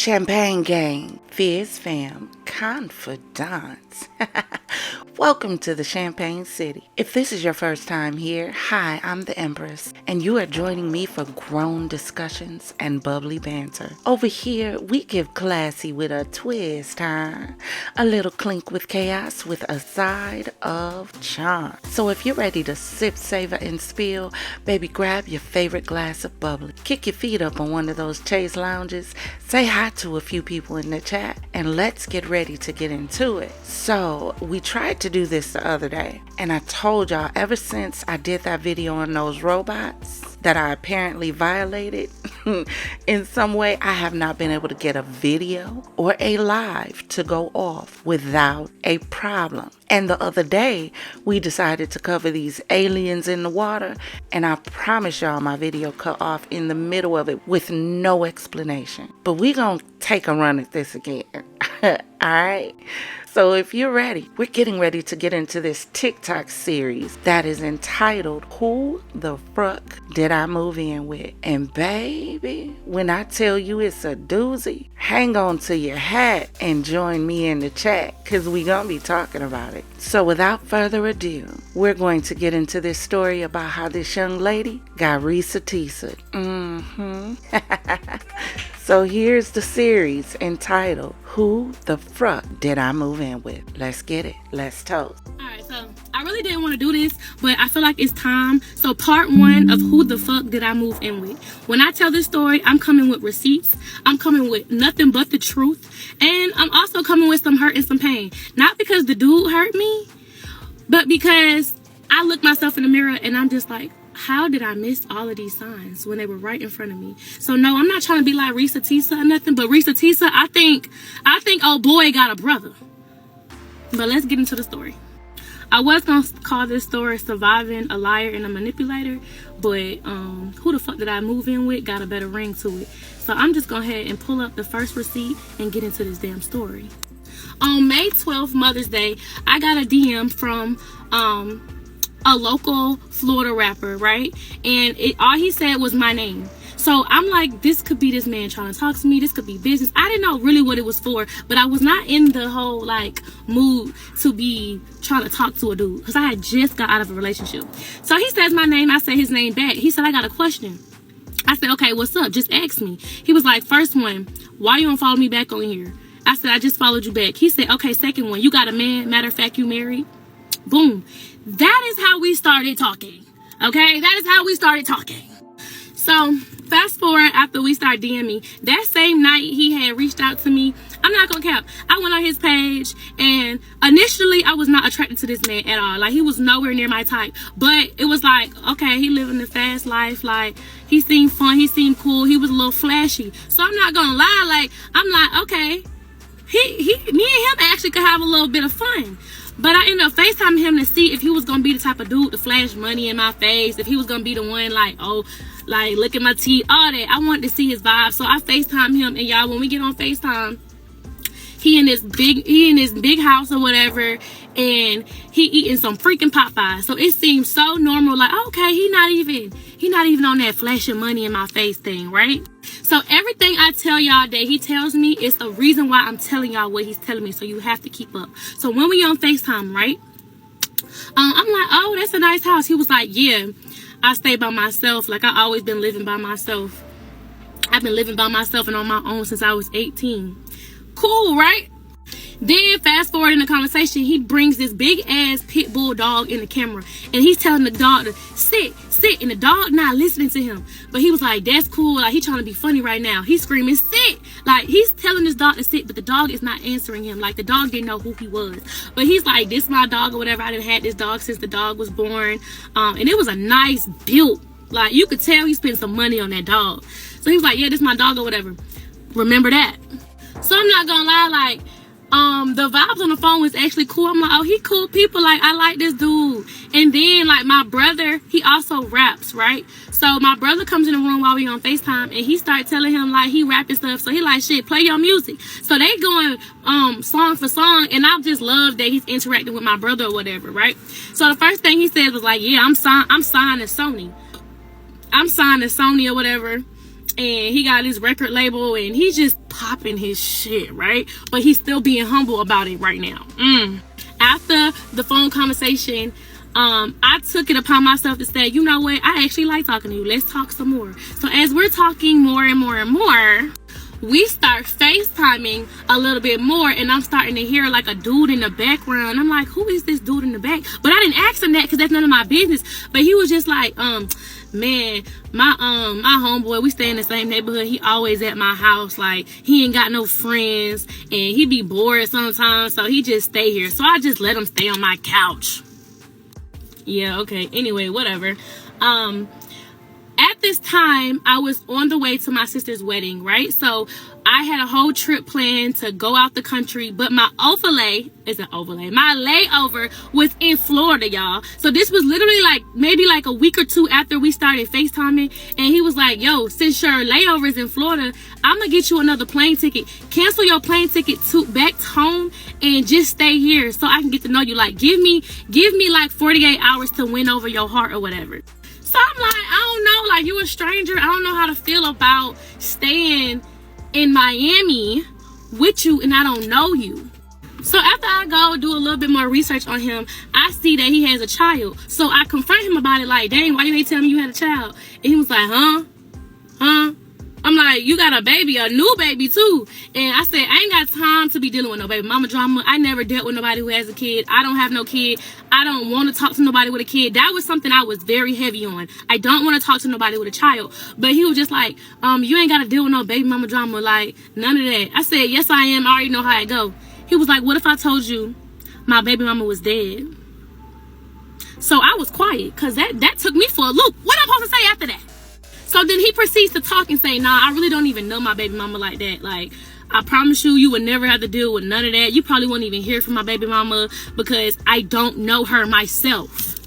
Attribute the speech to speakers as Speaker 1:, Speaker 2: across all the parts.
Speaker 1: Champagne Gang, FizzFam, Confidante. Welcome to the Champagne City. If this is your first time here, hi, I'm the Empress, and you are joining me for grown discussions and bubbly banter. Over here, we give classy with a twist, huh? A little clink with chaos with a side of charm. So if you're ready to sip, savor, and spill, baby, grab your favorite glass of bubbly. Kick your feet up on one of those chaise lounges, say hi to a few people in the chat, and let's get ready to get into it. So we tried to do this the other day, and I told y'all ever since I did that video on those robots that I apparently violated in some way, I have not been able to get a video or a live to go off without a problem. And the other day, we decided to cover these aliens in the water, and I promise y'all my video cut off in the middle of it with no explanation. But we gonna take a run at this again. Alright? So if you're ready, we're getting ready to get into this TikTok series that is entitled, Who the Fuck Did I Move In With? And baby, when I tell you it's a doozy, hang on to your hat and join me in the chat, because we're going to be talking about it. So without further ado, we're going to get into this story about how this young lady got Risa-Tisa. So here's the series entitled, Who the Fuck Did I Move In With? Let's get it. Let's toast.
Speaker 2: Alright, so I really didn't want to do this, but I feel like it's time. So part one of Who the Fuck Did I Move In With? When I tell this story, I'm coming with receipts. I'm coming with nothing but the truth. And I'm also coming with some hurt and some pain. Not because the dude hurt me, but because I look myself in the mirror and I'm just like, how did I miss all of these signs when they were right in front of me? So no, I'm not trying to be like Risa-Tisa or nothing, but Risa-Tisa, I think old boy got a brother. But let's get into the story. I was gonna call this story Surviving a Liar and a Manipulator, but Who the Fuck Did I Move In With got a better ring to it. So I'm just gonna go ahead and pull up the first receipt and get into this damn story. On May 12th, Mother's Day, I got a DM from a local Florida rapper, right? And all he said was my name. So I'm like, this could be this man trying to talk to me. This could be business. I didn't know really what it was for, but I was not in the whole like mood to be trying to talk to a dude because I had just got out of a relationship. So he says my name. I say his name back. He said, I got a question. I said, okay, what's up? Just ask me. He was like, first one, why you don't follow me back on here? I said, I just followed you back. He said, okay, second one, you got a man. Matter of fact, you married. Boom. That is how we started talking. Okay? That is how we started talking. So, fast forward after we started DMing, that same night he had reached out to me. I'm not gonna cap. I went on his page, and initially I was not attracted to this man at all. Like, he was nowhere near my type. But it was like, okay, he living the fast life. Like, he seemed fun. He seemed cool. He was a little flashy. So I'm not gonna lie. Like, I'm like, okay, me and him actually could have a little bit of fun. But I ended up FaceTiming him to see if he was going to be the type of dude to flash money in my face. If he was going to be the one like, oh, like, look at my teeth, all that. I wanted to see his vibe. So I FaceTimed him. And y'all, when we get on FaceTime, he in this big house or whatever. And he eating some freaking Popeyes. So it seems so normal. Like, okay, he not even on that flashing money in my face thing, right? So everything I tell y'all that he tells me is the reason why I'm telling y'all what he's telling me. So you have to keep up. So when we on FaceTime, right? I'm like, oh, that's a nice house. He was like, yeah, I stay by myself. Like, I always been living by myself. I've been living by myself and on my own since I was 18. Cool, right? Then fast forward in the conversation, he brings this big ass pit bull dog in the camera, and he's telling the dog to sit, and the dog not listening to him. But he was like, that's cool. Like, he trying to be funny right now. He's screaming, sit. Like, he's telling this dog to sit, but the dog is not answering him. Like, the dog didn't know who he was. But he's like, this my dog or whatever. I done had this dog since the dog was born. And it was a nice build. Like, you could tell he spent some money on that dog. So he was like, yeah, this my dog or whatever. Remember that. So I'm not gonna lie, like, the vibes on the phone was actually cool. I'm like, oh, he cool people. Like, I like this dude. And then, like, my brother, he also raps, right? So my brother comes in the room while we on FaceTime, and he started telling him, like, he rapping stuff. So he like, shit, play your music. So they going song for song, and I just love that he's interacting with my brother or whatever, right? So the first thing he said was like, yeah, I'm signed to Sony. I'm signed to Sony or whatever. and he got his record label, and he's just popping his shit, right? But he's still being humble about it right now. After the phone conversation, I took it upon myself to say, you know what, I actually like talking to you. Let's talk some more. So as we're talking more and more and more, we start FaceTiming a little bit more, and I'm starting to hear like a dude in the background. I'm like, who is this dude in the back? But I didn't ask him that because that's none of my business. But he was just like, man, my homeboy, we stay in the same neighborhood. He always at my house. Like, he ain't got no friends, and he be bored sometimes, so he just stay here. So I just let him stay on my couch. Yeah, okay. Anyway, whatever. At this time, I was on the way to my sister's wedding, right? So I had a whole trip planned to go out the country, but my layover was in Florida, y'all. So this was literally like maybe like a week or two after we started FaceTiming, and he was like, yo, since your layover is in Florida, I'm gonna get you another plane ticket. Cancel your plane ticket back home and just stay here so I can get to know you. Like, give me like 48 hours to win over your heart or whatever. So I'm like, I don't know, like, you a stranger. I don't know how to feel about staying in Miami with you and I don't know you. So after I go do a little bit more research on him, I see that he has a child. So I confront him about it, like, dang, why you ain't tell me you had a child? And he was like, huh? I'm like, you got a baby, a new baby too. And I said, I ain't got time to be dealing with no baby mama drama. I never dealt with nobody who has a kid. I don't have no kid. I don't want to talk to nobody with a kid. That was something I was very heavy on. I don't want to talk to nobody with a child. But he was just like, you ain't got to deal with no baby mama drama. Like, none of that. I said, yes, I am. I already know how it go. He was like, what if I told you my baby mama was dead? So I was quiet because that took me for a loop. What am I supposed to say after that? So then he proceeds to talk and say, nah, I really don't even know my baby mama like that. Like, I promise you would never have to deal with none of that. You probably won't even hear from my baby mama because I don't know her myself.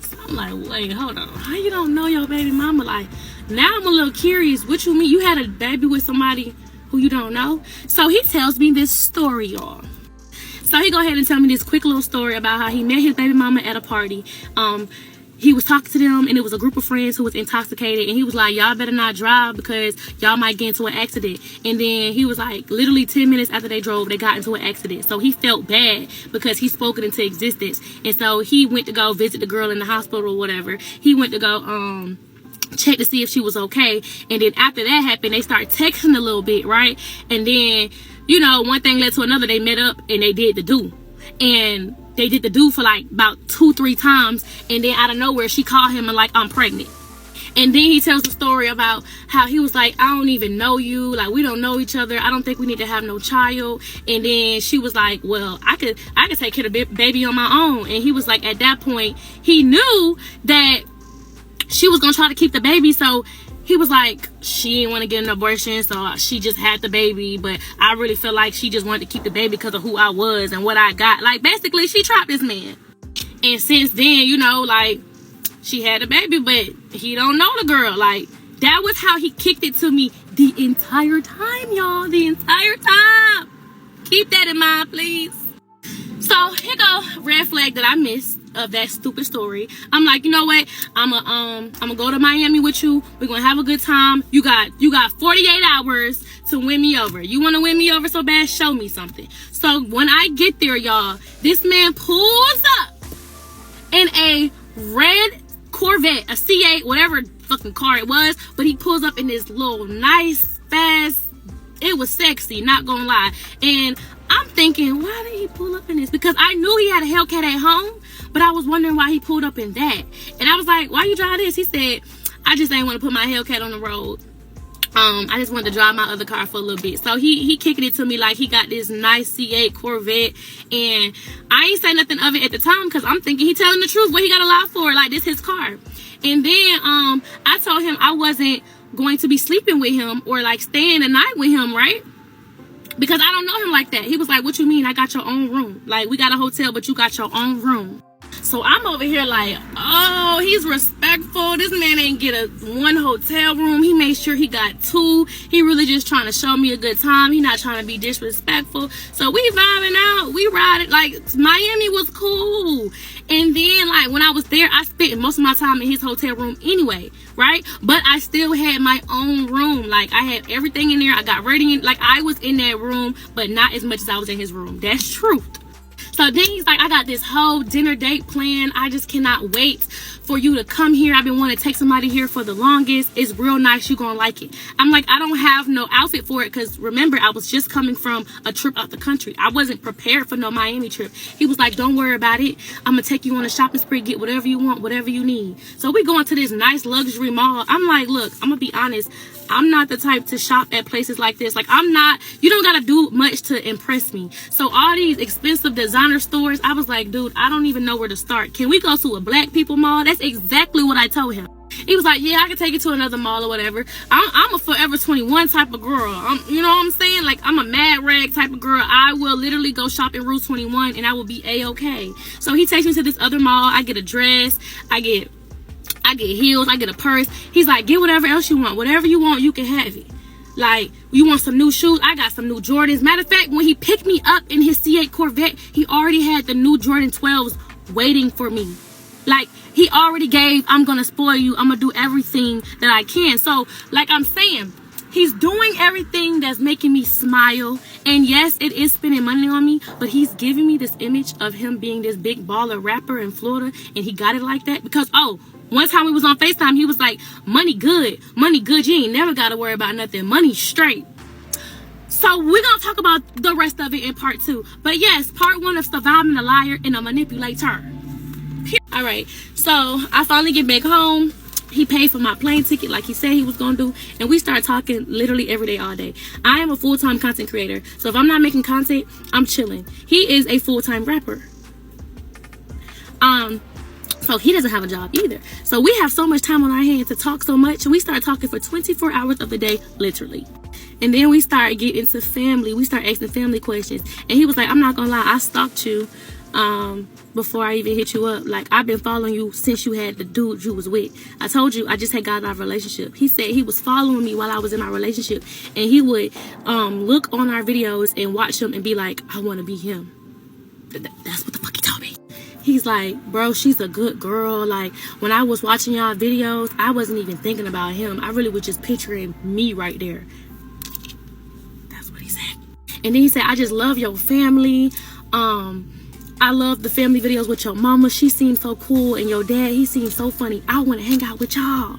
Speaker 2: So I'm like, wait, hold on. How you don't know your baby mama? Like, now I'm a little curious. What you mean? You had a baby with somebody who you don't know? So he tells me this story, y'all. So he go ahead and tell me this quick little story about how he met his baby mama at a party. He was talking to them, and it was a group of friends who was intoxicated, and he was like, y'all better not drive because y'all might get into an accident. And then he was like, literally 10 minutes after they drove, they got into an accident. So he felt bad because he spoke it into existence. And so he went to go visit the girl in the hospital or whatever. He went to go check to see if she was okay. And then after that happened, they started texting a little bit, right? And then, you know, one thing led to another. They met up and they did the do. And they did the do for like about 2-3 times, and then out of nowhere she called him and like, I'm pregnant. And then he tells the story about how he was like, I don't even know you, like, we don't know each other, I don't think we need to have no child. And then she was like, well, I could take care of the baby on my own. And he was like, at that point he knew that she was gonna try to keep the baby, so he was like, she didn't want to get an abortion, so she just had the baby. But I really feel like she just wanted to keep the baby because of who I was and what I got. Like, basically, she trapped this man. And since then, you know, like, she had a baby, but he don't know the girl. Like, that was how he kicked it to me the entire time, y'all. The entire time. Keep that in mind, please. So, here go red flag that I missed of that stupid story. I'm like, you know what? I'm gonna go to Miami with you. We're gonna have a good time. You got 48 hours to win me over. You want to win me over so bad? Show me something. So when I get there, y'all, this man pulls up in a red Corvette, a C8, whatever fucking car it was, but he pulls up in this little nice, fast, it was sexy, not gonna lie. And I'm thinking, why did he pull up in this? Because I knew he had a Hellcat at home, but I was wondering why he pulled up in that. And I was like, why you drive this? He said, I just ain't want to put my Hellcat on the road. I just wanted to drive my other car for a little bit. So he kicking it to me like he got this nice C8 Corvette. And I ain't say nothing of it at the time because I'm thinking he telling the truth. What he got a lot for? Like, this his car. And then I told him I wasn't going to be sleeping with him or like staying the night with him, right? Because I don't know him like that. He was like, what you mean? I got your own room. Like, we got a hotel, but you got your own room. So I'm over here like, oh, he's respectful. This man ain't get a one hotel room. He made sure he got 2. He really just trying to show me a good time. He not trying to be disrespectful. So we vibing out. We riding. Like, Miami was cool. And then, like, when I was there, I spent most of my time in his hotel room anyway, right? But I still had my own room. Like, I had everything in there. I got ready in. Like, I was in that room, but not as much as I was in his room. That's truth. So then he's like, I got this whole dinner date plan. I just cannot wait for you to come here. I've been wanting to take somebody here for the longest. It's real nice. You're going to like it. I'm like, I don't have no outfit for it because remember, I was just coming from a trip out the country. I wasn't prepared for no Miami trip. He was like, don't worry about it. I'm going to take you on a shopping spree, get whatever you want, whatever you need. So we going to this nice luxury mall. I'm like, look, I'm going to be honest. I'm not the type to shop at places like this. Like, you don't got to do much to impress me. So all these expensive designer stores, I was like, dude, I don't even know where to start. Can we go to a black people mall? That's exactly what I told him. He was like, yeah, I can take you to another mall or whatever. I'm a Forever 21 type of girl. You know what I'm saying? Like, I'm a mad rag type of girl. I will literally go shop in Route 21 and I will be A-okay. So he takes me to this other mall. I get a dress. I get heels, I get a purse. He's like, get whatever else you want. Whatever you want, you can have it. Like, you want some new shoes? I got some new Jordans. Matter of fact, when he picked me up in his C8 Corvette, he already had the new Jordan 12s waiting for me. Like, he already gave, I'm gonna spoil you. I'm gonna do everything that I can. So, like I'm saying, he's doing everything that's making me smile. And yes, it is spending money on me, but he's giving me this image of him being this big baller rapper in Florida. And he got it like that because, one time we was on FaceTime, he was like, money good. You ain't never got to worry about nothing. Money straight. So we're going to talk about the rest of it in part 2. But yes, part 1 of surviving a liar and a manipulator. All right. So I finally get back home. He paid for my plane ticket like he said he was going to do. And we start talking literally every day, all day. I am a full-time content creator. So if I'm not making content, I'm chilling. He is a full-time rapper. So he doesn't have a job either. So we have so much time on our hands to talk so much. We start talking for 24 hours of the day, literally. And then we start getting into family. We start asking family questions. And he was like, I'm not gonna lie, I stalked you before I even hit you up. Like, I've been following you since you had the dude you was with. I told you I just had got out of a relationship. He said he was following me while I was in my relationship. And he would look on our videos and watch them and be like, I want to be him. That's what the fuck he told me. He's like, bro, she's a good girl. Like, when I was watching y'all videos, I wasn't even thinking about him. I really was just picturing me right there. That's what he said. And then he said, I just love your family. I love the family videos with your mama. She seems so cool. And your dad, he seems so funny. I want to hang out with y'all.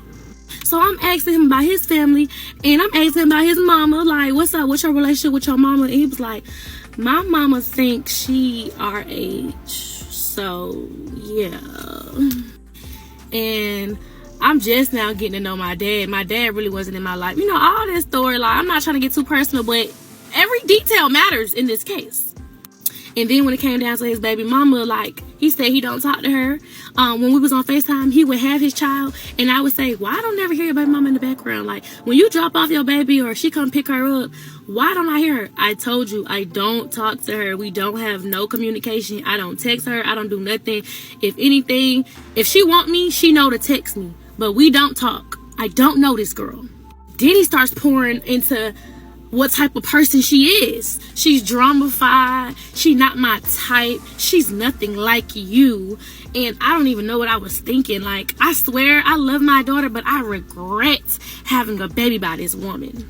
Speaker 2: So I'm asking him about his family. And I'm asking him about his mama. Like, what's up? What's your relationship with your mama? And he was like, my mama thinks she our age. So, yeah. And I'm just now getting to know my dad. My dad really wasn't in my life. You know, all this story, like, I'm not trying to get too personal, but every detail matters in this case. And then when it came down to his baby mama, like, he said he don't talk to her. When we was on FaceTime, he would have his child, and I would say, why I don't never hear your baby mama in the background? Like, when you drop off your baby or she come pick her up, why don't I hear her? I told you, I don't talk to her. We don't have no communication. I don't text her. I don't do nothing. If anything, if she want me, she know to text me. But we don't talk. I don't know this girl. Then he starts pouring into what type of person she is. She's drama-fied. She not my type. She's nothing like you. And I don't even know what I was thinking. Like, I swear, I love my daughter, but I regret having a baby by this woman.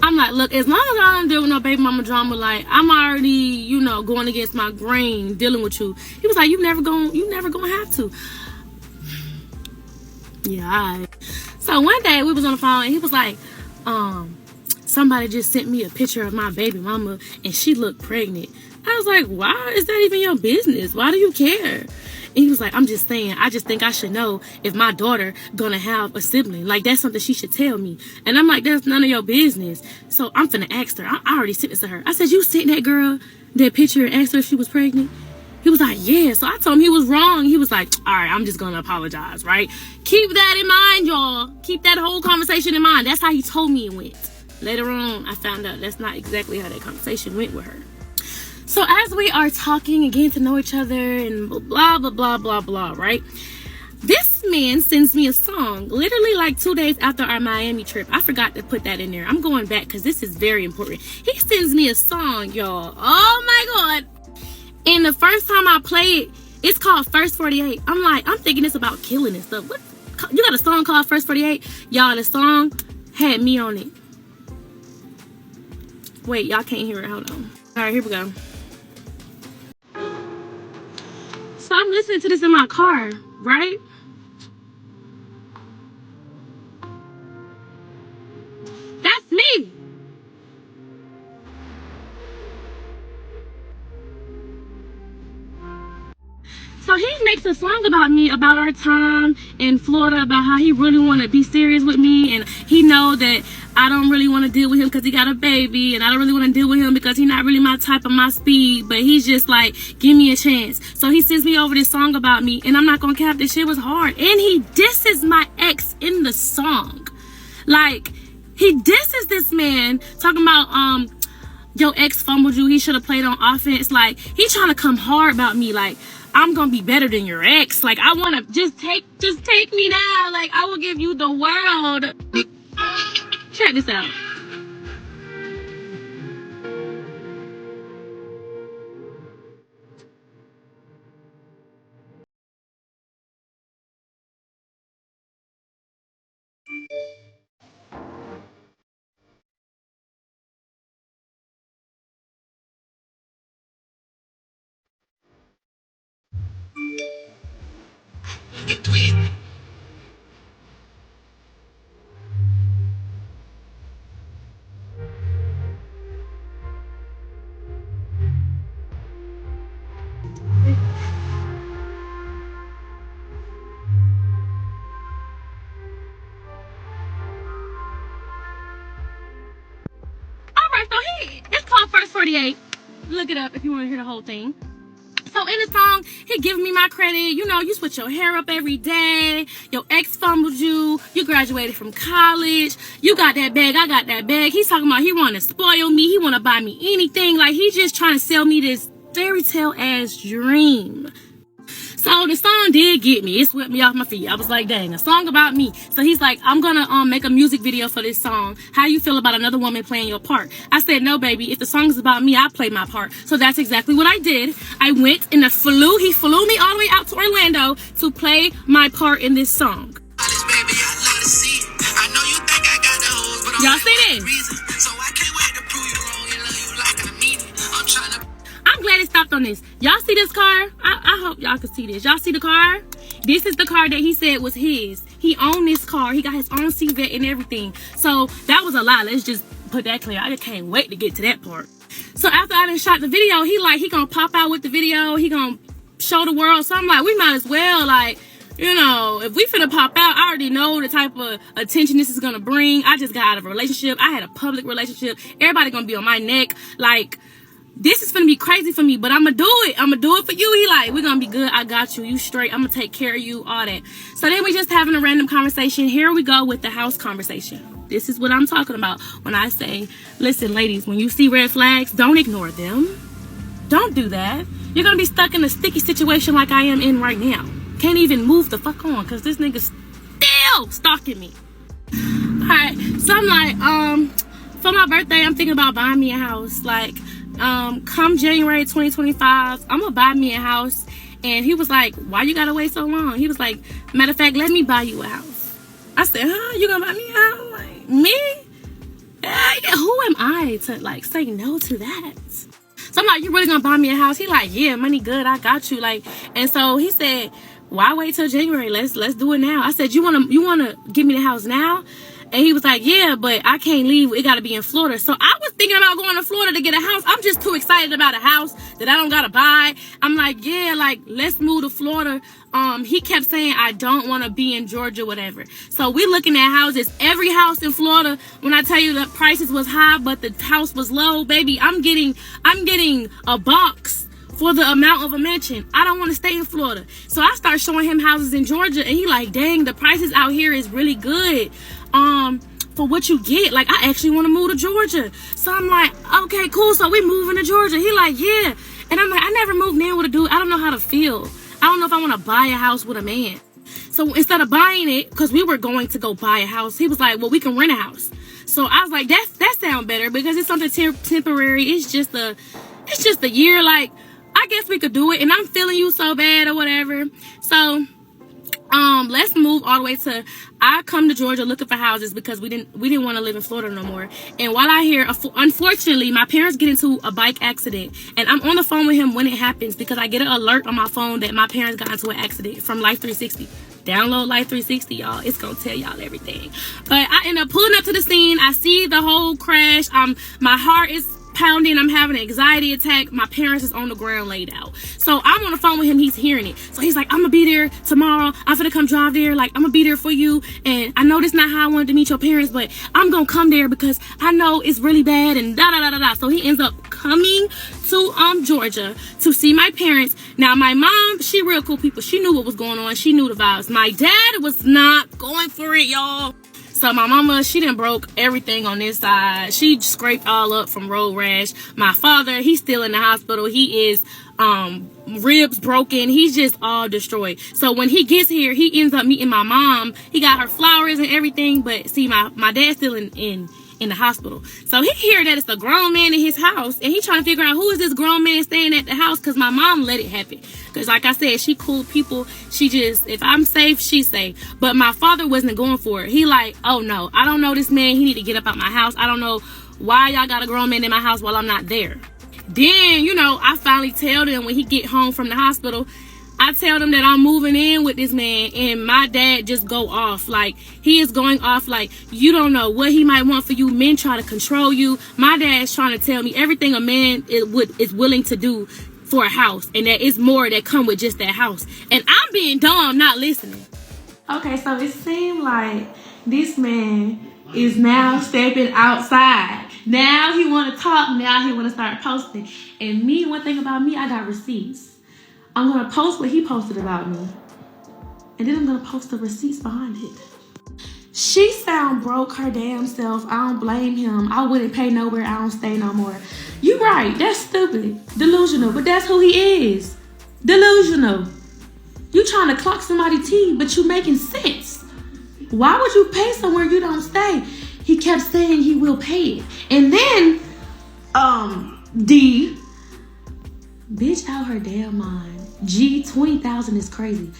Speaker 2: I'm like, look, as long as I don't deal with no baby mama drama, like, I'm already, you know, going against my grain, dealing with you. He was like, you never gonna have to. Yeah, all right. So one day we was on the phone and he was like, somebody just sent me a picture of my baby mama and she looked pregnant. I was like, why is that even your business? Why do you care? And he was like, I'm just saying, I just think I should know if my daughter gonna have a sibling. Like, that's something she should tell me. And I'm like, that's none of your business. So I'm finna ask her. I already sent it to her. I said, you sent that girl that picture and asked her if she was pregnant? He was like, yeah. So I told him he was wrong. He was like, all right, I'm just gonna apologize, right? Keep that in mind, y'all. Keep that whole conversation in mind. That's how he told me it went. Later on, I found out that's not exactly how that conversation went with her. So as we are talking and getting to know each other and blah, blah, blah, blah, blah, right? This man sends me a song literally like 2 days after our Miami trip. I forgot to put that in there. I'm going back because this is very important. He sends me a song, y'all. Oh my God. And the first time I play it, it's called First 48. I'm thinking it's about killing and stuff. What? You got a song called First 48? Y'all, the song had me on it. Wait, y'all can't hear it. Hold on. All right, here we go. So I'm listening to this in my car, right? That's me. So he makes a song about me, about our time in Florida, about how he really want to be serious with me, and he know that I don't really want to deal with him because he got a baby, and I don't really want to deal with him because he's not really my type of my speed, but he's just like, give me a chance. So he sends me over this song about me, and I'm not gonna cap, this shit was hard. And he disses my ex in the song. Like, he disses this man, talking about your ex fumbled you, he should have played on offense. Like, he trying to come hard about me, like I'm gonna be better than your ex. Like, I wanna just take me now. Like, I will give you the world. Check this out. Alright, so it's called First 48. Look it up if you want to hear the whole thing. So in the song, he giving me my credit. You know, you switch your hair up every day. Your ex fumbled you. You graduated from college. You got that bag. I got that bag. He's talking about he want to spoil me. He want to buy me anything. Like, he's just trying to sell me this fairy tale ass dream. So the song did get me. It swept me off my feet. I was like, dang, a song about me. So he's like, I'm gonna make a music video for this song. How you feel about another woman playing your part? I said, no, baby. If the song is about me, I play my part. So that's exactly what I did. I went in he flew me all the way out to Orlando to play my part in this song. Y'all see this? I'm glad it stopped on this. Y'all see this car? I hope y'all can see this. Y'all see the car? This is the car that he said was his. He owned this car. He got his own Cvet and everything. So that was a lie. Let's just put that clear. I just can't wait to get to that part. So after I done shot the video, he gonna pop out with the video. He gonna show the world. So I'm like, we might as well, like, you know, if we finna pop out, I already know the type of attention this is gonna bring. I just got out of a relationship. I had a public relationship. Everybody gonna be on my neck. Like, this is gonna be crazy for me, but I'm gonna do it. I'm gonna do it for you. He like, we're gonna be good. I got you. You straight. I'm gonna take care of you. All that. So then we just having a random conversation. Here we go with the house conversation. This is what I'm talking about when I say, listen, ladies, when you see red flags, don't ignore them. Don't do that. You're gonna be stuck in a sticky situation like I am in right now. Can't even move the fuck on because this nigga's still stalking me. All right. So I'm like, for my birthday, I'm thinking about buying me a house. Like, come January 2025, I'm gonna buy me a house. And he was like, why you gotta wait so long? He was like, matter of fact, let me buy you a house. I said, huh? You gonna buy me a house? Like, me? Who am I to like say no to that? So I'm like, you really gonna buy me a house? He like, yeah, money good, I got you. Like, and so he said, why wait till January? Let's do it now. I said, you wanna give me the house now? And he was like, yeah, but I can't leave. It got to be in Florida. So I was thinking about going to Florida to get a house. I'm just too excited about a house that I don't got to buy. I'm like, yeah, like, let's move to Florida. He kept saying, I don't want to be in Georgia, whatever. So we looking at houses. Every house in Florida, when I tell you the prices was high, but the house was low, baby, I'm getting a box for the amount of a mansion. I don't want to stay in Florida. So I start showing him houses in Georgia, and he like, dang, the prices out here is really good. for what you get. Like, I actually want to move to Georgia. So I'm like, okay, cool. So we moving to Georgia. He like, yeah. And I'm like, I never moved in with a dude. I don't know how to feel. I don't know if I want to buy a house with a man. So instead of buying it, because we were going to go buy a house, he was like, well, we can rent a house. So I was like, that sounds better because it's something temporary. It's just a year. Like, I guess we could do it. And I'm feeling you so bad or whatever. So let's move all the way to, I come to Georgia looking for houses because we didn't want to live in Florida no more. And while I hear, unfortunately, my parents get into a bike accident, and I'm on the phone with him when it happens because I get an alert on my phone that my parents got into an accident from Life 360. Download Life 360, y'all. It's gonna tell y'all everything. But I end up pulling up to the scene. I see the whole crash. My heart is pounding. I'm having an anxiety attack. My parents is on the ground laid out. So I'm on the phone with him. He's hearing it. So he's like, I'm gonna be there tomorrow. I'm gonna come drive there. Like, I'm gonna be there for you. And I know this not how I wanted to meet your parents, but I'm gonna come there because I know it's really bad and da da da da da. So he ends up coming to Georgia to see my parents. Now my mom, she real cool people. She knew what was going on. She knew the vibes. My dad was not going for it, y'all. So my mama, she done broke everything on this side. She scraped all up from road rash. My father, he's still in the hospital. He is ribs broken. He's just all destroyed. So when he gets here, he ends up meeting my mom. He got her flowers and everything. But see, my dad's still in the hospital. So he hear that it's a grown man in his house, and he trying to figure out who is this grown man staying at the house, because my mom let it happen. Because like I said, she cool people. She just, if I'm safe, she's safe. But my father wasn't going for it. He like, oh no, I don't know this man. He need to get up out my house. I don't know why y'all got a grown man in my house while I'm not there. Then, you know, I finally tell them when he get home from the hospital, I tell them that I'm moving in with this man, and my dad just go off. Like, he is going off like, you don't know what he might want for you. Men try to control you. My dad's trying to tell me everything a man is willing to do for a house, and that is more that come with just that house. And I'm being dumb, not listening. Okay, so it seemed like this man is now stepping outside. Now he want to talk. Now he want to start posting. And me, one thing about me, I got receipts. I'm going to post what he posted about me. And then I'm going to post the receipts behind it. She sound broke her damn self. I don't blame him. I wouldn't pay nowhere. I don't stay no more. You right. That's stupid. Delusional. But that's who he is. Delusional. You trying to clock somebody's teeth, but you making sense. Why would you pay somewhere you don't stay? He kept saying he will pay it. And then, D, bitch out her damn mind. G, 20,000 is crazy.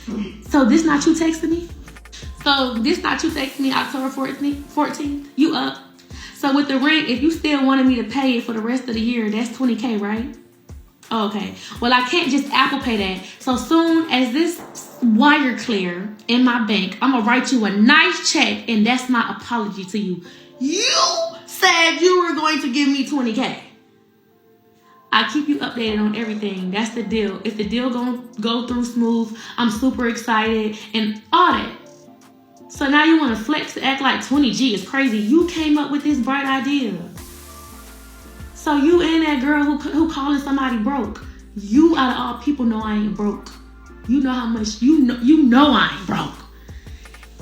Speaker 2: So this not you texting me? So this not you texting me October 14th? You up? So with the rent, if you still wanted me to pay it for the rest of the year, that's 20K, right? Okay. Well, I can't just Apple Pay that. So soon as this wire clear in my bank, I'm going to write you a nice check, and that's my apology to you. You said you were going to give me 20K. I keep you updated on everything. That's the deal. If the deal gonna go through smooth, I'm super excited and all that. So now you want to flex to act like 20G is crazy. You came up with this bright idea. So you and that girl who calling somebody broke. You out of all people know I ain't broke. You know how much you know I ain't broke.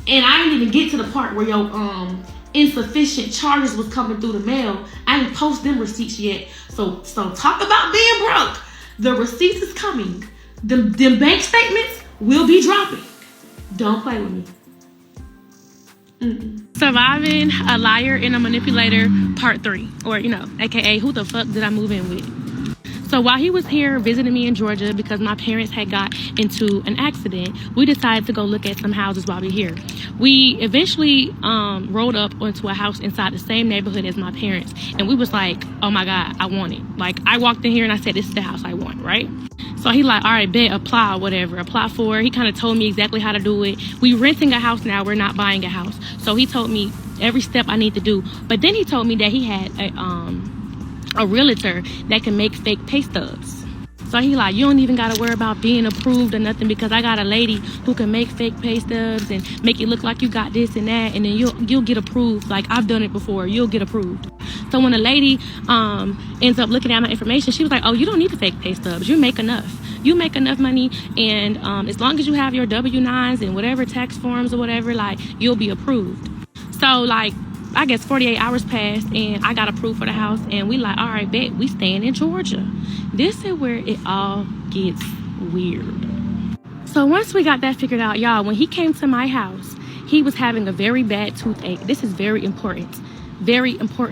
Speaker 2: And I ain't even get to the part where your insufficient charges was coming through the mail. I ain't post them receipts yet. So talk about being broke. The receipts is coming. Them bank statements will be dropping. Don't play with me. Surviving a liar and a manipulator, part 3. Or, aka who the fuck did I move in with? So while he was here visiting me in Georgia, because my parents had got into an accident, we decided to go look at some houses while we were here. We eventually rolled up onto a house inside the same neighborhood as my parents. And we was like, oh my God, I want it. Like, I walked in here and I said, this is the house I want, right? So he like, all right, bet, apply, whatever. Apply for it. He kind of told me exactly how to do it. We renting a house now. We're not buying a house. So he told me every step I need to do. But then he told me that he had a realtor that can make fake pay stubs. So he like, you don't even got to worry about being approved or nothing, because I got a lady who can make fake pay stubs and make it look like you got this and that, and then you'll get approved. Like, I've done it before. You'll get approved. So when a lady ends up looking at my information, she was like, oh, you don't need the fake pay stubs. You make enough. You make enough money, and as long as you have your W-9s and whatever tax forms or whatever, like, you'll be approved. So like, I guess 48 hours passed and I got approved for the house, and we like, all right, bet, we staying in Georgia. This is where it all gets weird. So once we got that figured out, y'all, when he came to my house, he was having a very bad toothache. This is very important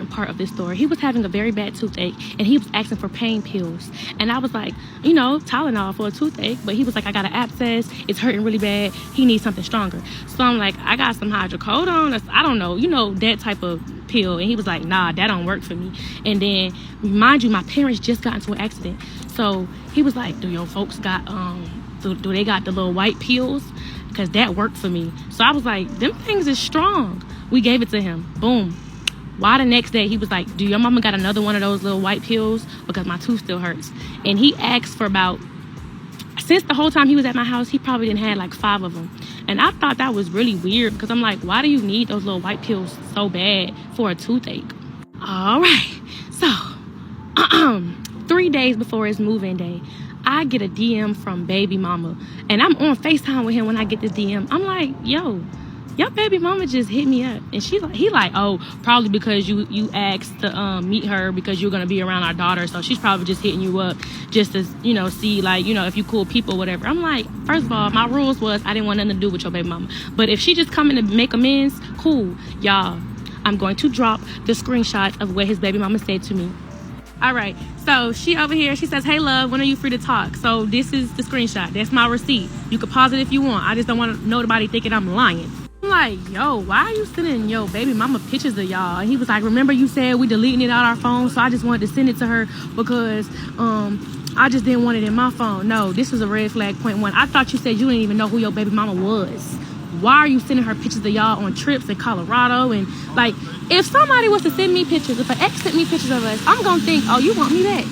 Speaker 2: part of this story. He was having a very bad toothache, and he was asking for pain pills. And I was like, you know, Tylenol for a toothache. But he was like, I got an abscess. It's hurting really bad. He needs something stronger. So I'm like, I got some hydrocodone. I don't know, you know, that type of pill. And he was like, nah, that don't work for me. And then, mind you, my parents just got into an accident. So he was like, do your folks got, do they got the little white pills? Because that worked for me. So I was like, them things is strong. We gave it to him. Boom. Why the next day he was like, do your mama got another one of those little white pills? Because my tooth still hurts. And he asked for about, since the whole time he was at my house, he probably didn't have like 5 of them. And I thought that was really weird, because I'm like, why do you need those little white pills so bad for a toothache? All right. So 3 days before his move-in day, I get a DM from baby mama, and I'm on FaceTime with him when I get this DM. I'm like, yo, your baby mama just hit me up. And he like, oh, probably because you asked to meet her because you're gonna be around our daughter, so she's probably just hitting you up just to, you know, see, like, you know, if you cool people, whatever. I'm like, first of all, my rules was I didn't want nothing to do with your baby mama. But if she just coming to make amends, cool. Y'all, I'm going to drop the screenshots of what his baby mama said to me. All right, so she over here, she says, hey love, when are you free to talk? So this is the screenshot. That's my receipt. You can pause it if you want. I just don't want nobody thinking I'm lying. I'm like, yo, why are you sending your baby mama pictures of y'all? And he was like, remember you said we deleting it out our phone, so I just wanted to send it to her because I just didn't want it in my phone. No, this was a red flag, point 1. I thought you said you didn't even know who your baby mama was. Why are you sending her pictures of y'all on trips in Colorado? And like, if somebody was to send me pictures, if an ex sent me pictures of us, I'm gonna think, oh, you want me back,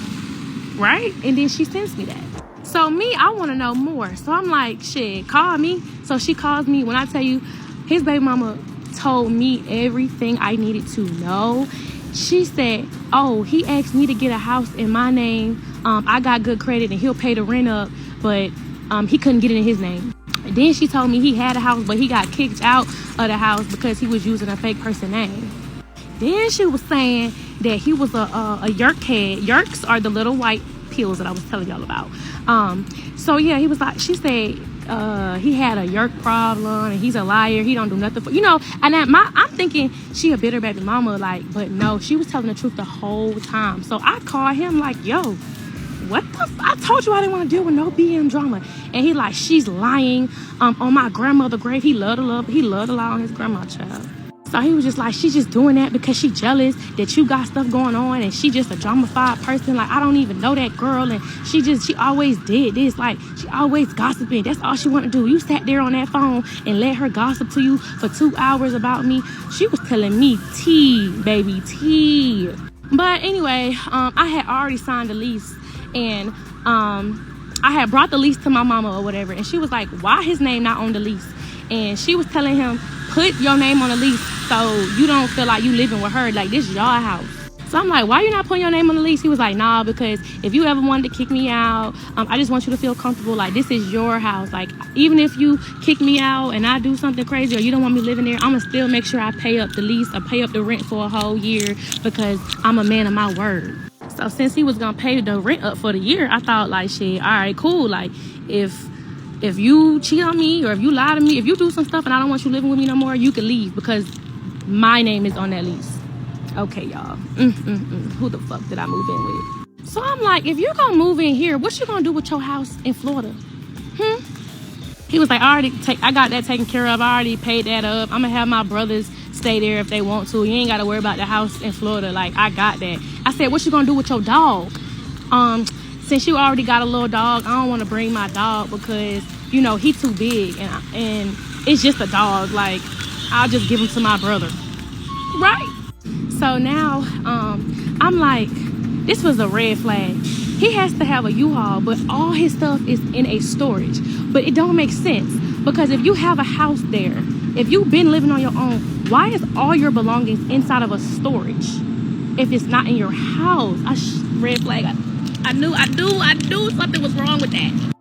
Speaker 2: right? And then she sends me that. So me, I want to know more. So I'm like, shit, call me. So she calls me. When I tell you, his baby mama told me everything I needed to know. She said, oh, he asked me to get a house in my name. I got good credit and he'll pay the rent up, but he couldn't get it in his name. And then she told me he had a house, but he got kicked out of the house because he was using a fake person name. Then she was saying that he was a yerk head. Yerks are the little white pills that I was telling y'all about. So yeah, he was like, she said he had a yerk problem and he's a liar. He don't do nothing for, you know. And I'm thinking she a bitter baby mama, like, but no, she was telling the truth the whole time. So I called him like, yo, what the I told you I didn't want to deal with no BM drama. And he like, she's lying on my grandmother's grave. He loved to lie on his grandma, child. So he was just like, she's just doing that because she jealous that you got stuff going on, and she just a drama-fied person. Like, I don't even know that girl, and she always did this. Like, she always gossiping. That's all she want to do. You sat there on that phone and let her gossip to you for 2 hours about me. She was telling me tea, baby, tea. But anyway, I had already signed the lease, and I had brought the lease to my mama or whatever, and she was like, why his name not on the lease? And she was telling him, put your name on the lease so you don't feel like you living with her. Like, this is your house. So I'm like, why you not putting your name on the lease? He was like, nah, because if you ever wanted to kick me out, I just want you to feel comfortable. Like, this is your house. Like, even if you kick me out and I do something crazy or you don't want me living there, I'm going to still make sure I pay up the lease or pay up the rent for a whole year because I'm a man of my word. So since he was going to pay the rent up for the year, I thought, like, shit, all right, cool. Like, if you cheat on me or if you lie to me, if you do some stuff and I don't want you living with me no more, you can leave because my name is on that lease. Okay, y'all. Who the fuck did I move in with? So I'm like, if you're going to move in here, what you going to do with your house in Florida? He was like, I got that taken care of. I already paid that up. I'm going to have my brothers stay there if they want to. You ain't got to worry about the house in Florida. Like, I got that. I said, what you going to do with your dog? Since you already got a little dog, I don't want to bring my dog because, you know, he too big and it's just a dog. Like, I'll just give him to my brother. Right? So now, I'm like, this was a red flag. He has to have a U-Haul, but all his stuff is in a storage. But it don't make sense because if you have a house there, if you've been living on your own, why is all your belongings inside of a storage if it's not in your house? Red flag. I knew something was wrong with that.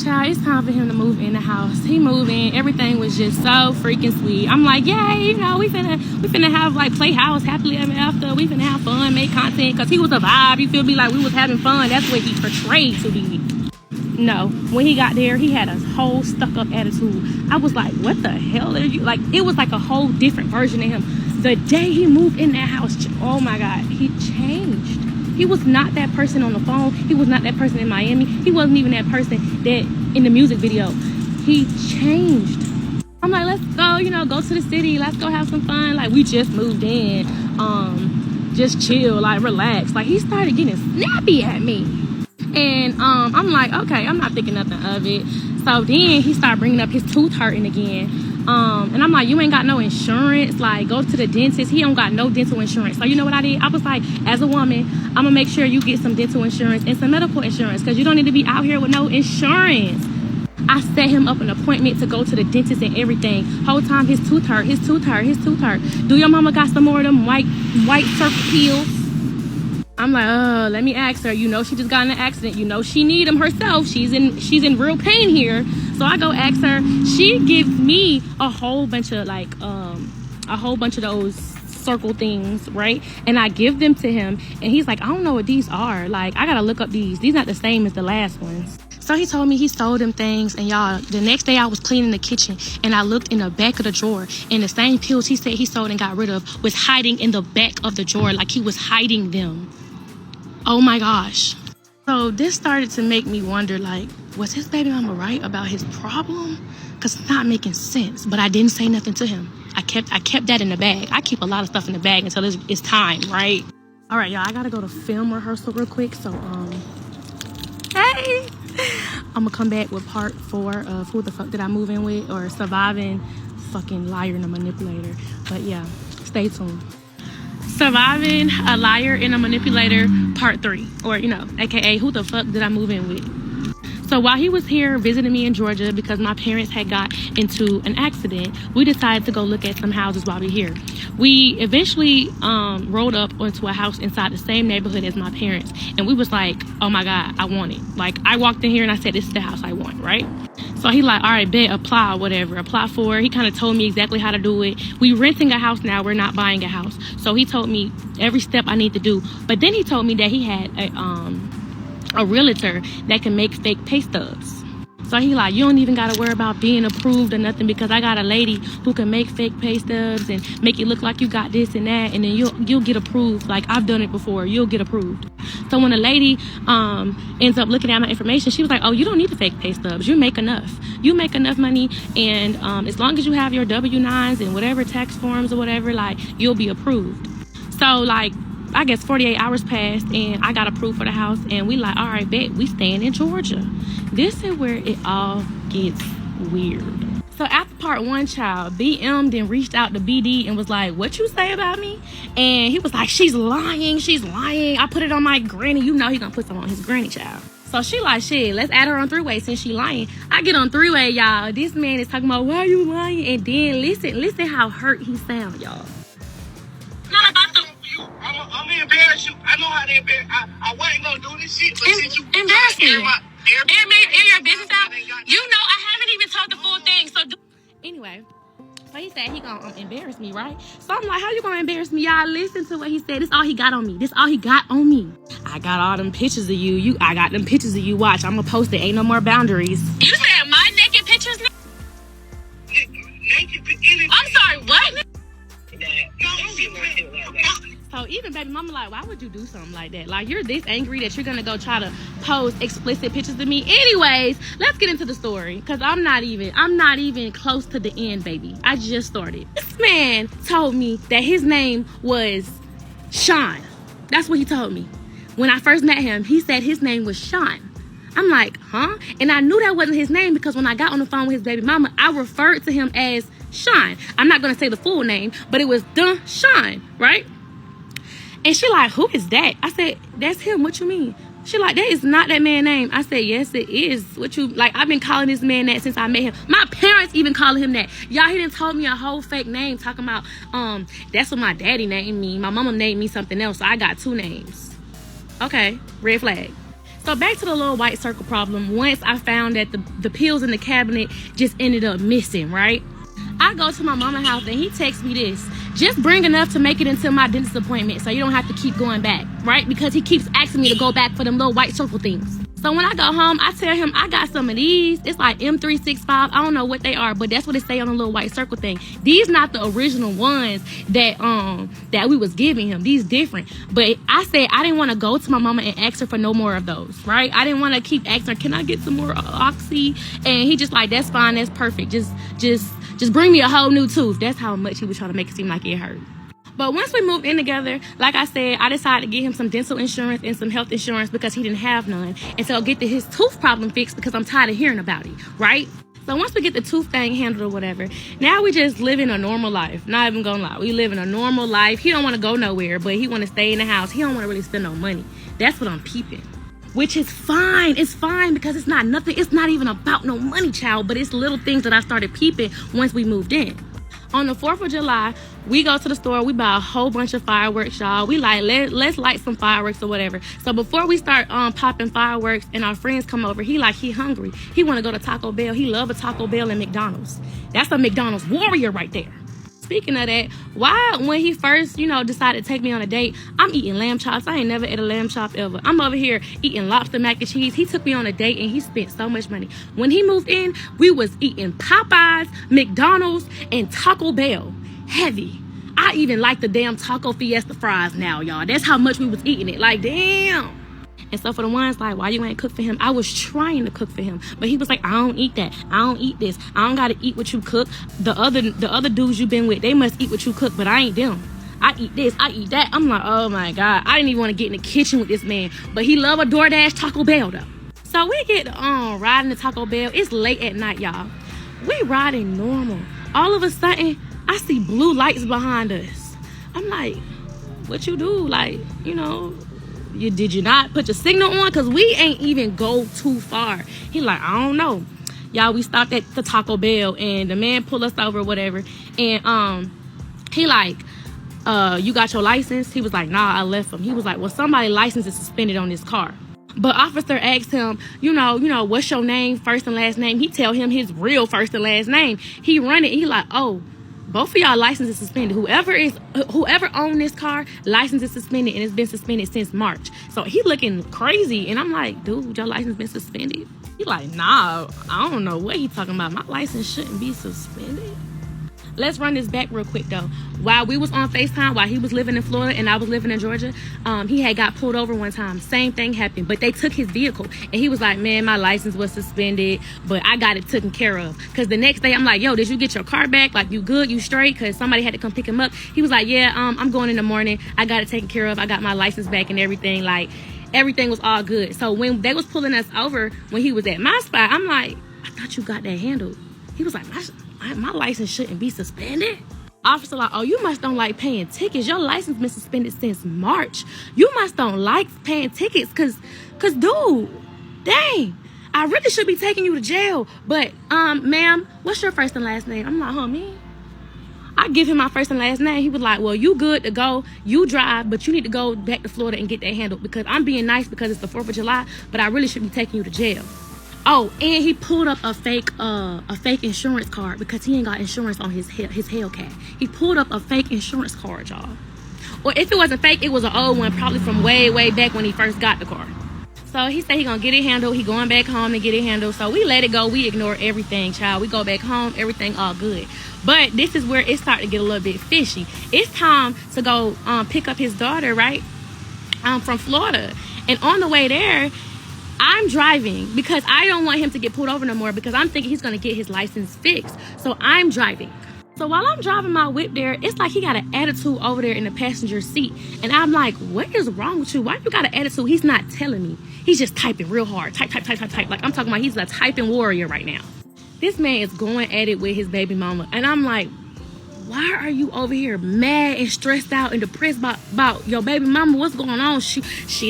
Speaker 2: Child, it's time for him to move in the house. He moved in. Everything was just so freaking sweet. I'm like, yay, you know, we finna have like playhouse, happily ever after. We finna have fun, make content, because he was a vibe. You feel me? Like we was having fun. That's what he portrayed to be. No, when he got there, he had a whole stuck-up attitude. I was like, what the hell are you? Like, it was like a whole different version of him. The day he moved in that house, oh my God, he changed. He was not that person on the phone. He was not that person in Miami. He wasn't even that person that in the music video. He changed. I'm like, let's go, you know, go to the city. Let's go have some fun. Like, we just moved in. Just chill, like, relax. Like, he started getting snappy at me. And I'm like, okay, I'm not thinking nothing of it. So then he started bringing up his tooth hurting again. And I'm like, you ain't got no insurance. Like, go to the dentist. He don't got no dental insurance. So you know what I did? I was like, as a woman, I'm gonna make sure you get some dental insurance and some medical insurance, because you don't need to be out here with no insurance. I set him up an appointment to go to the dentist and everything. Whole time his tooth hurt. Do your mama got some more of them white circle pills? I'm like, oh, let me ask her. You know, she just got in an accident. You know, she need them herself. She's in real pain here. So I go ask her. She gives me a whole bunch of those circle things, right? And I give them to him, and he's like, I don't know what these are. Like, I gotta look up these. These not the same as the last ones. So he told me he stole them things, and y'all, the next day I was cleaning the kitchen, and I looked in the back of the drawer, and the same pills he said he sold and got rid of was hiding in the back of the drawer, like he was hiding them. Oh my gosh. So this started to make me wonder, like, was his baby mama right about his problem? Because it's not making sense. But I didn't say nothing to him. I kept that in the bag. I keep a lot of stuff in the bag until it's time, right? All right, y'all, I gotta go to film rehearsal real quick. So, hey, I'm gonna come back with part 4 of Who the Fuck Did I Move In With, or Surviving Fucking Liar and a Manipulator. But yeah, stay tuned. Surviving a Liar and a Manipulator part 3, or, you know, aka Who the Fuck Did I Move In With. So while he was here visiting me in Georgia, because my parents had got into an accident, we decided to go look at some houses while we were here. We eventually rolled up onto a house inside the same neighborhood as my parents, and we was like, oh my God, I want it. Like, I walked in here and I said, this is the house I want, right? So he like, all right, bet, apply, whatever, apply for it. He kind of told me exactly how to do it. We renting a house now, we're not buying a house. So he told me every step I need to do. But then he told me that he had a realtor that can make fake pay stubs. So he like, you don't even gotta worry about being approved or nothing, because I got a lady who can make fake pay stubs and make it look like you got this and that, and then you'll get approved. Like, I've done it before, you'll get approved. So when the lady ends up looking at my information, she was like, oh, you don't need the fake pay stubs. You make enough money, and as long as you have your W-9s and whatever tax forms or whatever, like, you'll be approved. So like, I guess 48 hours passed and I got approved for the house, and we like, all right, bet, we staying in Georgia. This is where it all gets weird. So after part 1, child, BM then reached out to BD and was like, what you say about me? And he was like, she's lying. I put it on my granny. You know he gonna put something on his granny, child. So she like, shit, let's add her on 3-way since she lying. I get on 3-way, y'all. This man is talking about, why are you lying? And then listen how hurt he sound, y'all.
Speaker 3: I'm gonna embarrass you. I know how they embarrass. I wasn't gonna do this shit, but since you
Speaker 2: embarrass me. In your business out, you know I haven't even told the full thing. So anyway, so he said he gonna embarrass me, right? So I'm like, how you gonna embarrass me? Y'all listen to what he said. This all he got on me. I got all them pictures of you. I got them pictures of you. Watch, I'm gonna post it. Ain't no more boundaries. You said my naked pictures? I'm sorry, what? So even baby mama like, why would you do something like that? Like, you're this angry that you're gonna go try to post explicit pictures of me. Anyways, let's get into the story, because I'm not even close to the end, baby. I just started. This man told me that his name was Sean. That's what he told me. When I first met him, he said his name was Sean. I'm like, huh? And I knew that wasn't his name, because when I got on the phone with his baby mama, I referred to him as Sean. I'm not gonna say the full name, but it was the Sean, right? And she like, who is that? I said, that's him. What you mean? She like, that is not that man's name. I said, yes, it is. What you, like, I've been calling this man that since I met him. My parents even calling him that. Y'all, he done told me a whole fake name, talking about, that's what my daddy named me. My mama named me something else, so I got 2 names. Okay, red flag. So back to the little white circle problem. Once I found that the pills in the cabinet just ended up missing, right? I go to my mama's house and he texts me this. Just bring enough to make it until my dentist appointment so you don't have to keep going back, right? Because he keeps asking me to go back for them little white circle things. So when I go home, I tell him I got some of these. It's like M365. I don't know what they are, but that's what it say on the little white circle thing. These not the original ones that we was giving him. These different. But I said I didn't want to go to my mama and ask her for no more of those, right? I didn't want to keep asking her, can I get some more Oxy? And he just like, that's fine, that's perfect. Just bring me a whole new tooth. That's how much he was trying to make it seem like it hurt. But once we moved in together, like I said, I decided to get him some dental insurance and some health insurance because he didn't have none. And so get his tooth problem fixed because I'm tired of hearing about it, right? So once we get the tooth thing handled or whatever, now we just living a normal life. Not even gonna lie. We living a normal life. He don't want to go nowhere, but he want to stay in the house. He don't want to really spend no money. That's what I'm peeping. Which is fine. It's fine because it's not nothing. It's not even about no money, child. But it's little things that I started peeping once we moved in. On the 4th of July, we go to the store. We buy a whole bunch of fireworks, y'all. We like, let's light some fireworks or whatever. So before we start popping fireworks and our friends come over, he hungry. He want to go to Taco Bell. He love a Taco Bell and McDonald's. That's a McDonald's warrior right there. Speaking of that, when he first, decided to take me on a date, I'm eating lamb chops. I ain't never ate a lamb chop ever. I'm over here eating lobster mac and cheese. He took me on a date and he spent so much money. When he moved in, we was eating Popeyes, McDonald's, and Taco Bell. Heavy. I even like the damn Taco Fiesta fries now, y'all. That's how much we was eating it. Like, damn. And so for the ones like, why you ain't cook for him? I was trying to cook for him. But he was like, I don't eat that. I don't eat this. I don't got to eat what you cook. The other dudes you been with, they must eat what you cook, but I ain't them. I eat this. I eat that. I'm like, oh my God. I didn't even want to get in the kitchen with this man. But he love a DoorDash Taco Bell though. So we get riding the Taco Bell. It's late at night, y'all. We riding normal. All of a sudden, I see blue lights behind us. I'm like, what you do? Like, did you not put your signal on? Because we ain't even go too far. He like, I don't know. Y'all, we stopped at the Taco Bell and the man pulled us over or whatever. And he like, you got your license? He was like, nah, I left him. He was like, well, somebody's license is suspended on this car. But officer asked him, what's your name, first and last name? He tell him his real first and last name. He run it. He like, oh, both of y'all licenses suspended. Whoever owned this car, license is suspended, and it's been suspended since March. So he looking crazy, and I'm like, dude, your license been suspended? He like, nah, I don't know what he talking about. My license shouldn't be suspended. Let's run this back real quick though. While we was on FaceTime, while he was living in Florida and I was living in Georgia, he had got pulled over one time. Same thing happened, but they took his vehicle. And he was like, man, my license was suspended, but I got it taken care of. Because the next day, I'm like, yo, did you get your car back? Like, you good? You straight? Because somebody had to come pick him up. He was like, yeah, I'm going in the morning. I got it taken care of. I got my license back and everything. Like, everything was all good. So when they was pulling us over, when he was at my spot, I'm like, I thought you got that handled. He was like, my license shouldn't be suspended. Officer like, oh, you must don't like paying tickets. Your license been suspended since March. You must don't like paying tickets cause dude, dang, I really should be taking you to jail. But ma'am, what's your first and last name? I'm like, me? I give him my first and last name. He was like, well, you good to go. You drive, but you need to go back to Florida and get that handled because I'm being nice because it's the 4th of July, but I really should be taking you to jail. Oh, and he pulled up a fake insurance card because he ain't got insurance on his Hellcat. He pulled up a fake insurance card, y'all. Or if it wasn't fake, it was an old one, probably from way, way back when he first got the car. So he said he gonna get it handled. He going back home to get it handled. So we let it go. We ignore everything, child. We go back home. Everything all good. But this is where it started to get a little bit fishy. It's time to go pick up his daughter, right? From Florida. And on the way there, I'm driving because I don't want him to get pulled over no more because I'm thinking he's going to get his license fixed. So I'm driving. So while I'm driving my whip there, it's like he got an attitude over there in the passenger seat. And I'm like, what is wrong with you? Why you got an attitude? He's not telling me. He's just typing real hard. Type. Like I'm talking about he's a typing warrior right now. This man is going at it with his baby mama. And I'm like, why are you over here mad and stressed out and depressed about your baby mama? What's going on? She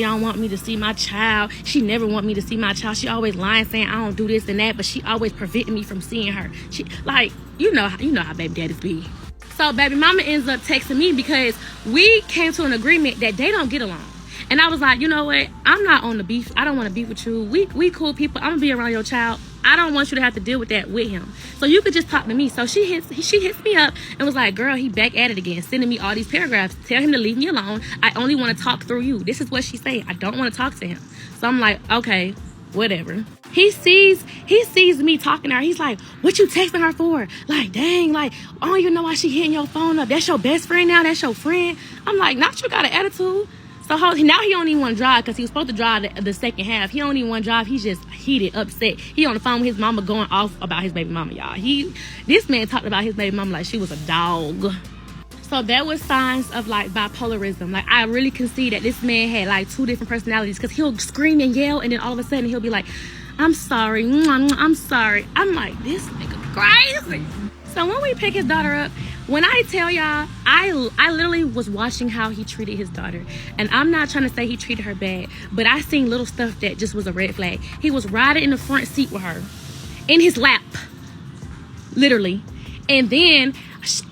Speaker 2: don't want me to see my child. She never want me to see my child. She always lying saying I don't do this and that, but she always preventing me from seeing her. She like, you know how baby daddies be. So baby mama ends up texting me because we came to an agreement that they don't get along. And I was like, you know what? I'm not on the beef. I don't want to beef with you. We cool people. I'm gonna be around your child. I don't want you to have to deal with that with him. So you could just talk to me. So she hits me up and was like, girl, he back at it again, sending me all these paragraphs. Tell him to leave me alone. I only want to talk through you. This is what she's saying. I don't want to talk to him. So I'm like, okay, whatever. He sees me talking to her. He's like, what you texting her for? Like, dang, like, I don't even know why she hitting your phone up. That's your best friend now? That's your friend? I'm like, not you got an attitude. So now he don't even want to drive because he was supposed to drive the second half. He don't even want to drive. He's just heated, upset. He on the phone with his mama going off about his baby mama, y'all. This man talked about his baby mama like she was a dog. So there was signs of like bipolarism. Like I really can see that this man had like 2 different personalities because he'll scream and yell and then all of a sudden he'll be like, I'm sorry. I'm sorry. I'm like, this nigga crazy. So when we pick his daughter up, when I tell y'all, I literally was watching how he treated his daughter. And I'm not trying to say he treated her bad, but I seen little stuff that just was a red flag. He was riding in the front seat with her, in his lap, literally. And then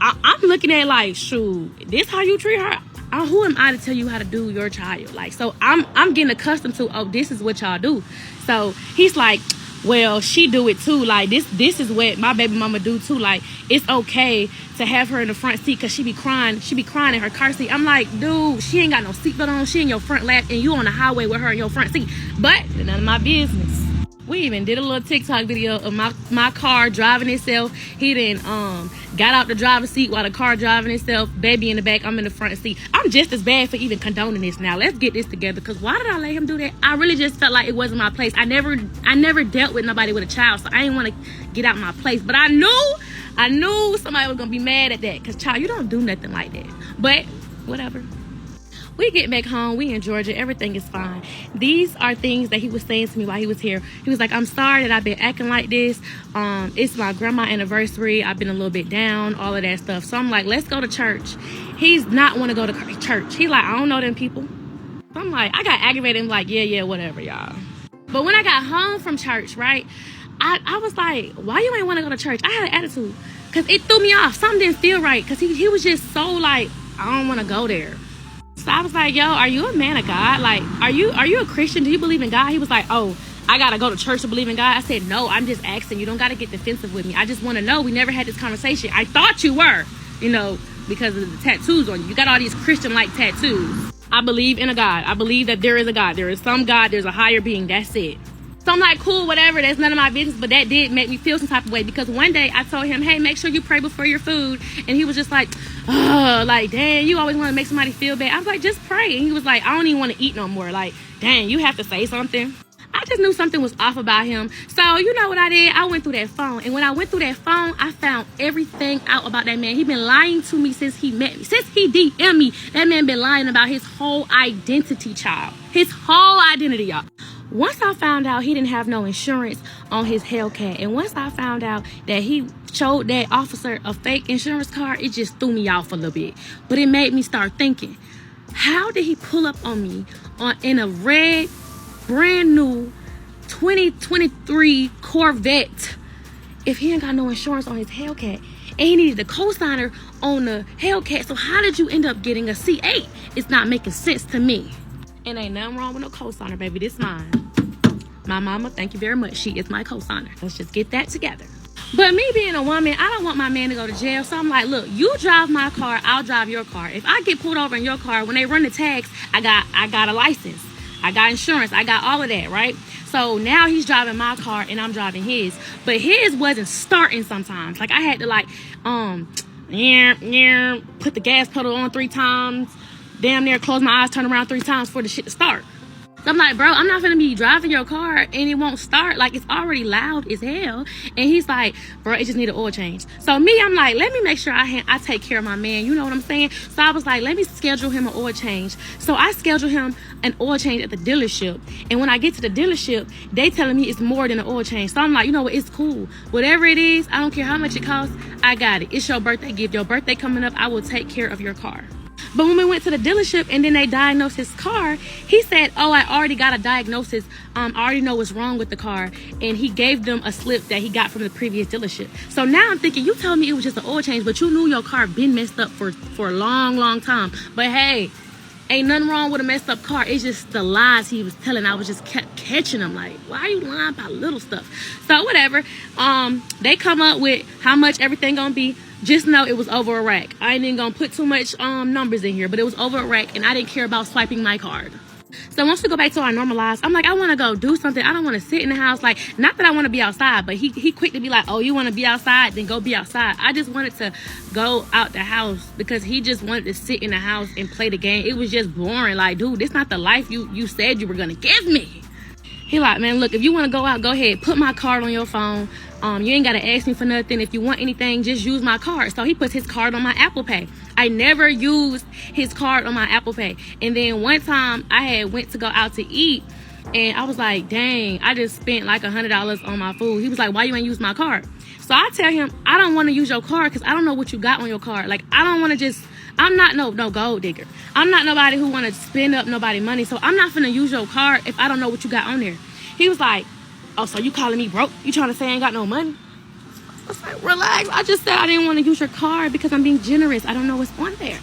Speaker 2: I'm looking at like, shoot, this how you treat her? Who am I to tell you how to do your child? Like, so I'm getting accustomed to, oh, this is what y'all do. So he's like, well, she do it too. Like this is what my baby mama do too. Like it's okay to have her in the front seat because she be crying in her car seat. I'm like, dude, she ain't got no seatbelt on. She in your front lap and you on the highway with her in your front seat. But none of my business. We even did a little TikTok video of my car driving itself. He then got out the driver's seat while the car driving itself. Baby in the back, I'm in the front seat. I'm just as bad for even condoning this now. Let's get this together. Because why did I let him do that? I really just felt like it wasn't my place. I never dealt with nobody with a child, so I didn't want to get out my place. But I knew somebody was gonna be mad at that. Because child, you don't do nothing like that. But whatever. We get back home. We in Georgia. Everything is fine. These are things that he was saying to me while he was here. He was like, I'm sorry that I've been acting like this. It's my grandma's anniversary. I've been a little bit down, all of that stuff. So I'm like, let's go to church. He's not want to go to church. He's like, I don't know them people. So I'm like, I got aggravated and like, yeah, whatever, y'all. But when I got home from church, right, I was like, why you ain't want to go to church? I had an attitude because it threw me off. Something didn't feel right because he was just so like, I don't want to go there. So I was like, yo, are you a man of God? Like, are you a Christian? Do you believe in God? He was like, oh, I got to go to church to believe in God. I said, no, I'm just asking. You don't got to get defensive with me. I just want to know. We never had this conversation. I thought you were, because of the tattoos on you. You got all these Christian-like tattoos. I believe in a God. I believe that there is a God. There is some God. There's a higher being. That's it. So I'm like, cool, whatever. That's none of my business. But that did make me feel some type of way because one day I told him, hey, make sure you pray before your food. And he was just like, oh, like, dang, you always want to make somebody feel bad. I was like, just pray. And he was like, I don't even want to eat no more. Like, dang, you have to say something. I just knew something was off about him. So you know what I did? I went through that phone. And when I went through that phone, I found everything out about that man. He been lying to me since he met me. Since he DM'd me, that man been lying about his whole identity, child. His whole identity, y'all. Once I found out he didn't have no insurance on his Hellcat, and once I found out that he showed that officer a fake insurance card, it just threw me off a little bit. But it made me start thinking, how did he pull up on me in a red, brand new 2023 Corvette if he ain't got no insurance on his Hellcat? And he needed a co-signer on the Hellcat. So how did you end up getting a C8? It's not making sense to me. And ain't nothing wrong with no co-signer, baby. This mine. My mama, thank you very much. She is my co-signer. Let's just get that together. But me being a woman, I don't want my man to go to jail. So I'm like, look, you drive my car, I'll drive your car. If I get pulled over in your car, when they run the tags, I got a license. I got insurance. I got all of that, right? So now he's driving my car and I'm driving his. But his wasn't starting sometimes. Like I had to like, put the gas pedal on 3 times. Damn near close my eyes, turn around 3 times for the shit to start. So I'm like, bro, I'm not gonna be driving your car and it won't start. Like, it's already loud as hell. And he's like, bro, it just need an oil change. So me, I'm like, let me make sure I take care of my man. You know what I'm saying? So I was like, let me schedule him an oil change. So I scheduled him an oil change at the dealership. And when I get to the dealership, they telling me it's more than an oil change. So I'm like, you know what? It's cool. Whatever it is, I don't care how much it costs. I got it. It's your birthday gift. Your birthday coming up. I will take care of your car. But when we went to the dealership and then they diagnosed his car, he said, oh, I already got a diagnosis. I already know what's wrong with the car. And he gave them a slip that he got from the previous dealership. So now I'm thinking, you told me it was just an oil change, but you knew your car been messed up for a long, long time. But hey, Ain't nothing wrong with a messed up car. It's just the lies he was telling. I was just kept catching him like, why are you lying about little stuff? So whatever. They come up with how much everything gonna be. Just know it was over a rack. I ain't even gonna put too much numbers in here, but it was over a rack, and I didn't care about swiping my card. So once we go back to our normal lives, I'm like, I want to go do something. I don't want to sit in the house. Like, not that I want to be outside, but he quick to be like, oh, you want to be outside? Then go be outside. I just wanted to go out the house because he just wanted to sit in the house and play the game. It was just boring. Like, dude, this not the life you said you were going to give me. He like, man, look, if you want to go out, go ahead. Put my card on your phone. You ain't got to ask me for nothing. If you want anything, just use my card. So he puts his card on my Apple Pay. I never used his card on my Apple Pay. And then one time I had went to go out to eat, and I was like, dang, I just spent like $100 on my food. He was like, why you ain't use my card? So I tell him, I don't want to use your card because I don't know what you got on your card. Like, I don't want to just, I'm not no gold digger. I'm not nobody who want to spend up nobody money. So I'm not finna use your card if I don't know what you got on there. He was like, oh, so you calling me broke? You trying to say I ain't got no money? I was like, relax. I just said I didn't want to use your card because I'm being generous. I don't know what's on there.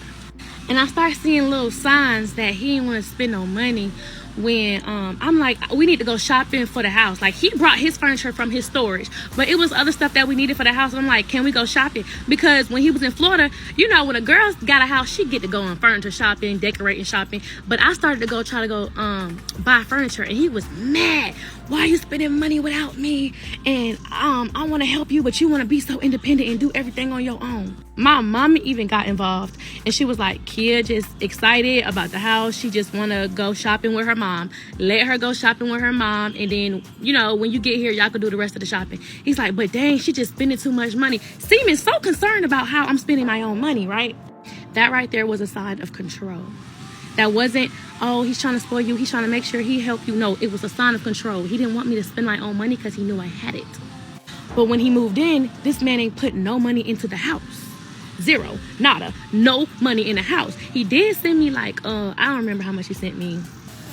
Speaker 2: And I start seeing little signs that he didn't want to spend no money when I'm like, we need to go shopping for the house. Like, he brought his furniture from his storage, but it was other stuff that we needed for the house. And I'm like, can we go shopping? Because when he was in Florida, you know, when a girl's got a house, she get to go on furniture shopping, decorating shopping. But I started to go try to go buy furniture, and he was mad. Why are you spending money without me? And I want to help you, but you want to be so independent and do everything on your own. My mom even got involved, and she was like, Kia just excited about the house. She just want to go shopping with her mom. Let her go shopping with her mom, and then, you know, when you get here, y'all can do the rest of the shopping. He's like, but dang, she just spending too much money. Seeming so concerned about how I'm spending my own money, right? That right there was a sign of control. That wasn't, oh, he's trying to spoil you. He's trying to make sure he help you. No, it was a sign of control. He didn't want me to spend my own money because he knew I had it. But when he moved in, this man ain't put no money into the house. Zero, nada, no money in the house. He did send me like, I don't remember how much he sent me.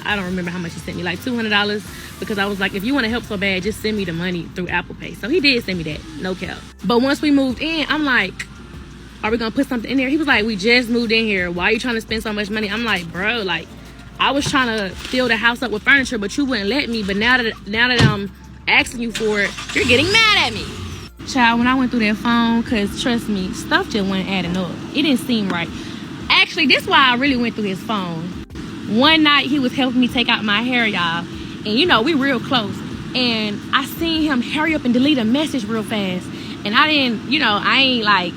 Speaker 2: Like $200, because I was like, if you want to help so bad, just send me the money through Apple Pay. So he did send me that, no cap. But once we moved in, I'm like, are we gonna put something in there? He was like, we just moved in here. Why are you trying to spend so much money? I'm like, bro, like, I was trying to fill the house up with furniture, but you wouldn't let me. But now that I'm asking you for it, you're getting mad at me. Child, when I went through that phone, because trust me, stuff just wasn't adding up. It didn't seem right. Actually, this is why I really went through his phone. One night, he was helping me take out my hair, y'all. And, you know, we real close. And I seen him hurry up and delete a message real fast. And I didn't, you know, I ain't, like,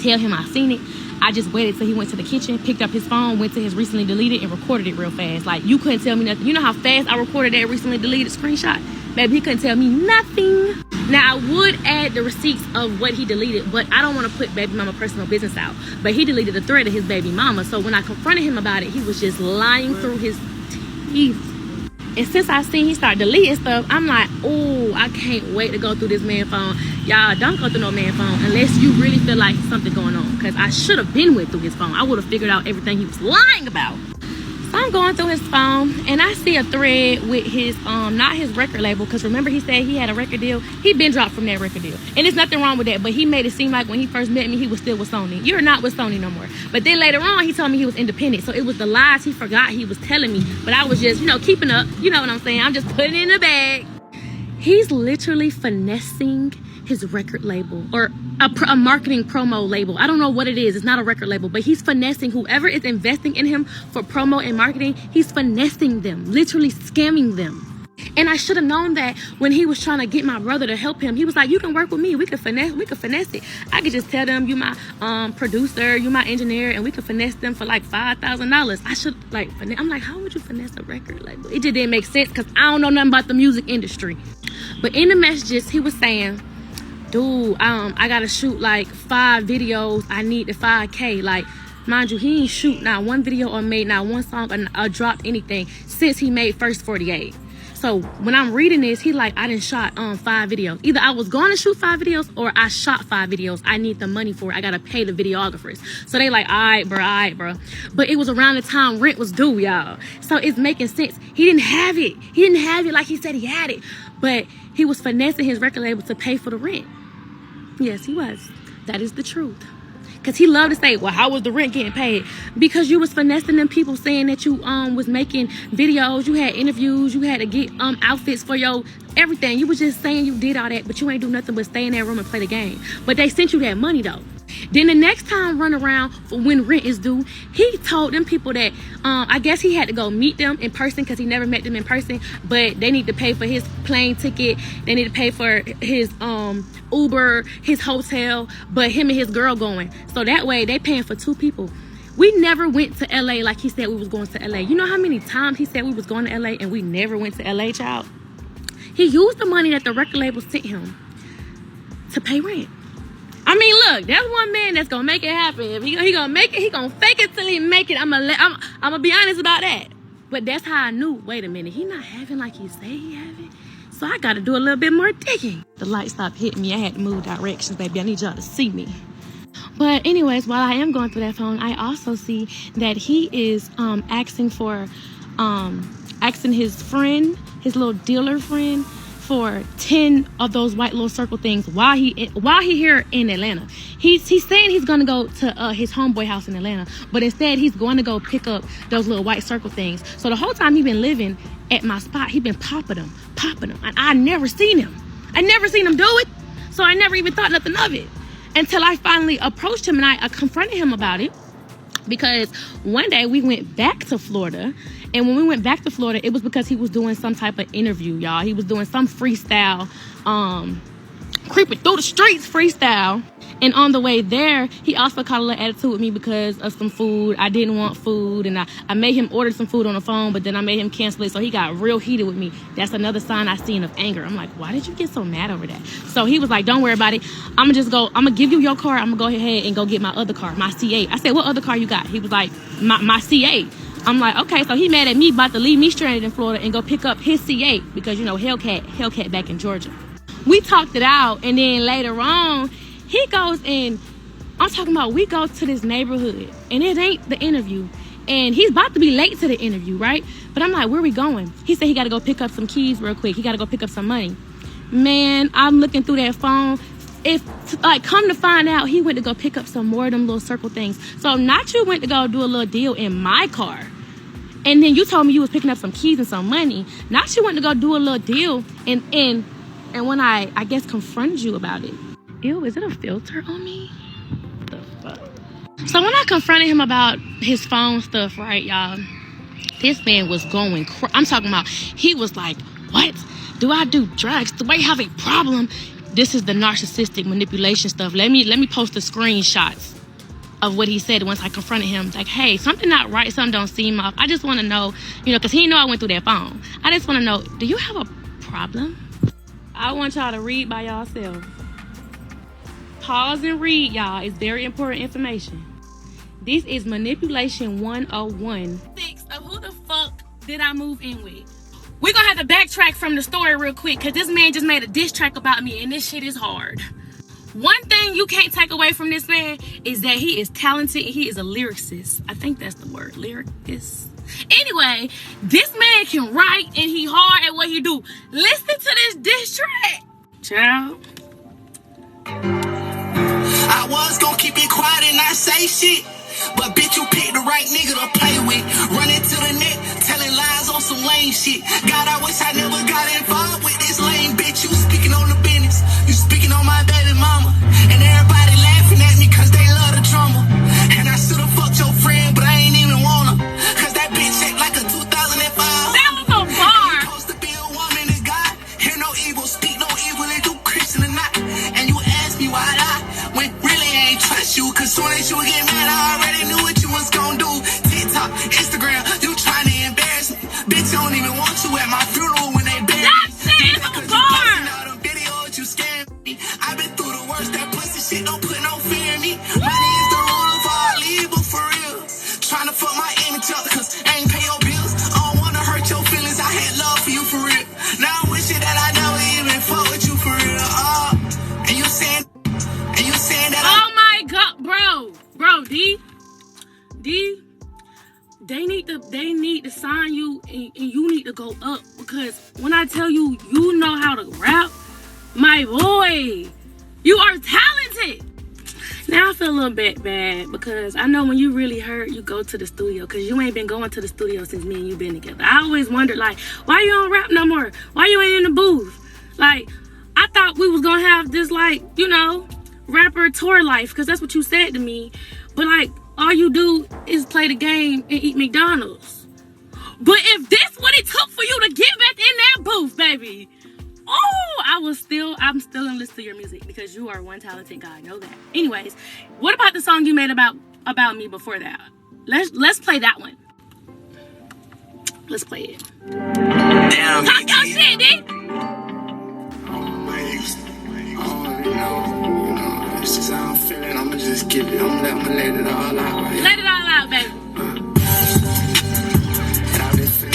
Speaker 2: tell him I seen it. I just waited till he went to the kitchen, picked up his phone, went to his recently deleted, and recorded it real fast. Like, you couldn't tell me nothing. You know how fast I recorded that recently deleted screenshot? Baby, he couldn't tell me nothing. Now, I would add the receipts of what he deleted, but I don't want to put baby mama personal business out. But he deleted the thread of his baby mama. So when I confronted him about it, he was just lying through his teeth. And since I seen he started deleting stuff, I'm like, oh, I can't wait to go through this man's phone. Y'all, don't go through no man's phone unless you really feel like something going on. Because I should have been went through his phone. I would have figured out everything he was lying about. So I'm going through his phone, and I see a thread with his, not his record label, because remember he said he had a record deal? He been dropped from that record deal. And there's nothing wrong with that, but he made it seem like when he first met me, he was still with Sony. You're not with Sony no more. But then later on, he told me he was independent. So it was the lies he forgot he was telling me. But I was just, you know, keeping up. You know what I'm saying? I'm just putting it in the bag. He's literally finessing his record label, or a marketing promo label. I don't know what it is. It's not a record label, but he's finessing whoever is investing in him for promo and marketing. He's finessing them, literally scamming them. And I should have known that when he was trying to get my brother to help him. He was like, you can work with me. We could finesse it. I could just tell them you my producer, you my engineer, and we could finesse them for like $5,000. I should I'm like, how would you finesse a record label? It just didn't make sense because I don't know nothing about the music industry. But in the messages, he was saying, dude, I gotta shoot like 5 videos. I need the 5K. Like, mind you, he ain't shoot not one video or made not one song or dropped anything since he made First 48. So when I'm reading this, he like, I didn't shot 5 videos. Either I was going to shoot 5 videos or I shot 5 videos. I need the money for it. I gotta pay the videographers. So they like, all right, bro. But it was around the time rent was due, y'all. So it's making sense. He didn't have it. He didn't have it like he said he had it. But he was finessing his record label to pay for the rent. Yes, he was. That is the truth. Because he loved to say, well, how was the rent getting paid? Because you was finessing them people, saying that you was making videos, you had interviews, you had to get outfits for your everything. You was just saying you did all that, but you ain't do nothing but stay in that room and play the game. But they sent you that money though. Then the next time run around for when rent is due, he told them people that I guess he had to go meet them in person because he never met them in person, but they need to pay for his plane ticket, they need to pay for his Uber, his hotel, but him and his girl going. So that way they paying for 2 people. We never went to LA like he said we was going to LA. You know how many times he said we was going to LA and we never went to LA, child? He used the money that the record label sent him to pay rent. I mean, look, that's one man that's gonna make it happen. If he gonna make it, he gonna fake it till he make it. I'm gonna be honest about that. But that's how I knew, wait a minute, he not having like he say he having. So I gotta do a little bit more digging. The light stopped hitting me. I had to move directions, baby. I need y'all to see me. But anyways, while I am going through that phone, I also see that he is asking his friend, his little dealer friend, for 10 of those white little circle things while he here in Atlanta. He's saying he's gonna go to his homeboy house in Atlanta, but instead he's going to go pick up those little white circle things. So the whole time he been living at my spot, he been popping them, and I never seen him do it. So I never even thought nothing of it until I finally approached him and I confronted him about it. Because one day we went back to Florida, and when we went back to Florida, it was because he was doing some type of interview, y'all. He was doing some freestyle, creeping through the streets freestyle. And on the way there, he also caught a little attitude with me because of some food. I didn't want food, and I made him order some food on the phone, but then I made him cancel it, so he got real heated with me. That's another sign I seen of anger. I'm like, why did you get so mad over that? So he was like, don't worry about it. I'm gonna give you your car. I'm gonna go ahead and go get my other car, my C8. I said, what other car you got? He was like, my C8. I'm like, okay, so he mad at me, about to leave me stranded in Florida and go pick up his C8 because, you know, Hellcat back in Georgia. We talked it out, and then later on, he goes and I'm talking about we go to this neighborhood and it ain't the interview. And he's about to be late to the interview, right? But I'm like, where we going? He said he got to go pick up some keys real quick. He got to go pick up some money. Man, I'm looking through that phone. Come to find out, he went to go pick up some more of them little circle things. So not you went to go do a little deal in my car. And then you told me you was picking up some keys and some money. Not you went to go do a little deal and when I guess confronted you about it. Ew, is it a filter on me? What the fuck? So when I confronted him about his phone stuff, right, y'all, this man was going I'm talking about, he was like, what? Do I do drugs? Do I have a problem? This is the narcissistic manipulation stuff. Let me post the screenshots of what he said once I confronted him. Like, hey, something not right, something don't seem off. I just want to know, because he know I went through that phone. I just want to know, do you have a problem? I want y'all to read by yourself. Pause and read, y'all. It's very important information. This is manipulation 101. Of who the fuck did I move in with? We're gonna have to backtrack from the story real quick because this man just made a diss track about me and this shit is hard. One thing you can't take away from this man is that he is talented and he is a lyricist. I think that's the word, lyricist. Anyway, this man can write and he hard at what he do. Listen to this diss track. Child.
Speaker 3: I was gonna keep it quiet and not say shit, but bitch, you picked the right nigga to play with. Running to the net, telling lies on some lame shit. God, I wish I never got involved with this lame bitch. You speaking on the business, you speaking on my baby mama, and everybody laughing at me cause they love the drama. And I should've fucked your friend, but I ain't even wanna, cause that bitch shaped like a 2005.
Speaker 2: That was a bar.
Speaker 3: You supposed to be a woman of God, hear no evil, speak no evil, if you Christian or not. And you ask me why when really I ain't trust you, cause soon as you get mad, I already knew what you was gonna do. TikTok, Instagram, you trying to embarrass me. Bitch, I don't even want you at my funeral when they bury me.
Speaker 2: That shit is a bar.
Speaker 3: All them videos, you scared me. I've been through the worst, that pussy shit don't put no fear in me. Money is the rule of all evil, for real. Trying to fuck my image up, cause I ain't pay your bills. I don't wanna hurt your feelings, I had love for you, for real. Now I'm wishing that I never even fuck with you, for real. And you saying that
Speaker 2: oh my god, bro, D, they need to sign you and you need to go up, because when I tell you, you know how to rap, my boy, you are talented. Now I feel a little bit bad because I know when you really hurt, you go to the studio, because you ain't been going to the studio since me and you been together. I always wondered, like, why you don't rap no more? Why you ain't in the booth? Like, I thought we was gonna have this, like, you know, rapper tour life, because that's what you said to me. But, like, all you do is play the game and eat McDonald's. But if this what it took for you to get back in that booth, baby, oh, I'm still in listen to your music, because you are one talented guy. I know that. Anyways, what about the song you made about me before that? Let's play that one. Let's play it.
Speaker 3: Damn.
Speaker 2: Talk your shit, dude.
Speaker 3: It's just how I'm feeling. I'ma just give it. I'ma let it all out. Right?
Speaker 2: Let it all out, baby.
Speaker 3: And I've been feeling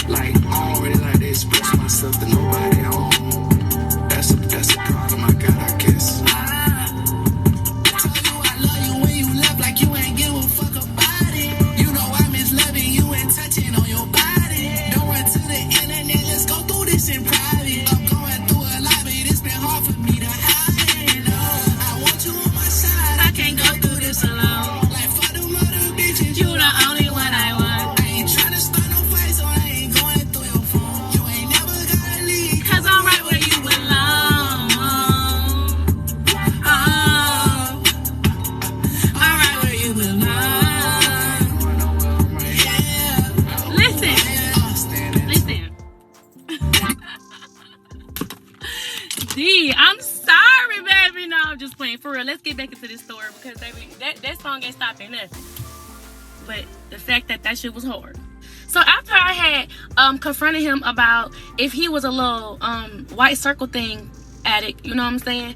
Speaker 3: like I don't really like to express myself to nobody. That's a problem I got, I guess. Told you I love you when you left, like you ain't give a fuck about it. You know I miss loving you and touching on your body. Don't run to the internet, let's go through this in private. I'm going through a lot, but it's been hard for me to hide. I want you on my side, I can't go through this alone. Like fuck them other bitches, you the only one I want. I ain't tryna start no fight, so I ain't going through your phone. You ain't never gotta leave,
Speaker 2: Cause I'm right where you belong. Oh, I'm right where you belong. Listen. D, I'm sorry, baby. No, I'm just playing. For real, let's get back into this story, because baby, that song ain't stopping nothing. But the fact that shit was hard. So after I had confronted him about if he was a little white circle thing addict, you know what I'm saying?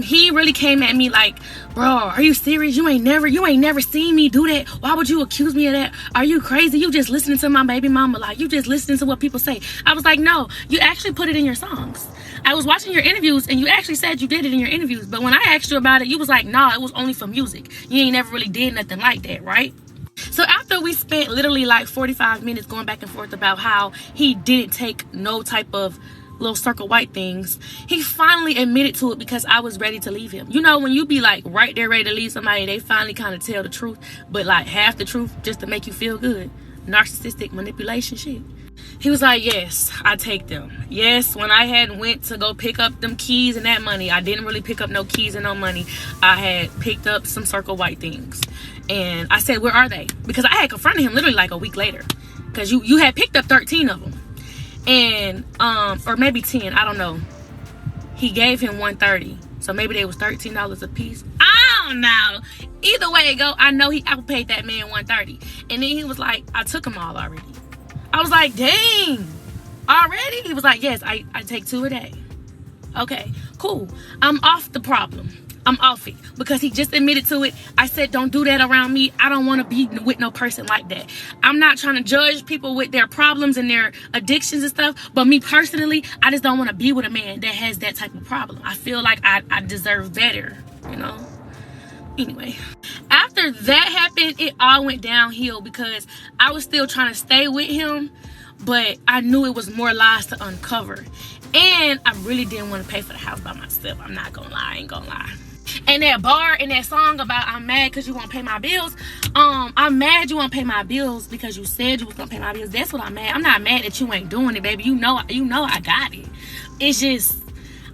Speaker 2: He really came at me like, bro, are you serious? You ain't never seen me do that. Why would you accuse me of that? Are you crazy? You just listening to my baby mama. Like, you just listening to what people say. I was like, no, you actually put it in your songs. I was watching your interviews and you actually said you did it in your interviews. But when I asked you about it, you was like, nah, it was only for music. You ain't never really did nothing like that, right? So after we spent literally like 45 minutes going back and forth about how he didn't take no type of little circle white things, he finally admitted to it, because I was ready to leave him. You know, when you be like right there ready to leave somebody, they finally kind of tell the truth, but like half the truth just to make you feel good. Narcissistic manipulation shit. He was like, yes, I take them. Yes, when I had went to go pick up them keys and that money, I didn't really pick up no keys and no money. I had picked up some circle white things. And I said, where are they? Because I had confronted him literally like a week later, because you had picked up 13 of them. And or maybe 10, I don't know. He gave him 130, so maybe they was $13 a piece. I don't know. Either way it go, I know I paid that man 130. And then he was like, I took them all already. I was like, dang, already? He was like, yes, I take 2 a day. Okay, cool. I'm off the problem. I'm off it, because he just admitted to it. I said, don't do that around me. I don't want to be with no person like that. I'm not trying to judge people with their problems and their addictions and stuff, but me personally, I just don't want to be with a man that has that type of problem. I feel like I deserve better, you know? Anyway, after that happened, it all went downhill, because I was still trying to stay with him, but I knew it was more lies to uncover. And I really didn't want to pay for the house by myself. I'm not gonna lie, I ain't gonna lie. And that bar and that song about I'm mad because you won't pay my bills. I'm mad you won't pay my bills because you said you was gonna pay my bills. That's what I'm mad. I'm not mad that you ain't doing it, baby. You know I got it. It's just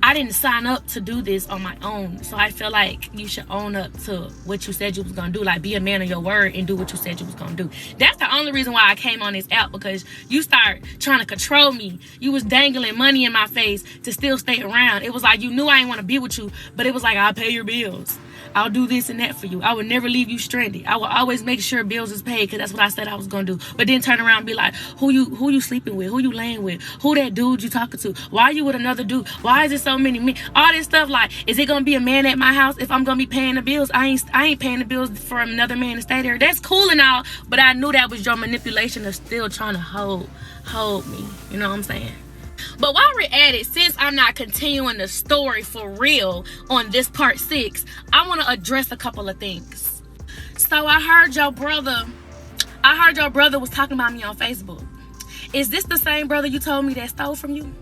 Speaker 2: I didn't sign up to do this on my own. So I feel like you should own up to what you said you was gonna do. Like, be a man of your word and do what you said you was gonna do. That's the only reason why I came on this app, because you start trying to control me. You was dangling money in my face to still stay around. It was like you knew I didn't want to be with you, but it was like, I'll pay your bills. I'll do this and that for you. I would never leave you stranded. I will always make sure bills is paid, because that's what I said I was gonna do. But then turn around and be like, who you sleeping with? Who you laying with? Who that dude you talking to? Why are you with another dude? Why is it so many men? All this stuff. Like, is it gonna be a man at my house if I'm gonna be paying the bills? I ain't paying the bills for another man to stay there. That's cool and all, but I knew that was your manipulation of still trying to hold me. You know what I'm saying? But while we're at it, since I'm not continuing the story for real on this part 6, I want to address a couple of things. So I heard your brother was talking about me on Facebook. Is this the same brother you told me that stole from you?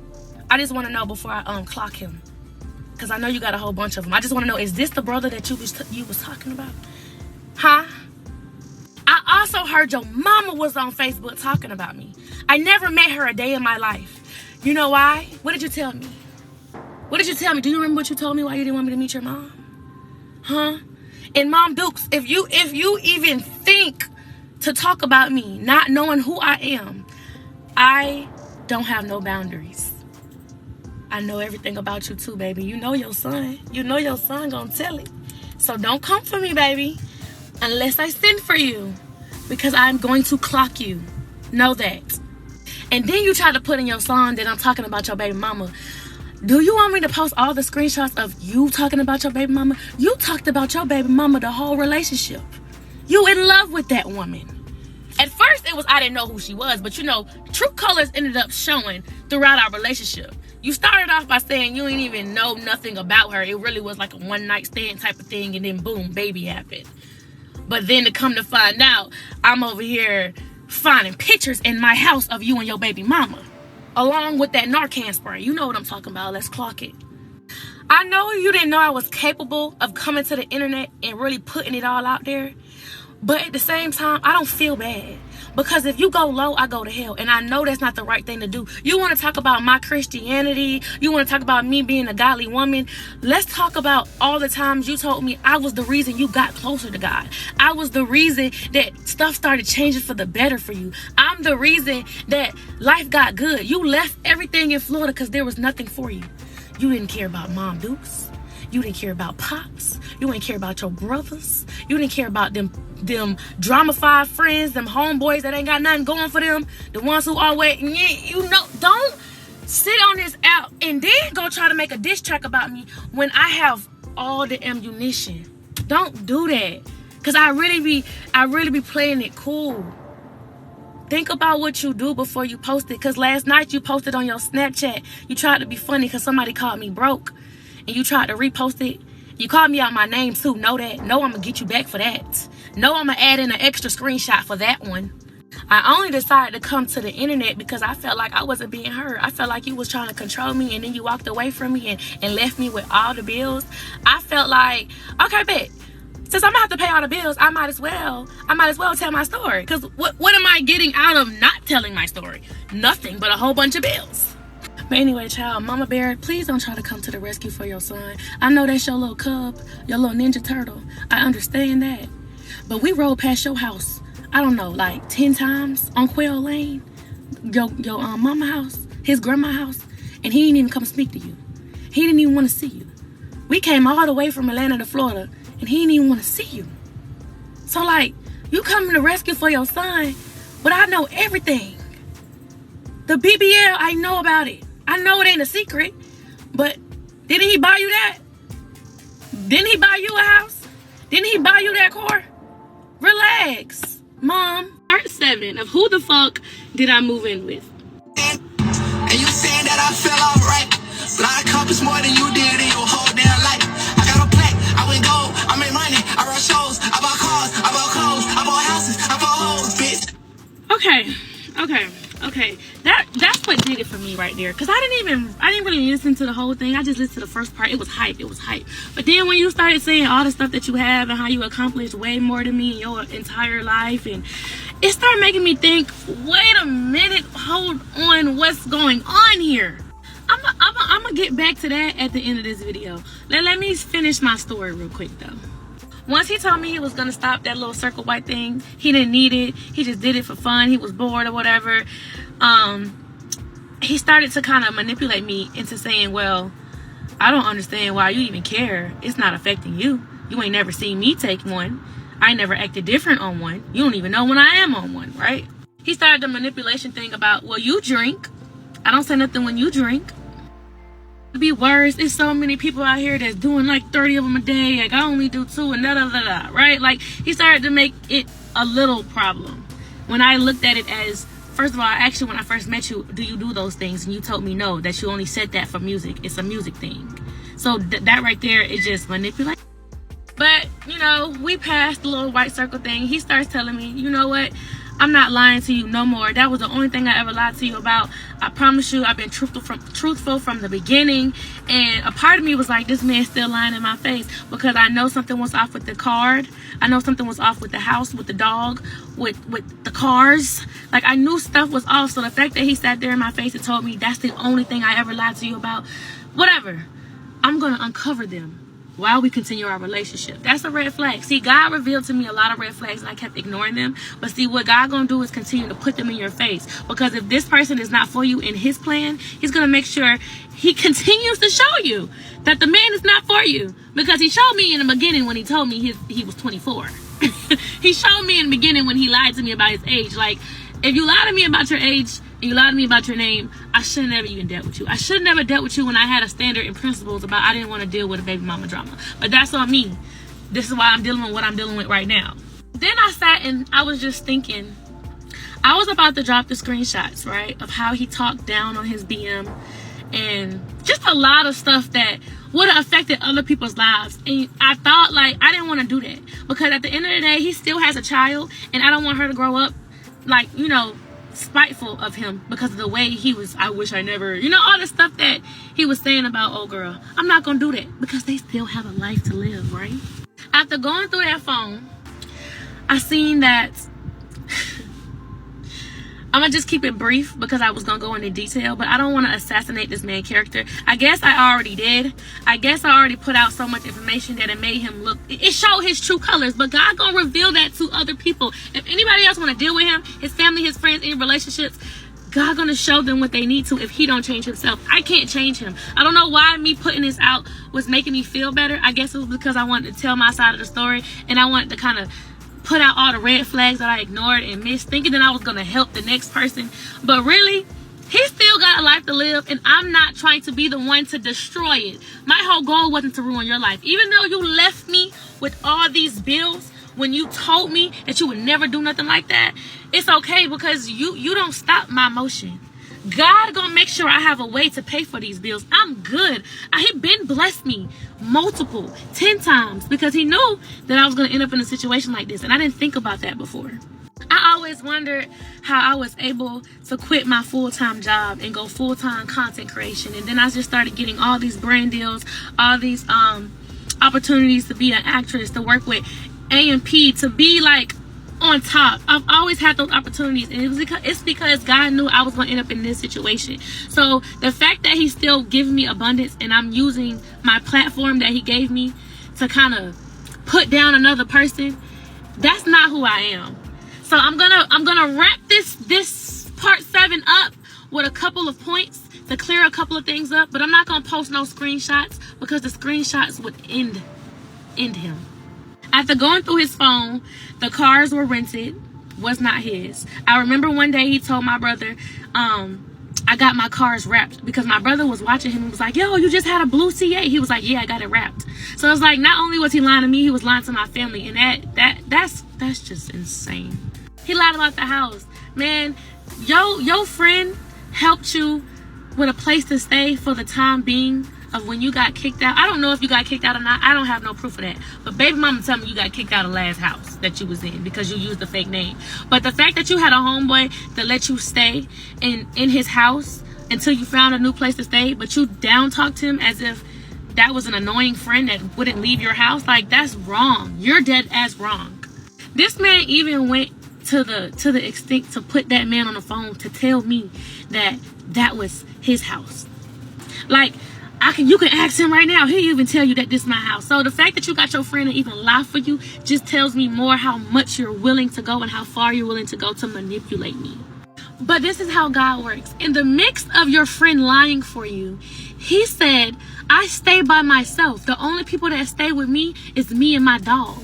Speaker 2: I just want to know before I clock him. Because I know you got a whole bunch of them. I just want to know, is this the brother that you was talking about? Huh? I also heard your mama was on Facebook talking about me. I never met her a day in my life. You know why? What did you tell me? What did you tell me? Do you remember what you told me why you didn't want me to meet your mom? Huh? And Mom Dukes, if you even think to talk about me, not knowing who I am, I don't have no boundaries. I know everything about you too, baby. You know your son. You know your son gonna tell it. So don't come for me, baby, unless I send for you, because I'm going to clock you. Know that. And then you try to put in your song that I'm talking about your baby mama. Do you want me to post all the screenshots of you talking about your baby mama? You talked about your baby mama the whole relationship. You in love with that woman. At first, it was I didn't know who she was, but you know, true colors ended up showing throughout our relationship. You started off by saying you didn't even know nothing about her. It really was like a one-night stand type of thing, and then boom, baby happened. But then to come to find out, I'm over here finding pictures in my house of you and your baby mama, along with that Narcan spray. You know what I'm talking about. Let's clock it. I know you didn't know I was capable of coming to the internet and really putting it all out there. But at the same time, I don't feel bad. Because if you go low, I go to hell. And I know that's not the right thing to do. You want to talk about my Christianity. You want to talk about me being a godly woman. Let's talk about all the times you told me I was the reason you got closer to God. I was the reason that stuff started changing for the better for you. I'm the reason that life got good. You left everything in Florida because there was nothing for you. You didn't care about Mom Dukes. You didn't care about Pops. You didn't care about your brothers. You didn't care about them drama-fied friends, them homeboys that ain't got nothing going for them. The ones who always, you know, don't sit on this app and then go try to make a diss track about me when I have all the ammunition. Don't do that. Because I really be playing it cool. Think about what you do before you post it. Because last night you posted on your Snapchat. You tried to be funny because somebody called me broke. And you tried to repost it. You called me out my name too. Know that. No, I'm going to get you back for that. No, I'm going to add in an extra screenshot for that one. I only decided to come to the internet because I felt like I wasn't being heard. I felt like you was trying to control me, and then you walked away from me and left me with all the bills. I felt like, okay, bet. Since I'm going to have to pay all the bills, I might as well tell my story. Because what am I getting out of not telling my story? Nothing but a whole bunch of bills. But anyway, child, Mama Bear, please don't try to come to the rescue for your son. I know that's your little cub, your little ninja turtle. I understand that. But we rode past your house, I don't know, like 10 times on Quail Lane, your mama house, his grandma house, and he didn't even come speak to you. He didn't even want to see you. We came all the way from Atlanta to Florida, and he didn't even want to see you. So, like, you coming to rescue for your son, but I know everything. The BBL, I know about it. I know it ain't a secret, but didn't he buy you that? Didn't he buy you a house? Didn't he buy you that car? Relax, Mom. Part 7 of Who the Fuck Did I Move In With?
Speaker 3: And you saying that I fell off right, but I accomplished more than you did in your whole damn life. I got a plaque, I went gold, I made money, I run shows, I bought cars, I bought clothes, I bought houses, I bought hoes, bitch.
Speaker 2: Okay. That's what did it for me right there. Cause I didn't really listen to the whole thing. I just listened to the first part. It was hype. But then when you started saying all the stuff that you have and how you accomplished way more than me in your entire life, and it started making me think, wait a minute, hold on, what's going on here? I'm gonna get back to that at the end of this video. Let me finish my story real quick though. Once he told me he was going to stop that little circle white thing, he didn't need it. He just did it for fun. He was bored or whatever. He started to kind of manipulate me into saying, well, I don't understand why you even care. It's not affecting you. You ain't never seen me take one. I ain't never acted different on one. You don't even know when I am on one, right? He started the manipulation thing about, well, you drink. I don't say nothing when you drink. Be worse. There's so many people out here that's doing like 30 of them a day. Like I only do 2 and da, right? Like he started to make it a little problem. When I looked at it as, first of all, actually when I first met you, do you do those things? And you told me no, that you only said that for music. It's a music thing. So that right there is just manipulation. But, you know, we passed the little white circle thing. He starts telling me, you know what? I'm not lying to you no more. That was the only thing I ever lied to you about. I promise you, I've been truthful from the beginning. And a part of me was like, this man's still lying in my face, because I know something was off with the card. I know something was off with the house, with the dog, with the cars. Like, I knew stuff was off. So the fact that he sat there in my face and told me that's the only thing I ever lied to you about, whatever, I'm going to uncover them while we continue our relationship. That's a red flag. See, God revealed to me a lot of red flags and I kept ignoring them. But see, what God gonna do is continue to put them in your face. Because if this person is not for you in his plan, he's gonna make sure he continues to show you that the man is not for you. Because he showed me in the beginning when he told me he was 24. He showed me in the beginning when he lied to me about his age. Like, if you lie to me about your age and you lie to me about your name, I should have never even dealt with you. I should have never dealt with you when I had a standard and principles about I didn't want to deal with a baby mama drama. But that's on me. This is why I'm dealing with what I'm dealing with right now. Then I sat and I was just thinking. I was about to drop the screenshots, right, of how he talked down on his BM and just a lot of stuff that would have affected other people's lives. And I thought, like, I didn't want to do that. Because at the end of the day, he still has a child and I don't want her to grow up like, you know, spiteful of him because of the way he was. I wish I never, you know, all the stuff that he was saying about old girl. I'm not gonna do that because they still have a life to live, right? After going through that phone, I seen that I'm gonna just keep it brief because I was gonna go into detail, but I don't want to assassinate this main character. I guess I already did. I guess I already put out so much information that it made him look, it showed his true colors, but God gonna reveal that to other people. If anybody else want to deal with him, his family, his friends, any relationships, God gonna show them what they need to if he don't change himself. I can't change him. I don't know why me putting this out was making me feel better. I guess it was because I wanted to tell my side of the story and I wanted to kind of put out all the red flags that I ignored and missed, thinking that I was going to help the next person. But really, he still got a life to live, and I'm not trying to be the one to destroy it. My whole goal wasn't to ruin your life. Even though you left me with all these bills when you told me that you would never do nothing like that, it's okay because you don't stop my motion. God gonna make sure I have a way to pay for these bills. I'm good. He been blessed me multiple 10 times because he knew that I was gonna end up in a situation like this, and I didn't think about that before. I always wondered how I was able to quit my full-time job and go full-time content creation, and then I just started getting all these brand deals, all these opportunities to be an actress, to work with A&P, to be like on top. I've always had those opportunities, and it's because God knew I was going to end up in this situation. So the fact that he's still giving me abundance and I'm using my platform that he gave me to kind of put down another person, that's not who I am. So I'm gonna wrap this part 7 up with a couple of points to clear a couple of things up, but I'm not gonna post no screenshots because the screenshots would end him. After going through his phone, the cars were rented, was not his. I remember one day he told my brother, I got my cars wrapped, because my brother was watching him and was like, yo, you just had a blue C8. He was like, yeah, I got it wrapped. So it's like, not only was he lying to me, he was lying to my family, and that's just insane. He lied about the house. Man, your friend helped you with a place to stay for the time being of when you got kicked out. I don't know if you got kicked out or not. I don't have no proof of that. But baby mama tell me you got kicked out of the last house that you was in because you used the fake name. But the fact that you had a homeboy that let you stay in his house until you found a new place to stay, but you down talked him as if that was an annoying friend that wouldn't leave your house, like, that's wrong. You're dead ass wrong. This man even went to the extent to put that man on the phone to tell me that was his house. Like, you can ask him right now. He'll even tell you that this is my house. So the fact that you got your friend to even lie for you just tells me more how much you're willing to go and how far you're willing to go to manipulate me. But this is how God works. In the mix of your friend lying for you, he said, I stay by myself. The only people that stay with me is me and my dog.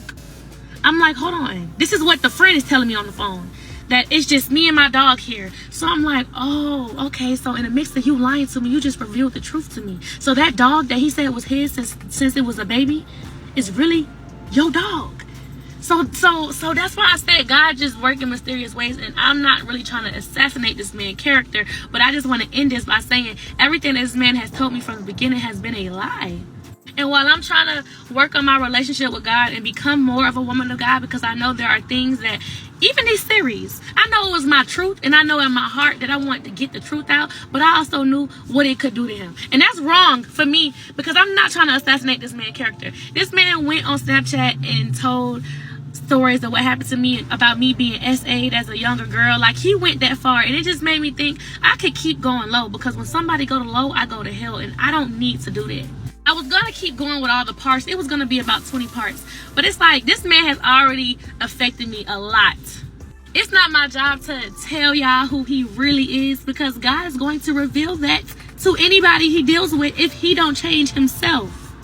Speaker 2: I'm like, hold on. This is what the friend is telling me on the phone. That it's just me and my dog here. So I'm like, oh, okay. So in the mix of you lying to me, you just revealed the truth to me. So that dog that he said was his since it was a baby is really your dog. So that's why I said God just works in mysterious ways, and I'm not really trying to assassinate this man's character, but I just want to end this by saying everything this man has told me from the beginning has been a lie. And while I'm trying to work on my relationship with God and become more of a woman of God, because I know there are things that, even this series, I know it was my truth, and I know in my heart that I wanted to get the truth out, but I also knew what it could do to him. And that's wrong for me, because I'm not trying to assassinate this man's character. This man went on Snapchat and told stories of what happened to me about me being SA'd as a younger girl. Like, he went that far, and it just made me think I could keep going low, because when somebody go to low, I go to hell, and I don't need to do that. I was gonna keep going with all the parts. It was gonna be about 20 parts, but it's like, this man has already affected me a lot. It's not my job to tell y'all who he really is, because God is going to reveal that to anybody he deals with if he don't change himself.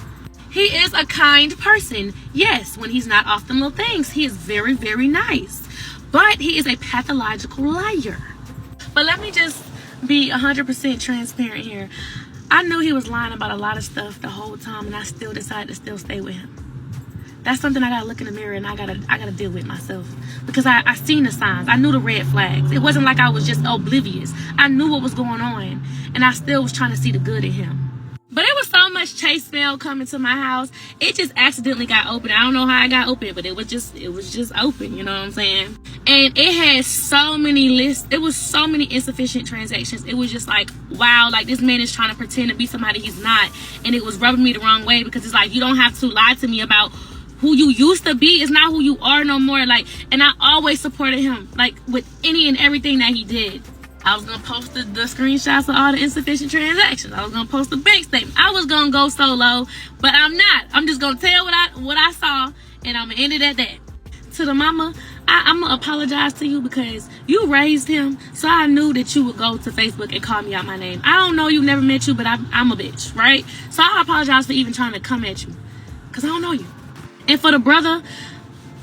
Speaker 2: He is a kind person. Yes, when he's not off them little things, he is very, very nice. But he is a pathological liar. But let me just be 100% transparent here. I knew he was lying about a lot of stuff the whole time, and I still decided to still stay with him. That's something I gotta look in the mirror and I gotta deal with myself, because I seen the signs. I knew the red flags. It wasn't like I was just oblivious. I knew what was going on, and I still was trying to see the good in him. But it was so much chase mail coming to my house. It just accidentally got open. I don't know how it got open, but it was just open, you know what I'm saying? And it had so many lists. It was so many insufficient transactions. It was just like, wow, like, this man is trying to pretend to be somebody he's not. And it was rubbing me the wrong way, because it's like, you don't have to lie to me about who you used to be. Is not who you are no more. Like, and I always supported him, like, with any and everything that he did. I was gonna post the screenshots of all the insufficient transactions. I was gonna post the bank statement. I was gonna go solo, but I'm not. I'm just gonna tell what I saw, and I'm gonna end it at that. To the mama, I'm gonna apologize to you, because you raised him, so I knew that you would go to Facebook and call me out my name. I don't know you, never met you, but I'm a bitch, right? So I apologize for even trying to come at you, because I don't know you. And for the brother,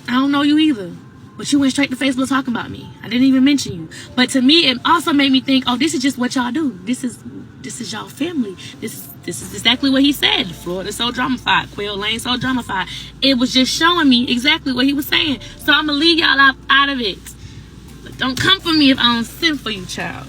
Speaker 2: I don't know you either, but you went straight to Facebook talking about me. I didn't even mention you. But to me, it also made me think, oh, this is just what y'all do. This is y'all family. This is exactly what he said. Florida's so dramified. Quail Lane so dramified. It was just showing me exactly what he was saying. So I'm going to leave y'all out of it. But don't come for me if I don't send for you, child.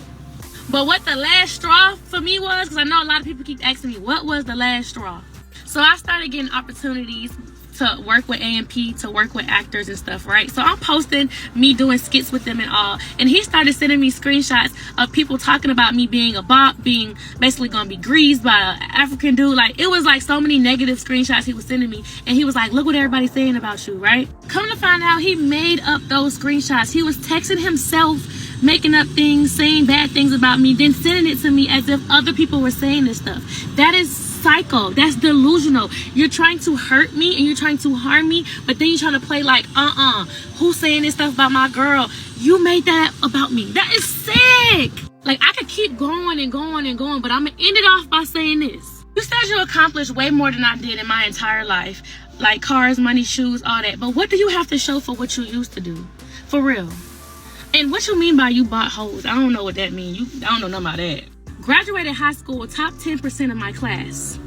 Speaker 2: But what the last straw for me was, because I know a lot of people keep asking me, what was the last straw? So I started getting opportunities to work with A&P, to work with actors and stuff, right? So I'm posting me doing skits with them and all, and he started sending me screenshots of people talking about me being a bop, being basically gonna be greased by an African dude. Like, it was like so many negative screenshots he was sending me, and he was like, look what everybody's saying about you, right? Come to find out, he made up those screenshots. He was texting himself, making up things, saying bad things about me, then sending it to me as if other people were saying this stuff. That is psycho. That's delusional. You're trying to hurt me and you're trying to harm me, but then you're trying to play like, who's saying this stuff about my girl? You made that about me. That is sick. Like, I could keep going and going and going, but I'm gonna end it off by saying this. You said you accomplished way more than I did in my entire life. Like cars, money, shoes, all that. But what do you have to show for what you used to do? For real. And what you mean by you bought hoes? I don't know what that means. I don't know nothing about that. Graduated high school, top 10% of my class.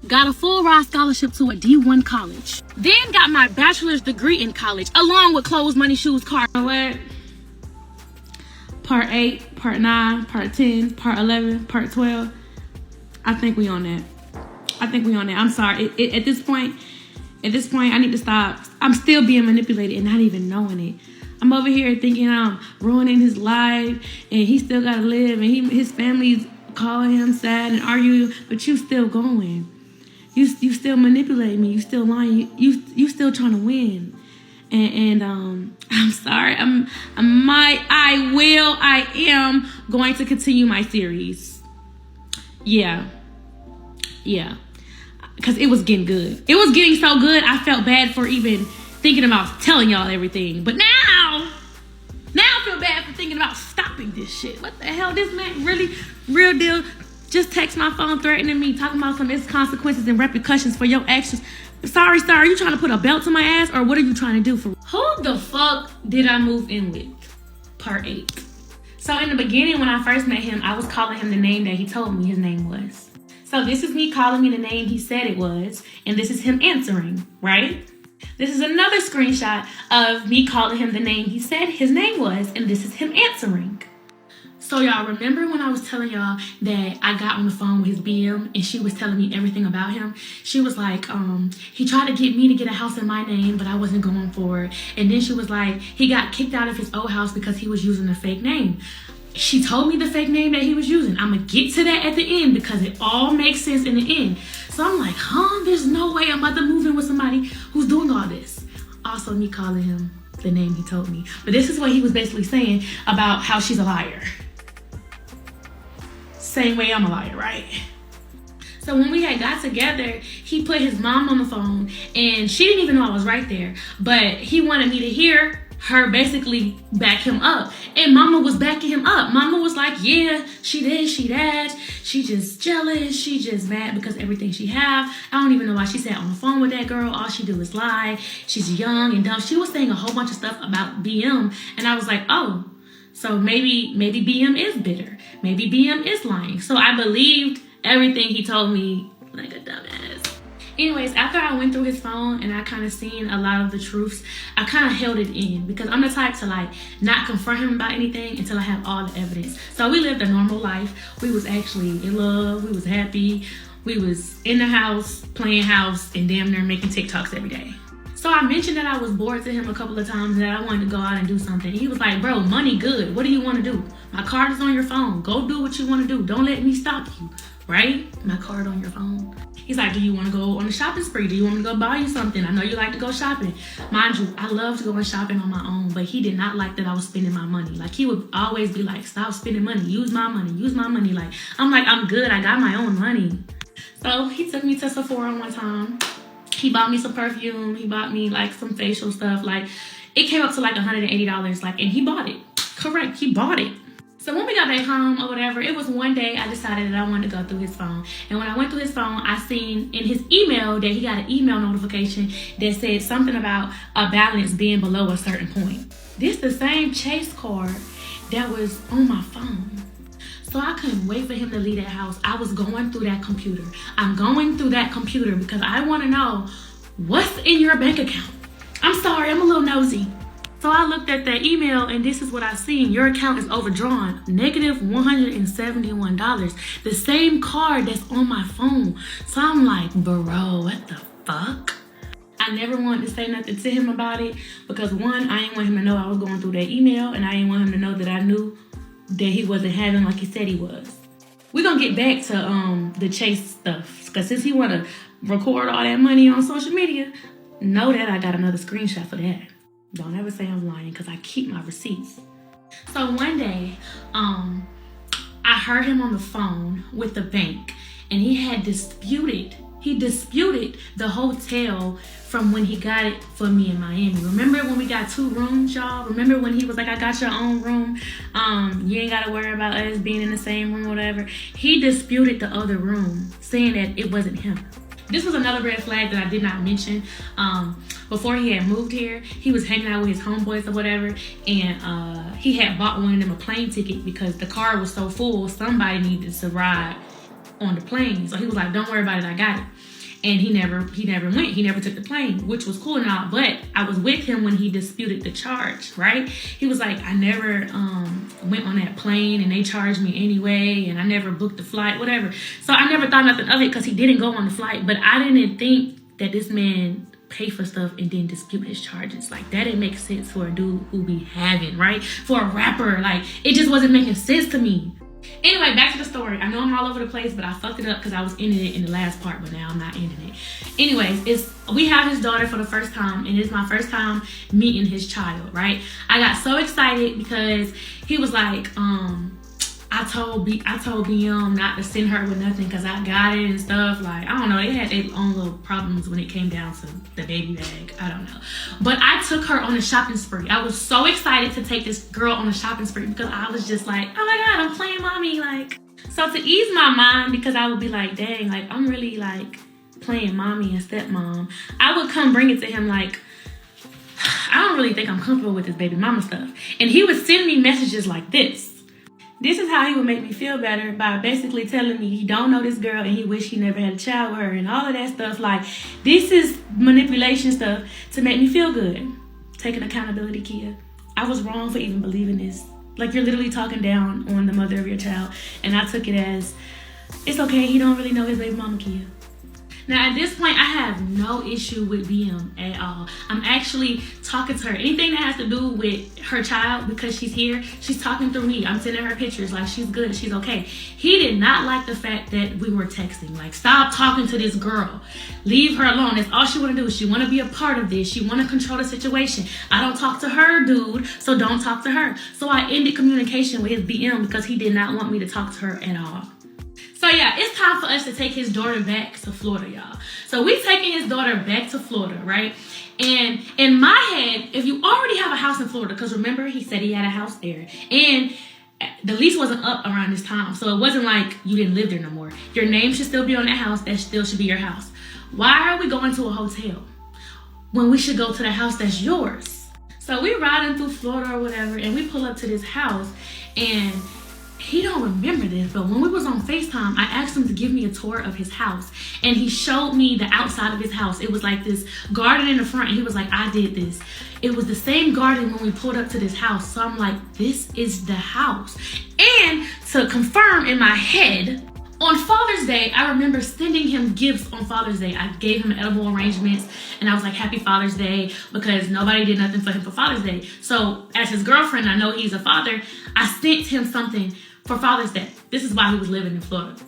Speaker 2: Got a full ride scholarship to a D1 college. Then got my bachelor's degree in college, along with clothes, money, shoes, car. You know what? Part 8, part 9, part 10, part 11, part 12. I think we on that. I'm sorry. At this point, I need to stop. I'm still being manipulated and not even knowing it. I'm over here thinking I'm ruining his life, and he still gotta live, and his family's calling him sad and arguing, but you still going. You still manipulating me. You still lying. You still trying to win. And I'm sorry. I am going to continue my series. Yeah. Because it was getting good. It was getting so good, I felt bad for even thinking about telling y'all everything. But now I feel bad for thinking about stopping this shit. What the hell? This man really, real deal, just text my phone threatening me, talking about some consequences and repercussions for your actions. Sorry, are you trying to put a belt to my ass, or what are you trying to do for? Who the fuck did I move in with? Part 8. So in the beginning, when I first met him, I was calling him the name that he told me his name was. So this is me calling me the name he said it was, and this is him answering, right? This is another screenshot of me calling him the name he said his name was, and this is him answering. So y'all remember when I was telling y'all that I got on the phone with his BM and she was telling me everything about him? She was like, he tried to get me to get a house in my name, but I wasn't going for it. And then she was like, he got kicked out of his old house because he was using a fake name. She told me the fake name that he was using. I'm gonna get to that at the end because it all makes sense in the end. So I'm like, there's no way I'm about to move in with somebody who's doing all this. Also me calling him the name he told me. But this is what he was basically saying about how she's a liar. Same way I'm a liar, right? So when we had got together, he put his mom on the phone and she didn't even know I was right there. But he wanted me to hear her basically back him up. And mama was backing him up. Mama was like, yeah, she this, she that. She just jealous. She just mad because everything she have. I don't even know why she sat on the phone with that girl. All she do is lie. She's young and dumb. She was saying a whole bunch of stuff about BM. And I was like, oh, so maybe BM is bitter. Maybe BM is lying. So I believed everything he told me like a dumbass. Anyways, after I went through his phone and I kind of seen a lot of the truths, I kind of held it in because I'm the type to like not confront him about anything until I have all the evidence. So we lived a normal life. We was actually in love. We was happy. We was in the house, playing house, and damn near making TikToks every day. So I mentioned that I was bored to him a couple of times and that I wanted to go out and do something. He was like, bro, money good. What do you want to do? My card is on your phone. Go do what you want to do. Don't let me stop you, right? My card on your phone. He's like, do you want to go on a shopping spree? Do you want me to go buy you something? I know you like to go shopping. Mind you, I love to go shopping on my own, but he did not like that I was spending my money. Like he would always be like, stop spending money. Use my money. Use my money. Like, I'm like, I'm good. I got my own money. So he took me to Sephora one time. He bought me some perfume. He bought me like some facial stuff. Like it came up to like $180. Like, and he bought it. Correct. He bought it. So when we got back home or whatever, it was one day I decided that I wanted to go through his phone. And when I went through his phone, I seen in his email that he got an email notification that said something about a balance being below a certain point. This the same Chase card that was on my phone. So I couldn't wait for him to leave that house. I was going through that computer. I'm going through that computer because I want to know what's in your bank account. I'm sorry, I'm a little nosy. So I looked at that email and this is what I seen. Your account is overdrawn, negative $171. The same card that's on my phone. So I'm like, bro, what the fuck? I never wanted to say nothing to him about it because one, I didn't want him to know I was going through that email and I didn't want him to know that I knew that he wasn't having like he said he was. We're gonna get back to the Chase stuff because since he wanna record all that money on social media, know that I got another screenshot for that. Don't ever say I'm lying because I keep my receipts. So one day, I heard him on the phone with the bank and he disputed the hotel from when he got it for me in Miami. Remember when we got 2 rooms, y'all? Remember when he was like, I got your own room. You ain't got to worry about us being in the same room or whatever. He disputed the other room, saying that it wasn't him. This was another red flag that I did not mention. Before he had moved here, he was hanging out with his homeboys or whatever, and he had bought one of them a plane ticket because the car was so full, somebody needed to ride on the plane. So he was like, don't worry about it, I got it. And he never went. He never took the plane, which was cool and all. But I was with him when he disputed the charge, right? He was like, I never went on that plane and they charged me anyway. And I never booked the flight, whatever. So I never thought nothing of it because he didn't go on the flight. But I didn't think that this man pay for stuff and then dispute his charges. Like that didn't make sense for a dude who be having, right? For a rapper, like it just wasn't making sense to me. Anyway, back to the story. I know I'm all over the place, but I fucked it up because I was ending it in the last part, but now I'm not ending it. Anyways, we have his daughter for the first time, and it's my first time meeting his child, right? I got so excited because he was like, I told BM not to send her with nothing because I got it and stuff. Like, I don't know. They had their own little problems when it came down to the baby bag. I don't know. But I took her on a shopping spree. I was so excited to take this girl on a shopping spree because I was just like, oh my God, I'm playing mommy. Like, so to ease my mind, because I would be like, dang, like, I'm really like playing mommy and stepmom, I would come bring it to him like, I don't really think I'm comfortable with this baby mama stuff. And he would send me messages like this. This is how he would make me feel better by basically telling me he don't know this girl and he wish he never had a child with her and all of that stuff. Like, this is manipulation stuff to make me feel good. Taking accountability, Kia. I was wrong for even believing this. Like, you're literally talking down on the mother of your child. And I took it as, it's okay, he don't really know his baby mama kid. Now, at this point, I have no issue with BM at all. I'm actually talking to her. Anything that has to do with her child, because she's here, she's talking through me. I'm sending her pictures like she's good, she's okay. He did not like the fact that we were texting. Like, stop talking to this girl. Leave her alone. That's all she want to do. She want to be a part of this. She want to control the situation. I don't talk to her, dude, so don't talk to her. So I ended communication with his BM because he did not want me to talk to her at all. So yeah, it's time for us to take his daughter back to Florida, y'all. So we taking his daughter back to Florida, right? And in my head, if you already have a house in Florida, because remember, he said he had a house there. And the lease wasn't up around this time. So it wasn't like you didn't live there no more. Your name should still be on that house. That still should be your house. Why are we going to a hotel when we should go to the house that's yours? So we riding through Florida or whatever, and we pull up to this house, and he don't remember this, but when we was on FaceTime, I asked him to give me a tour of his house, and he showed me the outside of his house. It was like this garden in the front, and he was like, I did this. It was the same garden when we pulled up to this house. So I'm like, this is the house. And to confirm in my head, on Father's Day, I remember sending him gifts on Father's Day. I gave him edible arrangements, and I was like, happy Father's Day, because nobody did nothing for him for Father's Day. So as his girlfriend, I know he's a father, I sent him something for Father's Day. This is why he was living in Florida.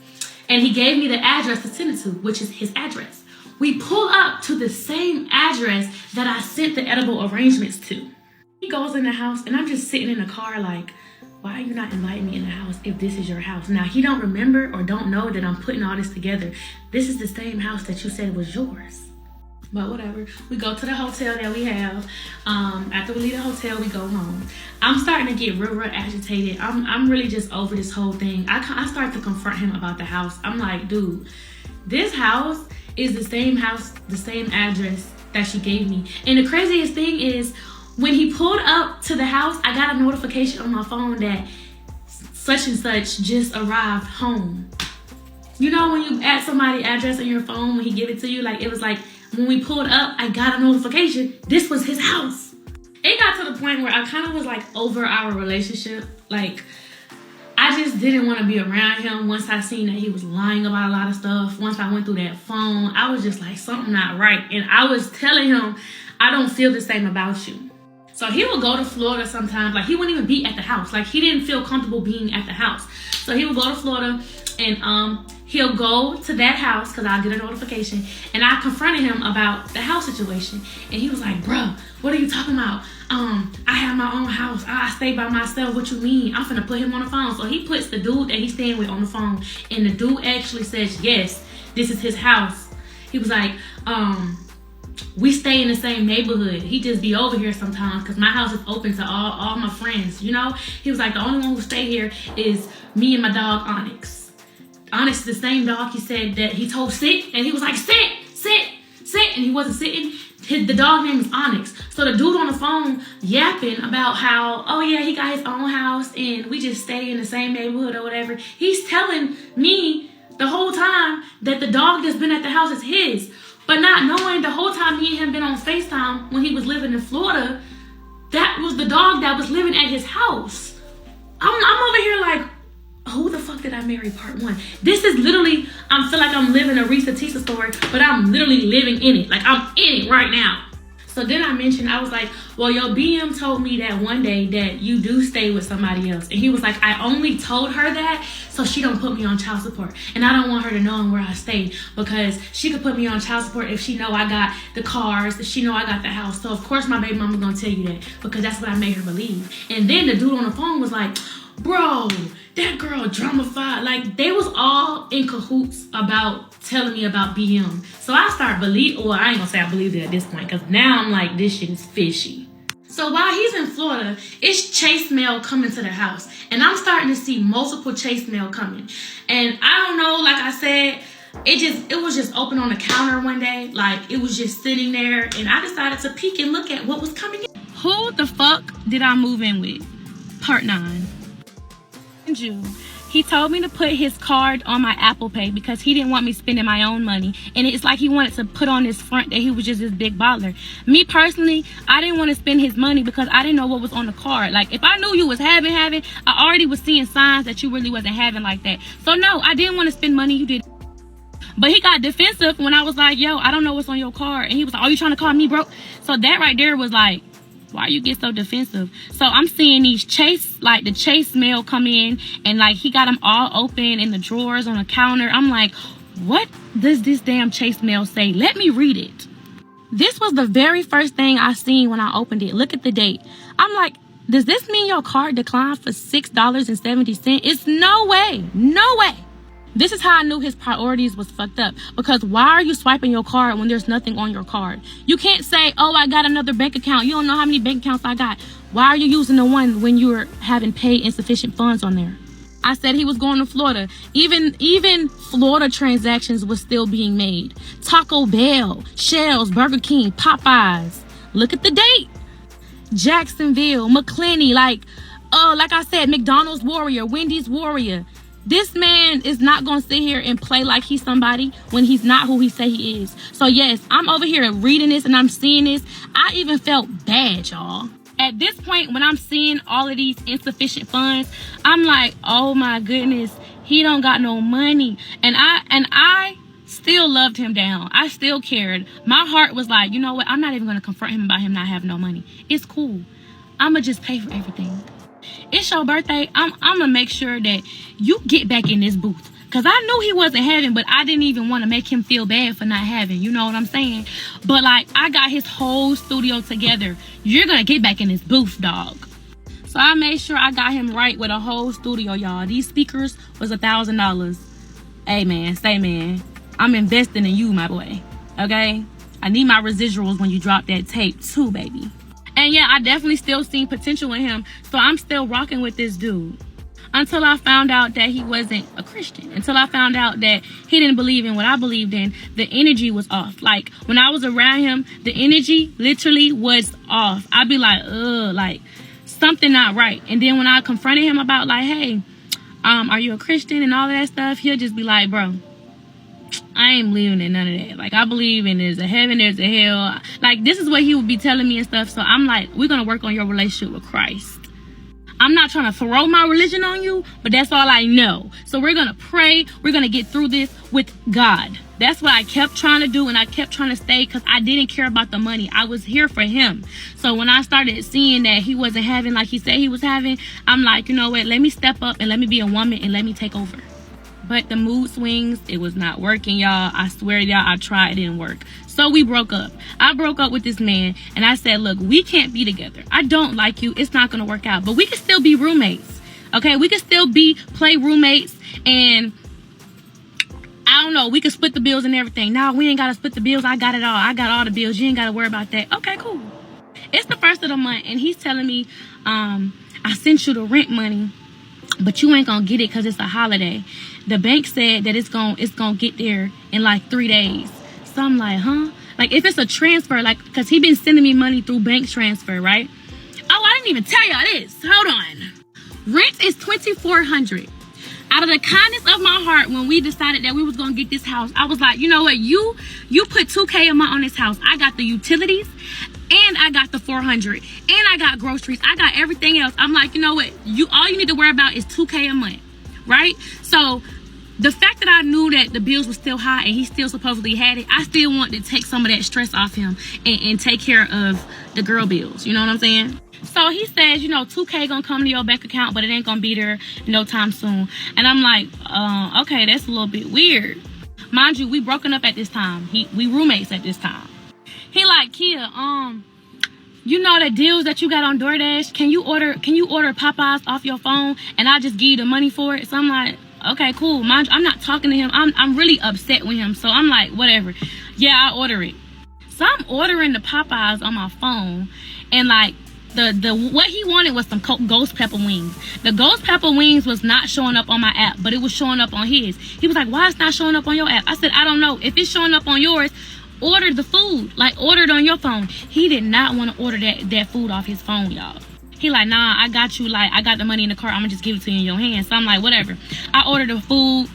Speaker 2: And he gave me the address to send it to, which is his address. We pull up to the same address that I sent the edible arrangements to. He goes in the house, and I'm just sitting in the car like, why are you not inviting me in the house if this is your house? Now, he don't remember or don't know that I'm putting all this together. This is the same house that you said was yours. But whatever, we go to the hotel that we have. After we leave the hotel, we go home. I'm starting to get real agitated. I'm really just over this whole thing. I start to confront him about the house. I'm like, dude, this house is the same house, the same address that she gave me. And the craziest thing is, when he pulled up to the house, I got a notification on my phone that such and such just arrived home. You know when you add somebody's address on your phone when he give it to you? Like, it was like, when we pulled up, I got a notification. This was his house. It got to the point where I kind of was like over our relationship. Like, I just didn't want to be around him once I seen that he was lying about a lot of stuff. Once I went through that phone, I was just like, something not right. And I was telling him, I don't feel the same about you. So he would go to Florida sometimes. Like, he wouldn't even be at the house. Like, he didn't feel comfortable being at the house. So he would go to Florida, and he'll go to that house because I'll get a notification. And I confronted him about the house situation. And he was like, bruh, what are you talking about? I have my own house. I stay by myself. What you mean? I'm finna put him on the phone. So he puts the dude that he's staying with on the phone. And the dude actually says, yes, this is his house. He was like, we stay in the same neighborhood. He just be over here sometimes because my house is open to all my friends, you know? He was like, the only one who stay here is me and my dog, Onyx. Onyx is the same dog he said that he told sit, and he was like, sit, and he wasn't sitting. The dog name is Onyx. So the dude on the phone yapping about how, oh yeah, he got his own house and we just stay in the same neighborhood or whatever. He's telling me the whole time that the dog that's been at the house is his. But not knowing the whole time me and him been on FaceTime when he was living in Florida, that was the dog that was living at his house. I'm over here like, who the fuck did I marry part one? This is literally, I feel like I'm living a Risa Tisa story, but I'm literally living in it. Like, I'm in it right now. So then I mentioned, I was like, well, your BM told me that one day that you do stay with somebody else. And he was like, I only told her that so she don't put me on child support. And I don't want her to know where I stay because she could put me on child support if she know I got the cars, if she know I got the house. So of course my baby mama gonna tell you that because that's what I made her believe. And then the dude on the phone was like, bro, that girl drama-fied. Like, they was all in cahoots about telling me about BM. So I started believing, well, I ain't gonna say I believed it at this point, because now I'm like, this shit is fishy. So while he's in Florida, it's chase mail coming to the house. And I'm starting to see multiple chase mail coming. And I don't know, like I said, it was just open on the counter one day. Like, it was just sitting there. And I decided to peek and look at what was coming in. Who the fuck did I move in with? Part 9. In June, He told me to put his card on my Apple Pay because he didn't want me spending my own money. And it's like he wanted to put on this front that he was just this big baller. Me personally, I didn't want to spend his money because I didn't know what was on the card. Like, if I knew you was having, I already was seeing signs that you really wasn't having like that. So no, I didn't want to spend money you did. But he got defensive when I was like, yo, I don't know what's on your card. And he was like, oh, you trying to call me broke? So that right there was like, why you get so defensive? So I'm seeing these the Chase mail come in, and like he got them all open in the drawers on the counter. I'm like, what does this damn Chase mail say? Let me read it. This was the very first thing I seen when I opened it. Look at the date. I'm like, does this mean your card declined for $6.70? It's no way. No way. This is how I knew his priorities was fucked up. Because why are you swiping your card when there's nothing on your card? You can't say, oh, I got another bank account. You don't know how many bank accounts I got. Why are you using the one when you're having paid insufficient funds on there? I said he was going to Florida. Even Florida transactions was still being made. Taco Bell, Shell's, Burger King, Popeyes. Look at the date. Jacksonville, McClenny, like I said, McDonald's Warrior, Wendy's Warrior. This man is not going to sit here and play like he's somebody when he's not who he say he is. So yes, I'm over here reading this and I'm seeing this. I even felt bad, y'all. At this point, when I'm seeing all of these insufficient funds, I'm like, oh my goodness, he don't got no money. And I still loved him down. I still cared. My heart was like, you know what? I'm not even going to confront him about him not having no money. It's cool. I'm going to just pay for everything. It's your birthday. I'm going to make sure that you get back in this booth. Because I knew he wasn't having, but I didn't even want to make him feel bad for not having. You know what I'm saying? But, like, I got his whole studio together. You're going to get back in this booth, dog. So I made sure I got him right with a whole studio, y'all. These speakers was $1,000. Hey, man. Say, man. I'm investing in you, my boy. Okay? I need my residuals when you drop that tape, too, baby. And yeah, I definitely still seen potential in him. So I'm still rocking with this dude. Until I found out that he wasn't a Christian. Until I found out that he didn't believe in what I believed in. The energy was off. Like, when I was around him, the energy literally was off. I'd be like, ugh, like, something not right. And then when I confronted him about, like, hey, are you a Christian and all of that stuff, he'll just be like, bro, I ain't believing in none of that. Like, I believe in there's a heaven, there's a hell. Like, this is what he would be telling me and stuff. So I'm like, we're going to work on your relationship with Christ. I'm not trying to throw my religion on you, but that's all I know. So we're going to pray. We're going to get through this with God. That's what I kept trying to do, and I kept trying to stay because I didn't care about the money. I was here for him. So when I started seeing that he wasn't having like he said he was having, I'm like, you know what? Let me step up and let me be a woman and let me take over. But the mood swings, it was not working, y'all. I swear to y'all, I tried, it didn't work. So we broke up. I broke up with this man, and I said, look, we can't be together. I don't like you. It's not going to work out. But we can still be roommates, okay? We can still play roommates, and I don't know, we can split the bills and everything. No, we ain't got to split the bills. I got it all. I got all the bills. You ain't got to worry about that. Okay, cool. It's the first of the month, and he's telling me, I sent you the rent money, but you ain't gonna get it because it's a holiday. The bank said that it's gonna get there in like 3 days. So I'm like, huh? Like, if it's a transfer, like, because he been sending me money through bank transfer, right? Oh, I didn't even tell y'all this. Hold on. Rent is $2,400. Out of the kindness of my heart, when we decided that we was gonna get this house, I was like, you know what? You put $2K a month on this house. I got the utilities, and I got the $400, and I got groceries. I got everything else. I'm like, you know what? All you need to worry about is $2K a month, right? So the fact that I knew that the bills were still high and he still supposedly had it, I still wanted to take some of that stress off him and take care of the girl bills. You know what I'm saying? So he says, you know, $2K gonna come to your bank account, but it ain't gonna be there no time soon. And I'm like, okay, that's a little bit weird. Mind you, we broken up at this time. We roommates at this time. He like, Kia, you know the deals that you got on DoorDash? Can you order Popeyes off your phone and I'll just give you the money for it? So I'm like, okay, cool. Mind you, I'm not talking to him. I'm really upset with him. So I'm like, whatever. Yeah, I'll order it. So I'm ordering the Popeyes on my phone, and like the what he wanted was some ghost pepper wings. The ghost pepper wings was not showing up on my app, but it was showing up on his. He was like, why it's not showing up on your app? I said, I don't know. If it's showing up on yours, order the food. Like, order it on your phone. He did not want to order that food off his phone, y'all. He like, nah, I got you. Like, I got the money in the car. I'm gonna just give it to you in your hand. So I'm like, whatever. I ordered the food.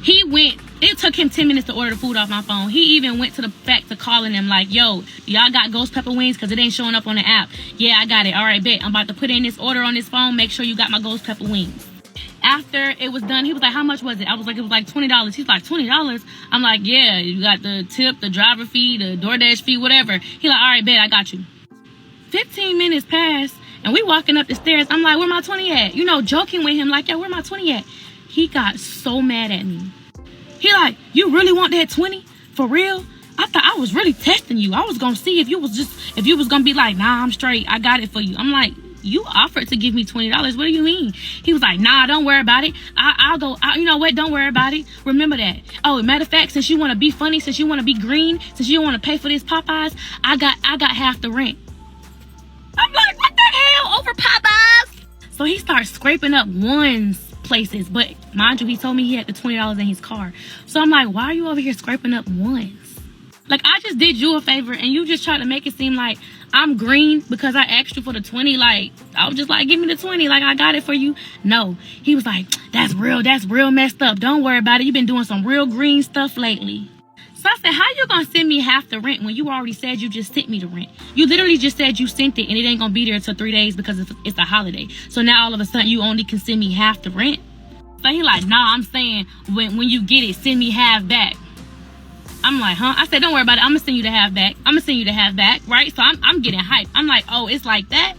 Speaker 2: He went. It took him 10 minutes to order the food off my phone. He even went to the fact to calling them like, yo, y'all got ghost pepper wings? Because it ain't showing up on the app. Yeah, I got it. All right, bet. I'm about to put in this order on this phone. Make sure you got my ghost pepper wings. After it was done, he was like, how much was it? I was like, it was like $20. He's like, $20? I'm like, yeah, you got the tip, the driver fee, the DoorDash fee, whatever. He like, all right, bet, I got you. 15 minutes passed, and we walking up the stairs. I'm like, where my 20 at? You know, joking with him like, yo, where my 20 at? He got so mad at me. He like, you really want that 20? For real? I thought I was really testing you. I was going to see if you was going to be like, nah, I'm straight. I got it for you. I'm like, you offered to give me $20. What do you mean? He was like, nah, don't worry about it. I'll go. You know what? Don't worry about it. Remember that. Oh, matter of fact, since you want to be funny, since you want to be green, since you don't want to pay for this Popeyes, I got half the rent. I'm like, what the hell? Over Popeyes? So he starts scraping up ones places. But mind you, he told me he had the $20 in his car. So I'm like, why are you over here scraping up ones? Like, I just did you a favor and you just try to make it seem like I'm green because I asked you for the 20. Like, I was just like, give me the 20. Like, I got it for you. No. He was like, that's real messed up. Don't worry about it. You've been doing some real green stuff lately. So I said, how you gonna send me half the rent when you already said you just sent me the rent? You literally just said you sent it and it ain't gonna be there until 3 days because it's a holiday. So now all of a sudden you only can send me half the rent? So he like, nah, I'm saying when you get it, send me half back. I'm like, huh? I said, don't worry about it. I'm gonna send you the half back. Right? So I'm getting hyped. I'm like, oh, it's like that?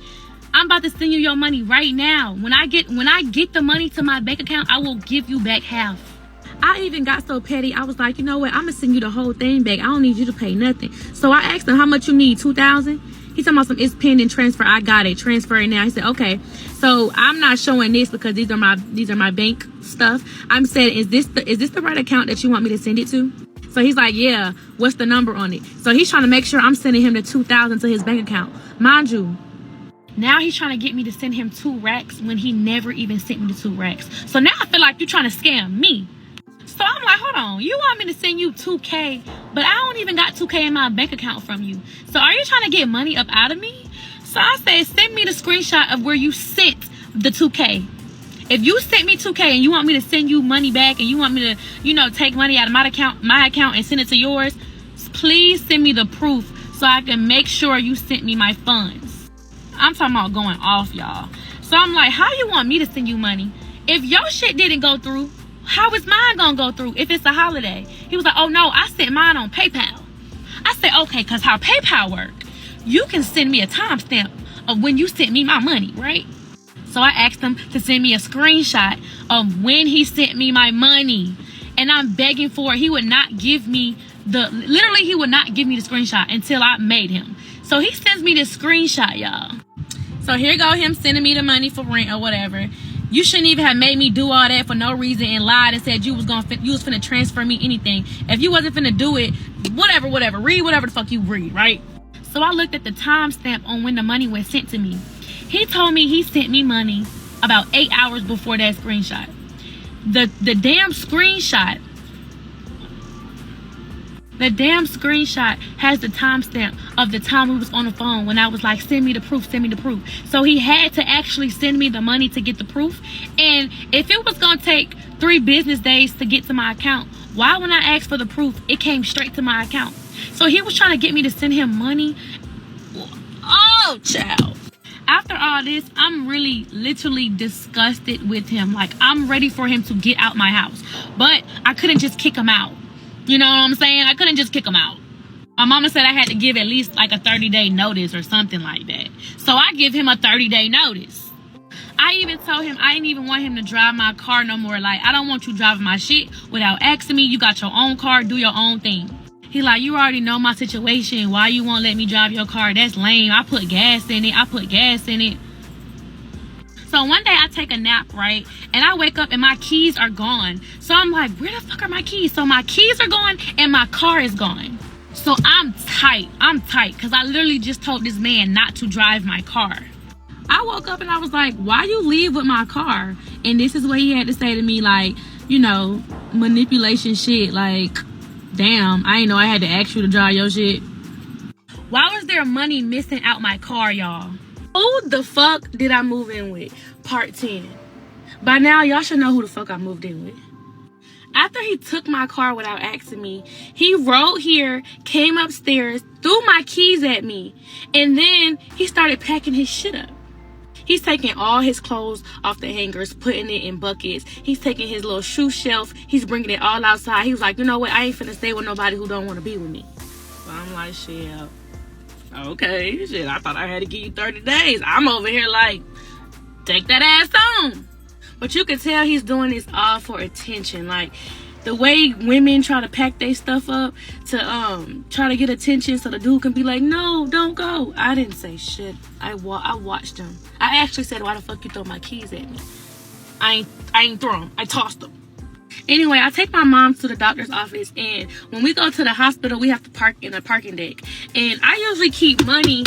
Speaker 2: I'm about to send you your money right now. When I get the money to my bank account, I will give you back half. I even got so petty. I was like, you know what? I'm gonna send you the whole thing back. I don't need you to pay nothing. So I asked him, how much you need? $2,000? He's talking about some, it's pending transfer. I got it. Transfer it now. He said, okay. So I'm not showing this because these are my bank stuff. I'm saying, is this the right account that you want me to send it to? So he's like, yeah, what's the number on it? So he's trying to make sure I'm sending him the $2,000 to his bank account. Mind you, now he's trying to get me to send him 2 racks when he never even sent me the 2 racks. So now I feel like you're trying to scam me. So I'm like, hold on, you want me to send you $2K, but I don't even got $2K in my bank account from you. So are you trying to get money up out of me? So I said, send me the screenshot of where you sent the $2K. If you sent me $2K and you want me to send you money back and you want me to, take money out of my account and send it to yours, please send me the proof so I can make sure you sent me my funds. I'm talking about going off, y'all. So I'm like, how you want me to send you money? If your shit didn't go through, how is mine gonna go through if it's a holiday? He was like, oh no, I sent mine on PayPal. I said, okay, because how PayPal work, you can send me a timestamp of when you sent me my money, right? So I asked him to send me a screenshot of when he sent me my money. And I'm begging for it. He would not give me he would not give me the screenshot until I made him. So he sends me this screenshot, y'all. So here go him sending me the money for rent or whatever. You shouldn't even have made me do all that for no reason and lied and said you was finna transfer me anything. If you wasn't finna do it, whatever, read whatever the fuck you read, right? So I looked at the timestamp on when the money was sent to me. He told me he sent me money about 8 hours before that screenshot. The damn screenshot has the timestamp of the time we was on the phone when I was like, send me the proof. So he had to actually send me the money to get the proof. And if it was gonna take 3 business days to get to my account, why when I asked for the proof, it came straight to my account? So he was trying to get me to send him money. Oh, child. After all this, I'm really literally disgusted with him. Like, I'm ready for him to get out my house. But I couldn't just kick him out. You know what I'm saying? I couldn't just kick him out. My mama said I had to give at least like a 30-day notice or something like that. So I give him a 30-day notice. I even told him I didn't even want him to drive my car no more. Like, I don't want you driving my shit without asking me. You got your own car. Do your own thing. He like, you already know my situation. Why you won't let me drive your car? That's lame. I put gas in it. So one day I take a nap, right? And I wake up and my keys are gone. So I'm like, where the fuck are my keys? So my keys are gone and my car is gone. So I'm tight because I literally just told this man not to drive my car. I woke up and I was like, why you leave with my car? And this is what he had to say to me, like, manipulation shit, like, damn, I ain't know I had to ask you to drive your shit. Why was there money missing out my car, y'all? Who the fuck did I move in with? Part 10. By now, y'all should know who the fuck I moved in with. After he took my car without asking me, he rode here, came upstairs, threw my keys at me, and then he started packing his shit up. He's taking all his clothes off the hangers, putting it in buckets. He's taking his little shoe shelf. He's bringing it all outside. He was like, you know what? I ain't finna stay with nobody who don't want to be with me. So I'm like, shit, okay, shit. I thought I had to give you 30 days. I'm over here like, take that ass on. But you can tell he's doing this all for attention. Like, the way women try to pack their stuff up to try to get attention so the dude can be like, no, don't go. I didn't say shit. I watched him. I actually said, why the fuck you throw my keys at me? I ain't throw them. I tossed them. Anyway, I take my mom to the doctor's office, and when we go to the hospital, we have to park in a parking deck. And I usually keep money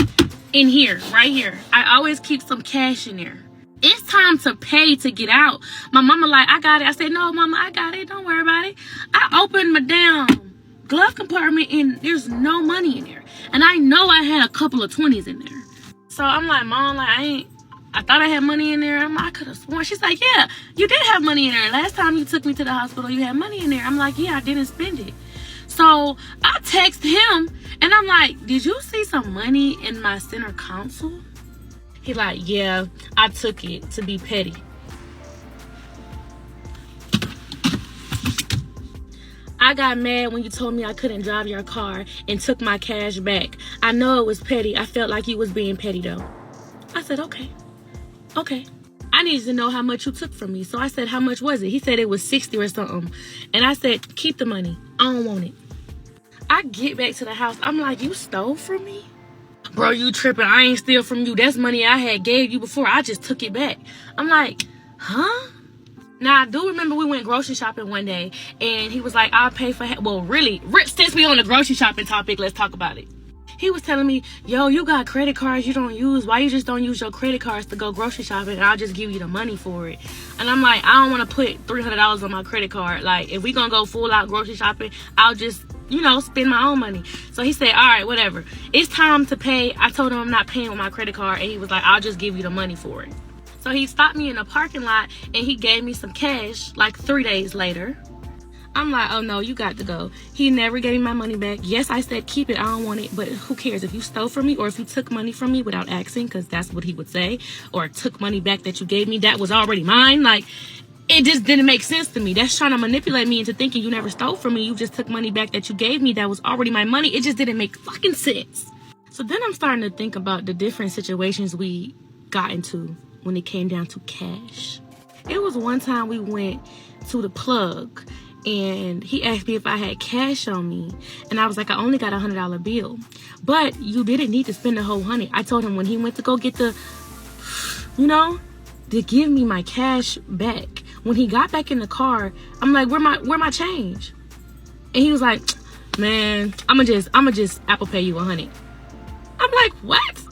Speaker 2: in here, right here. I always keep some cash in there. It's time to pay to get out. My mama like, I got it. I said, no, mama, I got it. Don't worry about it. I opened my damn glove compartment and there's no money in there. And I know I had a couple of 20s in there. So I'm like, Mom, like, I thought I had money in there. I could have sworn. She's like, yeah, you did have money in there. Last time you took me to the hospital, you had money in there. I'm like, yeah, I didn't spend it. So I text him and I'm like, did you see some money in my center console? He like, yeah, I took it to be petty. I got mad when you told me I couldn't drive your car and took my cash back. I know it was petty. I felt like you was being petty though. I said, okay. I needed to know how much you took from me. So I said, how much was it? He said it was 60 or something. And I said, keep the money. I don't want it. I get back to the house. I'm like, you stole from me? Bro, you tripping. I ain't steal from you. That's money I had gave you before. I just took it back. I'm like, huh? Now, I do remember we went grocery shopping one day, and he was like, I'll pay for... Well, really, since we on the grocery shopping topic, let's talk about it. He was telling me, yo, you got credit cards you don't use. Why you just don't use your credit cards to go grocery shopping, and I'll just give you the money for it? And I'm like, I don't want to put $300 on my credit card. Like, if we gonna go full out grocery shopping, I'll just... spend my own money. So he said, all right, whatever. It's time to pay. I told him I'm not paying with my credit card. And he was like, I'll just give you the money for it. So he stopped me in a parking lot and he gave me some cash like 3 days later. I'm like, oh no, you got to go. He never gave me my money back. Yes, I said, keep it. I don't want it. But who cares if you stole from me or if you took money from me without asking, because that's what he would say. Or took money back that you gave me that was already mine. Like, it just didn't make sense to me. That's trying to manipulate me into thinking you never stole from me. You just took money back that you gave me that was already my money. It just didn't make fucking sense. So then I'm starting to think about the different situations we got into when it came down to cash. It was one time we went to the plug and he asked me if I had cash on me. And I was like, I only got $100 bill. But you didn't need to spend the whole 100. I told him when he went to go get the, to give me my cash back. When he got back in the car, I'm like, where my change? And he was like, man, I'ma just Apple Pay you 100. I'm like, what?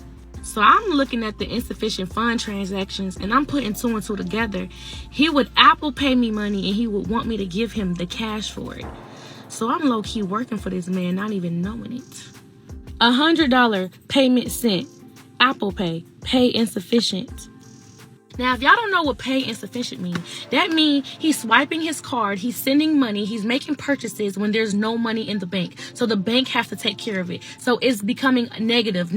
Speaker 2: So I'm looking at the insufficient fund transactions and I'm putting 2 and 2 together. He would Apple Pay me money and he would want me to give him the cash for it. So I'm low-key working for this man, not even knowing it. $100 payment sent. Apple Pay insufficient. Now, if y'all don't know what pay insufficient means, that means he's swiping his card, he's sending money, he's making purchases when there's no money in the bank. So the bank has to take care of it. So it's becoming negative.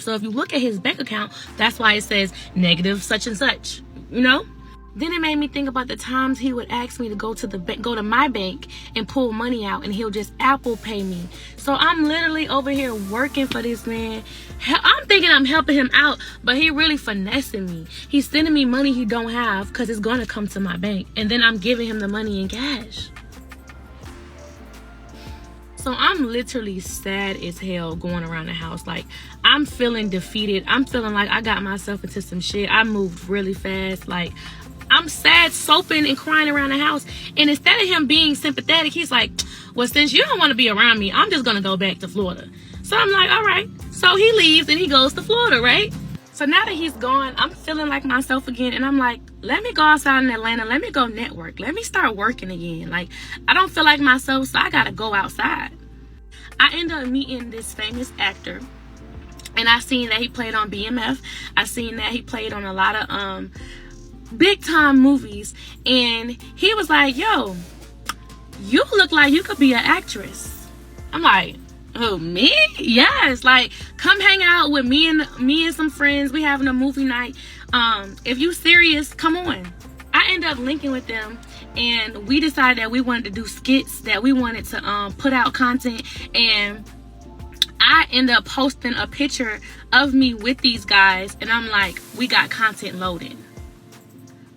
Speaker 2: So if you look at his bank account, that's why it says negative such and such, Then it made me think about the times he would ask me to go to my bank and pull money out and he'll just Apple Pay me. So I'm literally over here working for this man. I'm thinking I'm helping him out, but he really finessing me. He's sending me money he don't have because it's going to come to my bank. And then I'm giving him the money in cash. So I'm literally sad as hell going around the house. Like, I'm feeling defeated. I'm feeling like I got myself into some shit. I moved really fast. Like, I'm sad, soaping and crying around the house. And instead of him being sympathetic, he's like, well, since you don't want to be around me, I'm just going to go back to Florida. So I'm like, all right. So he leaves and he goes to Florida, right? So now that he's gone, I'm feeling like myself again. And I'm like, let me go outside in Atlanta. Let me go network. Let me start working again. Like, I don't feel like myself, so I got to go outside. I end up meeting this famous actor. And I seen that he played on BMF. I seen that he played on a lot of big time movies. And he was like, yo, you look like you could be an actress. I'm like, oh, me? Yes. Like, come hang out with me and some friends. We having a movie night. If you serious, come on. I ended up linking with them, and we decided that we wanted to do skits, that we wanted to put out content. And I ended up posting a picture of me with these guys, and I'm like, we got content loading.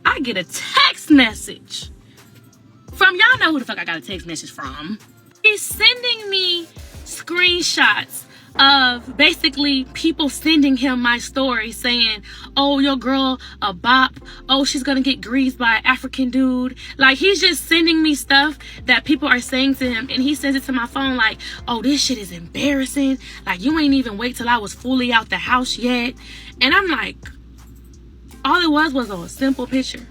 Speaker 2: I get a text message from, y'all know who the fuck I got a text message from. He's sending me screenshots of basically people sending him my story saying, oh, your girl a bop, oh, she's gonna get greased by an African dude. Like, he's just sending me stuff that people are saying to him, and he sends it to my phone like, oh, this shit is embarrassing, like, you ain't even wait till I was fully out the house yet. And I'm like, all it was a simple picture.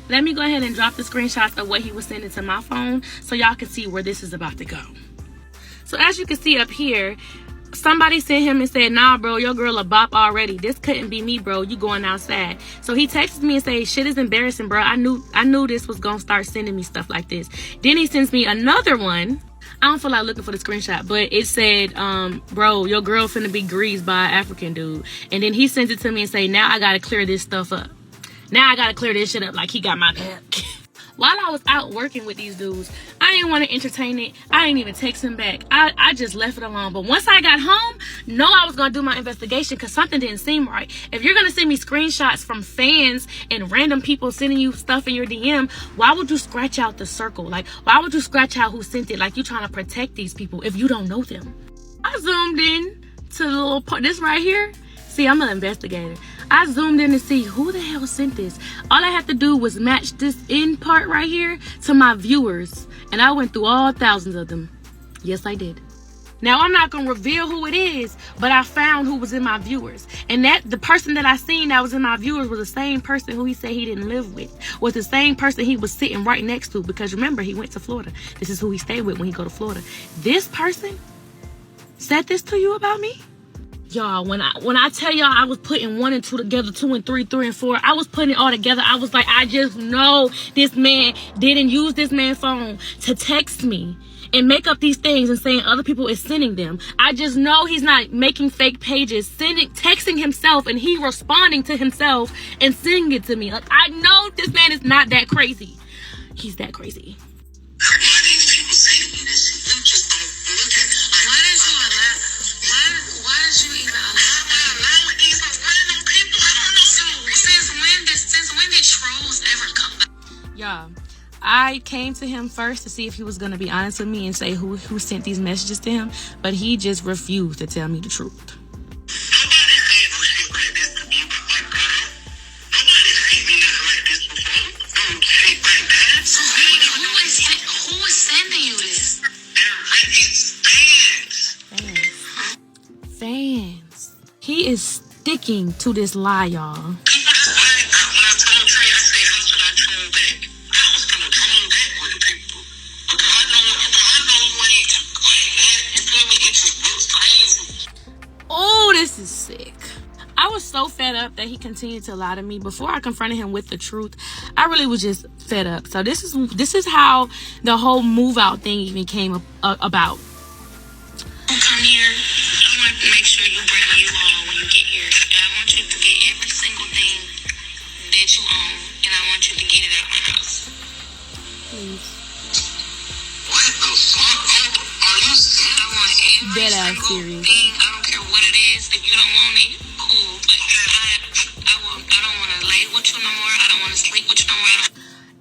Speaker 2: Let me go ahead and drop the screenshots of what he was sending to my phone so y'all can see where this is about to go. So as you can see up here, somebody sent him and said, nah, bro, your girl a bop already. This couldn't be me, bro. You going outside. So he texted me and said, shit is embarrassing, bro. I knew this was going to start sending me stuff like this. Then he sends me another one. I don't feel like looking for the screenshot, but it said, bro, your girl finna be greased by an African dude. And then he sends it to me and say, now I got to clear this stuff up. Now I got to clear this shit up like he got my back. While I was out working with these dudes, I didn't want to entertain it. I didn't even text him back. I just left it alone. But once I got home, I was going to do my investigation because something didn't seem right. If you're going to send me screenshots from fans and random people sending you stuff in your DM, why would you scratch out the circle? Like, why would you scratch out who sent it? Like, you're trying to protect these people if you don't know them. I zoomed in to the little part, this right here. See, I'm an investigator. I zoomed in to see who the hell sent this. All I had to do was match this end part right here to my viewers. And I went through all thousands of them. Yes, I did. Now, I'm not going to reveal who it is, but I found who was in my viewers. And the person that I seen that was in my viewers was the same person who he said he didn't live with. Was the same person he was sitting right next to. Because remember, he went to Florida. This is who he stayed with when he go to Florida. This person said this to you about me? Y'all, when I tell y'all I was putting 1 and 2 together, 2 and 3, 3 and 4, I was putting it all together. I was like, I just know this man didn't use this man's phone to text me and make up these things and saying other people is sending them. I just know he's not making fake pages, texting himself, and he responding to himself and sending it to me. Like, I know this man is not that crazy. He's that crazy.
Speaker 3: Why these people sending you this shit? You just don't look at it. Why did you even allow these random people? I don't know. Since when did trolls ever come back?
Speaker 2: Y'all, I came to him first to see if he was going to be honest with me and say who sent these messages to him, but he just refused to tell me the truth.
Speaker 3: Nobody said no shit like this to me, but girl, nobody sent me nothing like this before. No shit like that. So who is sending you this? It's
Speaker 2: Fans. He is sticking to this lie, y'all.
Speaker 3: People just like, when I told Trey, I said, how should I troll back? I was gonna troll back with the people. Because I know you ain't like that. You feel me? It just looks crazy.
Speaker 2: Oh, this is sick. I was so fed up that he continued to lie to me. Before I confronted him with the truth, I really was just fed up. So this is how the whole move out thing even came about.
Speaker 3: Come here. I want to make sure you bring you home when you get here. And I want you to get every single thing that you own. And I want you to get it out my house.
Speaker 2: Please.
Speaker 3: What the fuck? Are you serious? I want every
Speaker 2: Dead ass
Speaker 3: single
Speaker 2: serious.
Speaker 3: thing. I don't care what it is. If you don't want it, cool. But I don't want to lay with you no more. I don't want to sleep with you no more.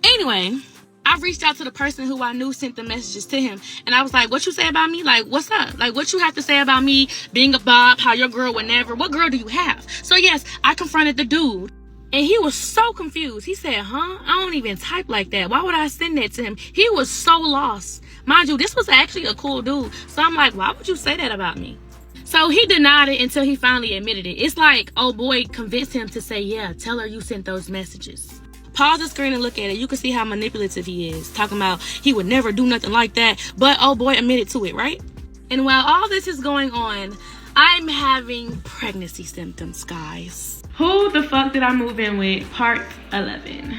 Speaker 2: Anyway, I reached out to the person who I knew sent the messages to him. And I was like, what you say about me? Like, what's up? Like, what you have to say about me being a bob, how your girl would never. What girl do you have? So, yes, I confronted the dude. And he was so confused. He said, I don't even type like that. Why would I send that to him? He was so lost. Mind you, this was actually a cool dude. So I'm like, why would you say that about me? So he denied it until he finally admitted it. It's like, oh boy convinced him to say, yeah, tell her you sent those messages. Pause the screen and look at it. You can see how manipulative he is. Talking about he would never do nothing like that. But oh boy admitted to it, right? And while all this is going on, I'm having pregnancy symptoms, guys. Who the fuck did I move in with? Part 11.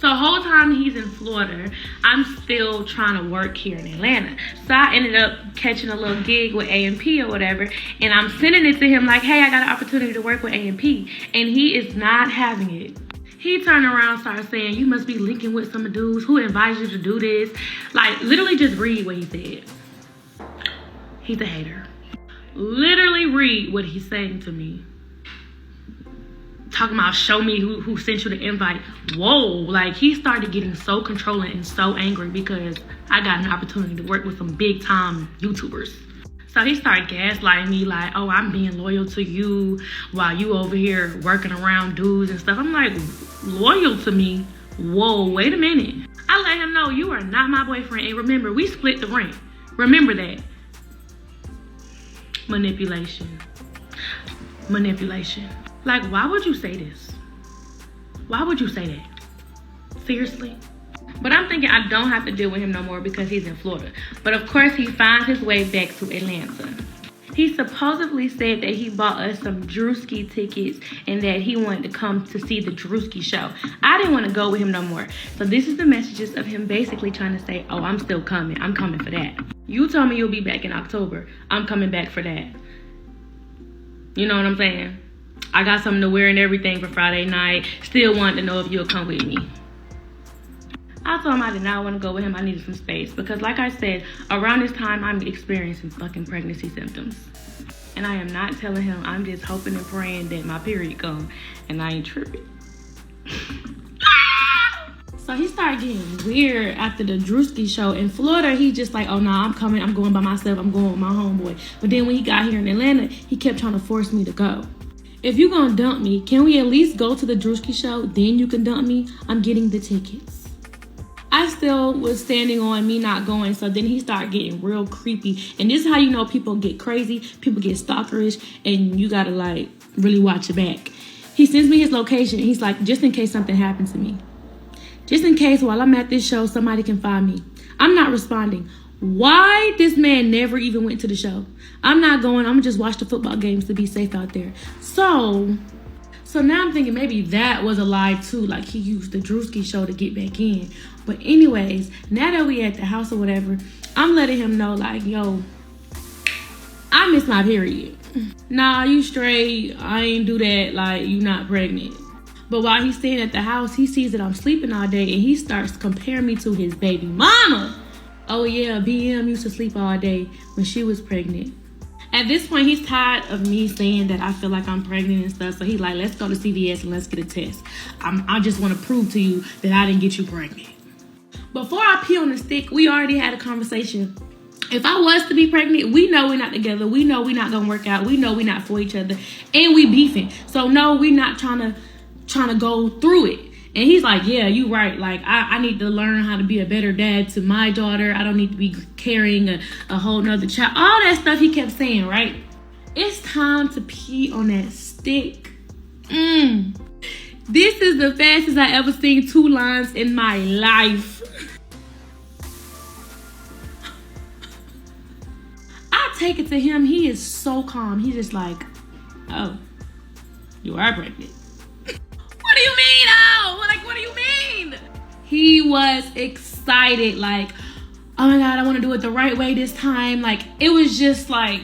Speaker 2: So the whole time he's in Florida, I'm still trying to work here in Atlanta. So I ended up catching a little gig with A&P or whatever, and I'm sending it to him like, hey, I got an opportunity to work with A&P, and he is not having it. He turned around, started saying, you must be linking with some dudes. Who invited you to do this? Like, literally just read what he said. He's a hater. Literally read what he's saying to me. Talking about show me who sent you the invite. Whoa, like he started getting so controlling and so angry because I got an opportunity to work with some big time YouTubers. So he started gaslighting me like, oh, I'm being loyal to you while you over here working around dudes and stuff. I'm like, loyal to me? Whoa, wait a minute. I let him know you are not my boyfriend. And remember, we split the rent. Remember that. Manipulation. Like, why would you say this? Why would you say that? Seriously? But I'm thinking I don't have to deal with him no more because he's in Florida. But of course, he finds his way back to Atlanta. He supposedly said that he bought us some Drewski tickets and that he wanted to come to see the Drewski show. I didn't want to go with him no more. So this is the messages of him basically trying to say, oh, I'm still coming. I'm coming for that. You told me you'll be back in October. I'm coming back for that. You know what I'm saying? I got something to wear and everything for Friday night. Still wanted to know if you'll come with me. I told him I did not want to go with him. I needed some space. Because like I said, around this time, I'm experiencing fucking pregnancy symptoms. And I am not telling him. I'm just hoping and praying that my period comes. And I ain't tripping. So he started getting weird after the Drewski show. In Florida, he just like, oh, no, I'm coming. I'm going by myself. I'm going with my homeboy. But then when he got here in Atlanta, he kept trying to force me to go. If you're going to dump me, can we at least go to the Drewski show? Then you can dump me. I'm getting the tickets. I still was standing on me not going. So then he started getting real creepy. And this is how you know people get crazy. People get stalkerish. And you got to like really watch your back. He sends me his location. He's like, just in case something happens to me. Just in case while I'm at this show, somebody can find me. I'm not responding. Why this man never even went to the show? I'm not going. I'm going to just watch the football games to be safe out there. So now I'm thinking maybe that was a lie too. Like he used the Drewski show to get back in. But anyways, now that we at the house or whatever, I'm letting him know like, yo, I missed my period. Nah, you straight. I ain't do that. Like, you not pregnant. But while he's staying at the house, he sees that I'm sleeping all day and he starts comparing me to his baby mama. Oh yeah, BM used to sleep all day when she was pregnant. At this point, he's tired of me saying that I feel like I'm pregnant and stuff. So he's like, let's go to CVS and let's get a test. I just want to prove to you that I didn't get you pregnant. Before I pee on the stick, we already had a conversation. If I was to be pregnant, we know we're not together. We know we're not going to work out. We know we're not for each other. And we beefing. So no, we're not trying to go through it. And he's like, yeah, you right. Like, I need to learn how to be a better dad to my daughter. I don't need to be carrying a whole nother child. All that stuff he kept saying, right? It's time to pee on that stick. This is the fastest I ever seen 2 lines in my life. I take it to him. He is so calm. He's just like, oh, you are pregnant. What do you mean? Oh, like, what do you mean? He was excited. Like, oh my God, I want to do it the right way this time. Like, it was just like,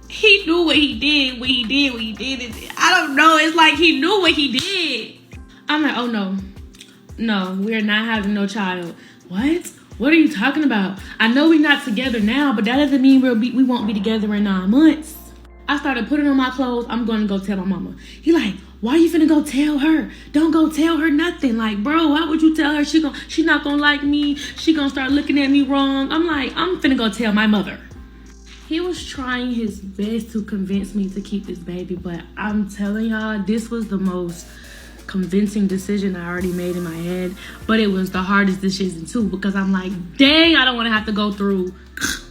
Speaker 2: he knew what he did, what he did. I don't know. It's like he knew what he did. I'm like, oh no, we're not having no child. What? What are you talking about? I know we're not together now, but that doesn't mean we won't be together in 9 months. I started putting on my clothes. I'm going to go tell my mama. He like, why you finna go tell her? Don't go tell her nothing. Like, bro, why would you tell her? She not gonna like me. She gonna start looking at me wrong. I'm like, I'm finna go tell my mother. He was trying his best to convince me to keep this baby, but I'm telling y'all, this was the most convincing decision I already made in my head. But it was the hardest decision too, because I'm like, dang, I don't want to have to go through,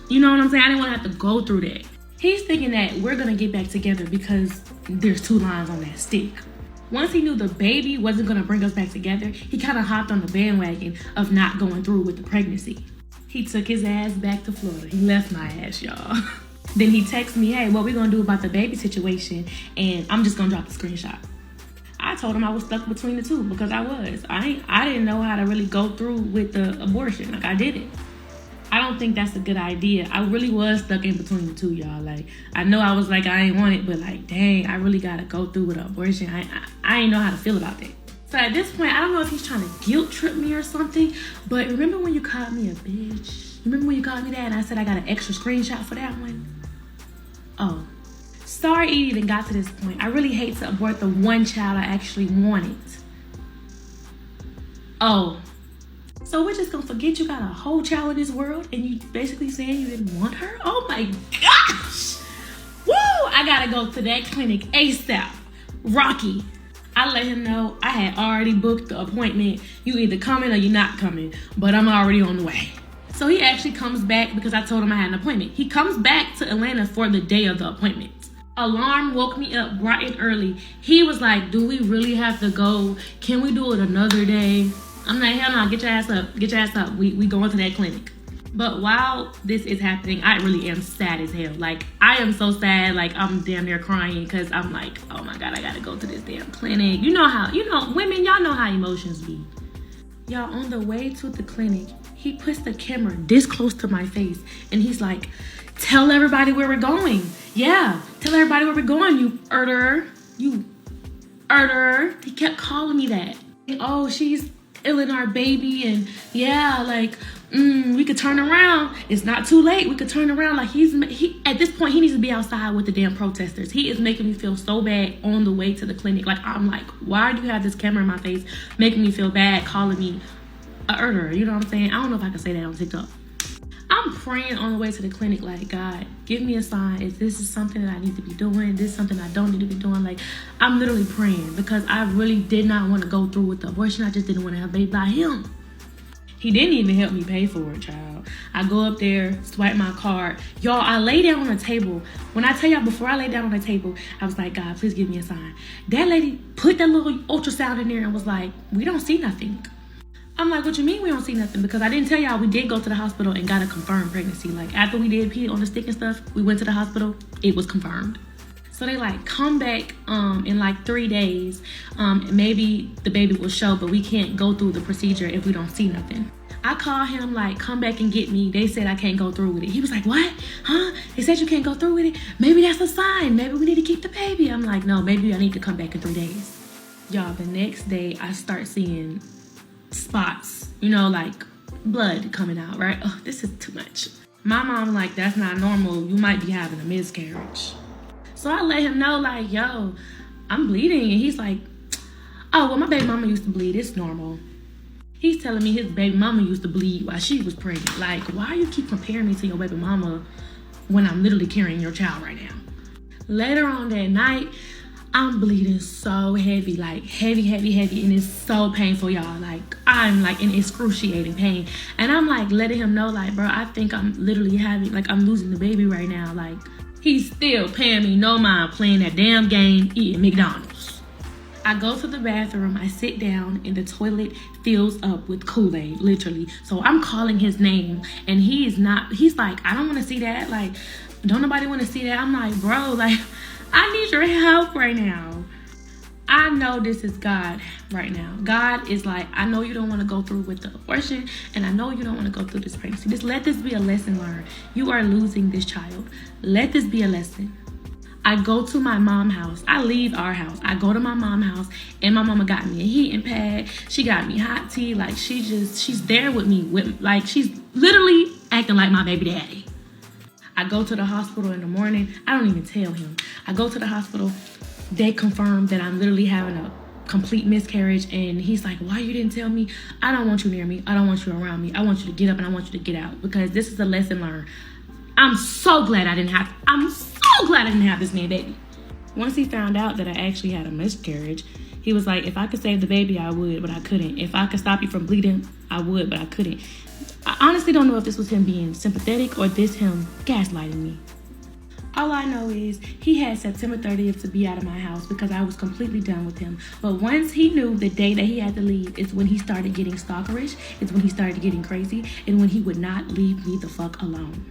Speaker 2: you know what I'm saying? I didn't want to have to go through that. He's thinking that we're going to get back together because there's 2 lines on that stick. Once he knew the baby wasn't going to bring us back together, he kind of hopped on the bandwagon of not going through with the pregnancy. He took his ass back to Florida. He left my ass, y'all. Then he texts me, hey, what we gonna do about the baby situation? And I'm just gonna drop the screenshot. I told him I was stuck between the two because I was. I didn't know how to really go through with the abortion. Like, I didn't. I don't think that's a good idea. I really was stuck in between the two, y'all. Like, I know I was like, I ain't want it, but like, dang, I really gotta go through with an abortion. I ain't know how to feel about that. So at this point, I don't know if he's trying to guilt trip me or something, but remember when you called me a bitch? Remember when you called me that and I said I got an extra screenshot for that one? Oh. Sorry it even got to this point. I really hate to abort the one child I actually wanted. Oh. So we're just gonna forget you got a whole child in this world and you basically saying you didn't want her? Oh my gosh! Woo! I gotta go to that clinic ASAP. Rocky. I let him know I had already booked the appointment. You either coming or you're not coming, but I'm already on the way. So he actually comes back because I told him I had an appointment. He comes back to Atlanta for the day of the appointment. Alarm woke me up bright and early. He was like, do we really have to go? Can we do it another day? I'm like, hell no, get your ass up. Get your ass up. We going to that clinic. But while this is happening, I really am sad as hell. Like, I am so sad. Like, I'm damn near crying because I'm like, oh my God, I gotta go to this damn clinic. You know, women, y'all know how emotions be. Y'all, on the way to the clinic, he puts the camera this close to my face and he's like, tell everybody where we're going. Yeah, tell everybody where we're going, you erder. You erder. He kept calling me that. Oh, she's ill in our baby and yeah, like, we could turn around. It's not too late. We could turn around. Like, he at this point, he needs to be outside with the damn protesters. He is making me feel so bad on the way to the clinic. Like, I'm like, why do you have this camera in my face making me feel bad, calling me a erder? You know what I'm saying? I don't know if I can say that on TikTok. I'm praying on the way to the clinic, like, God, give me a sign. If this is something that I need to be doing, this is something I don't need to be doing. Like, I'm literally praying because I really did not want to go through with the abortion. I just didn't want to have a baby by him. He didn't even help me pay for it, child. I go up there, swipe my card. Y'all, I lay down on a table. When I tell y'all, before I lay down on the table, I was like, God, please give me a sign. That lady put that little ultrasound in there and was like, we don't see nothing. I'm like, what you mean we don't see nothing? Because I didn't tell y'all we did go to the hospital and got a confirmed pregnancy. Like, after we did pee on the stick and stuff, we went to the hospital. It was confirmed. So they like, come back in like 3 days. Maybe the baby will show, but we can't go through the procedure if we don't see nothing. I call him like, come back and get me. They said I can't go through with it. He was like, what? Huh? They said you can't go through with it? Maybe that's a sign. Maybe we need to keep the baby. I'm like, no, maybe I need to come back in 3 days. Y'all, the next day I start seeing spots, you know, like blood coming out, right? Oh, this is too much. My mom like, that's not normal. You might be having a miscarriage. So I let him know, like, yo, I'm bleeding. And he's like, oh, well, my baby mama used to bleed. It's normal. He's telling me his baby mama used to bleed while she was pregnant. Like, why you keep comparing me to your baby mama when I'm literally carrying your child right now? Later on that night, I'm bleeding so heavy, like heavy, and it's so painful, y'all. Like, I'm like in excruciating pain. And I'm like letting him know, like, bro, I think I'm literally I'm losing the baby right now. Like, he's still paying me no mind playing that damn game, eating McDonald's. I go to the bathroom, I sit down, and the toilet fills up with Kool-Aid, literally. So I'm calling his name, and he's like, I don't want to see that. Like, don't nobody want to see that. I'm like, bro, like, I need your help right now. I know this is God right now. God is like, I know you don't want to go through with the abortion, and I know you don't want to go through this pregnancy. Just let this be a lesson learned. You are losing this child. Let this be a lesson. I go to my mom's house. I leave our house. I go to my mom's house, and my mama got me a heating pad. She got me hot tea. Like, she's there with me. Like, she's literally acting like my baby daddy. I go to the hospital in the morning. I don't even tell him. I go to the hospital. They confirm that I'm literally having a complete miscarriage. And he's like, why you didn't tell me? I don't want you near me. I don't want you around me. I want you to get up and I want you to get out, because this is a lesson learned. I'm so glad I didn't have this man baby. Once he found out that I actually had a miscarriage, he was like, if I could save the baby, I would, but I couldn't. If I could stop you from bleeding, I would, but I couldn't. I honestly don't know if this was him being sympathetic or this him gaslighting me. All I know is he had September 30th to be out of my house because I was completely done with him. But once he knew the day that he had to leave is when he started getting stalkerish, is when he started getting crazy, and when he would not leave me the fuck alone.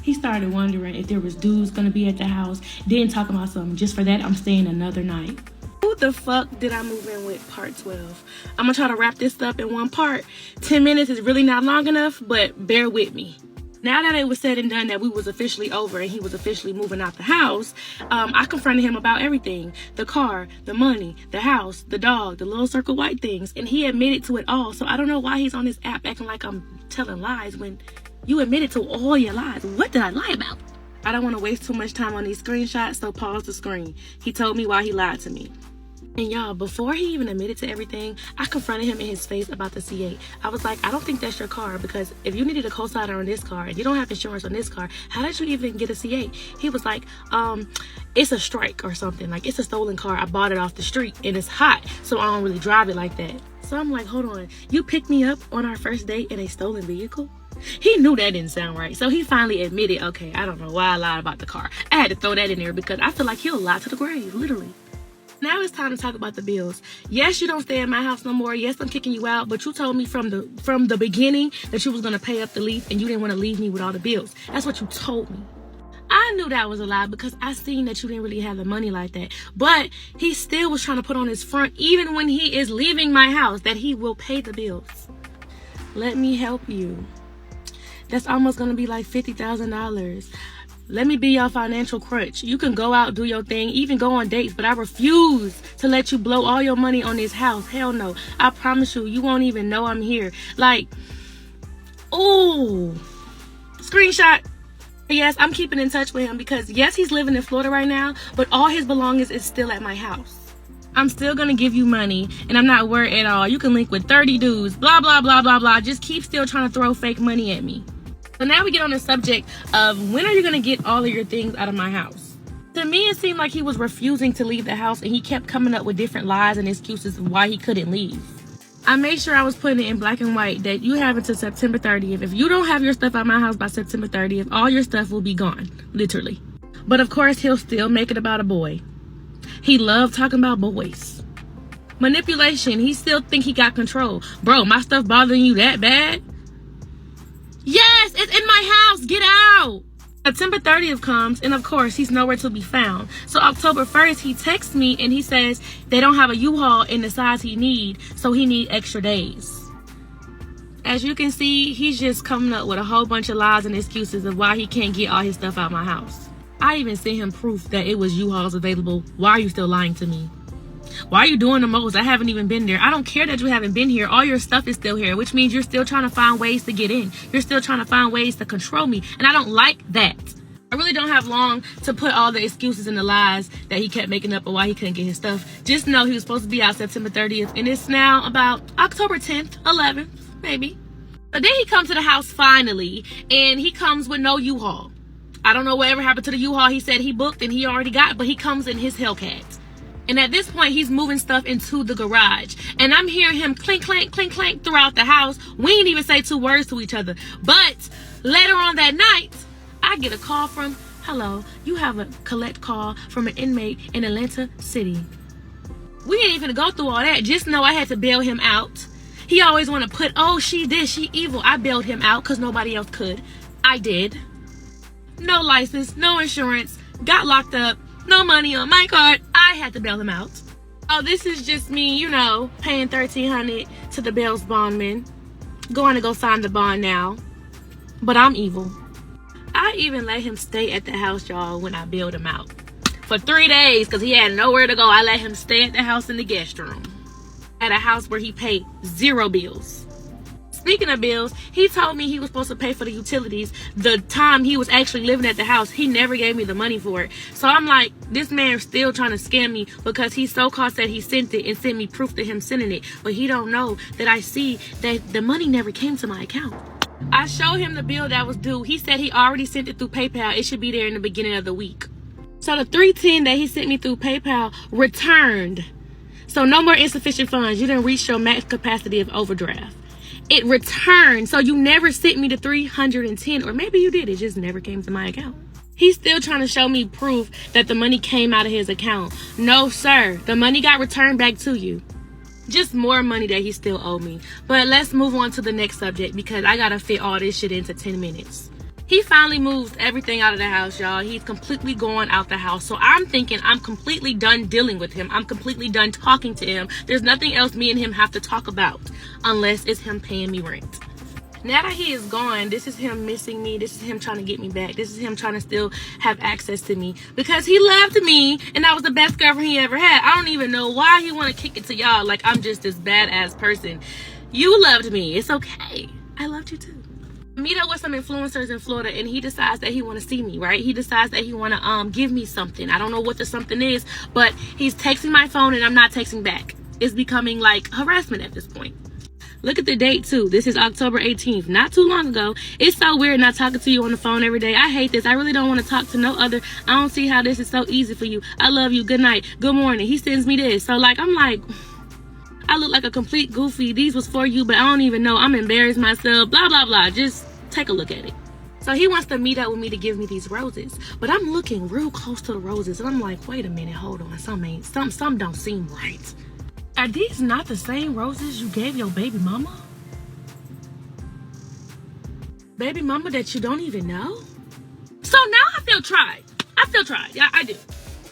Speaker 2: He started wondering if there was dudes gonna be at the house. Then talking about something, just for that, I'm staying another night. Who the fuck did I move in with? Part 12. I'm gonna try to wrap this up in one part. 10 minutes is really not long enough, but bear with me. Now that it was said and done that we was officially over and he was officially moving out the house, I confronted him about everything. The car, the money, the house, the dog, the little circle white things. And he admitted to it all. So I don't know why he's on this app acting like I'm telling lies when you admitted to all your lies. What did I lie about? I don't want to waste too much time on these screenshots, so pause the screen. He told me why he lied to me. And y'all, before he even admitted to everything, I confronted him in his face about the C8. I was like, I don't think that's your car, because if you needed a co-signer on this car and you don't have insurance on this car, how did you even get a C8? He was like, it's a strike or something. Like, it's a stolen car. I bought it off the street and it's hot, so I don't really drive it like that. So I'm like, hold on. You picked me up on our first date in a stolen vehicle? He knew that didn't sound right. So he finally admitted, okay, I don't know why I lied about the car. I had to throw that in there because I feel like he'll lie to the grave, literally. Now it's time to talk about the bills. Yes, you don't stay in my house no more. Yes, I'm kicking you out. But you told me from the beginning that you was going to pay up the lease and you didn't want to leave me with all the bills. That's what you told me. I knew that was a lie because I seen that you didn't really have the money like that. But he still was trying to put on his front, even when he is leaving my house, that he will pay the bills. Let me help you. That's almost going to be like $50,000. Let me be your financial crutch. You can go out, do your thing, even go on dates, but I refuse to let you blow all your money on this house. Hell no. I promise you, you won't even know I'm here. Like, ooh. Screenshot. Yes, I'm keeping in touch with him because, yes, he's living in Florida right now, but all his belongings is still at my house. I'm still going to give you money, and I'm not worried at all. You can link with 30 dudes, blah, blah, blah, blah, blah. Just keep still trying to throw fake money at me. So now we get on the subject of when are you going to get all of your things out of my house? To me, it seemed like he was refusing to leave the house and he kept coming up with different lies and excuses of why he couldn't leave. I made sure I was putting it in black and white that you have until September 30th. If you don't have your stuff out of my house by September 30th, all your stuff will be gone, literally. But of course, he'll still make it about a boy. He loved talking about boys. Manipulation, he still think he got control. Bro, my stuff bothering you that bad? Yes, it's in my house. Get out. September 30th comes, and of course, he's nowhere to be found. So October 1st, he texts me, and he says they don't have a U-Haul in the size he need, so he need extra days. As you can see, he's just coming up with a whole bunch of lies and excuses of why he can't get all his stuff out of my house. I even sent him proof that it was U-Hauls available. Why are you still lying to me? Why are you doing the most? I haven't even been there. I don't care that you haven't been here. All your stuff is still here, which means you're still trying to find ways to get in. You're still trying to find ways to control me. And I don't like that. I really don't have long to put all the excuses and the lies that he kept making up of why he couldn't get his stuff. Just know he was supposed to be out September 30th. And it's now about October 10th, 11th, maybe. But then he comes to the house finally. And he comes with no U-Haul. I don't know whatever happened to the U-Haul he said he booked and he already got. But he comes in his Hellcat. And at this point, he's moving stuff into the garage. And I'm hearing him clink, clank, clink, clank throughout the house. We didn't even say 2 words to each other. But later on that night, I get a call from, hello, you have a collect call from an inmate in Atlanta City. We ain't even go through all that. Just know I had to bail him out. He always want to put, oh, she this, she evil. I bailed him out because nobody else could. I did. No license, no insurance, got locked up. No money on my card. I had to bail him out. Oh, this is just me, you know, paying $1,300 to the bail's bondman. Going to go sign the bond now. But I'm evil. I even let him stay at the house, y'all, when I bailed him out. For 3 days, because he had nowhere to go, I let him stay at the house in the guest room. At a house where he paid 0 bills. Speaking of bills, he told me he was supposed to pay for the utilities the time he was actually living at the house. He never gave me the money for it. So I'm like, this man's still trying to scam me because he so-called said he sent it and sent me proof to him sending it. But he don't know that I see that the money never came to my account. I showed him the bill that was due. He said he already sent it through PayPal. It should be there in the beginning of the week. So the $310 that he sent me through PayPal returned. So no more insufficient funds. You didn't reach your max capacity of overdraft. It returned. So you never sent me the $310, or maybe you did. It just never came to my account. He's still trying to show me proof that the money came out of his account. No, sir. The money got returned back to you. Just more money that he still owed me. But let's move on to the next subject because I gotta fit all this shit into 10 minutes. He finally moves everything out of the house, y'all. He's completely going out the house. So I'm thinking I'm completely done dealing with him. I'm completely done talking to him. There's nothing else me and him have to talk about unless it's him paying me rent. Now that he is gone, this is him missing me. This is him trying to get me back. This is him trying to still have access to me because he loved me and I was the best girlfriend he ever had. I don't even know why he want to kick it to y'all like I'm just this badass person. You loved me. It's okay. I loved you too. Meet up with some influencers in Florida and he decides that he want to see me, right? He decides that he want to give me something. I don't know what the something is, but he's texting my phone and I'm not texting back. It's becoming like harassment at this point. Look at the date too. This is October 18th, not too long ago. It's so weird not talking to you on the phone every day. I hate this. I really don't want to talk to no other. I don't see how this is so easy for you. I love you. Good night. Good morning. He sends me this. So like, I'm like, I look like a complete goofy. These was for you, but I don't even know. I'm embarrassed myself. Blah, blah, blah. Just take a look at it. So he wants to meet up with me to give me these roses, but I'm looking real close to the roses and I'm like, wait a minute, hold on. Some don't seem right. Are these not the same roses you gave your baby mama? Baby mama that you don't even know? So now I feel tried. Yeah, I do.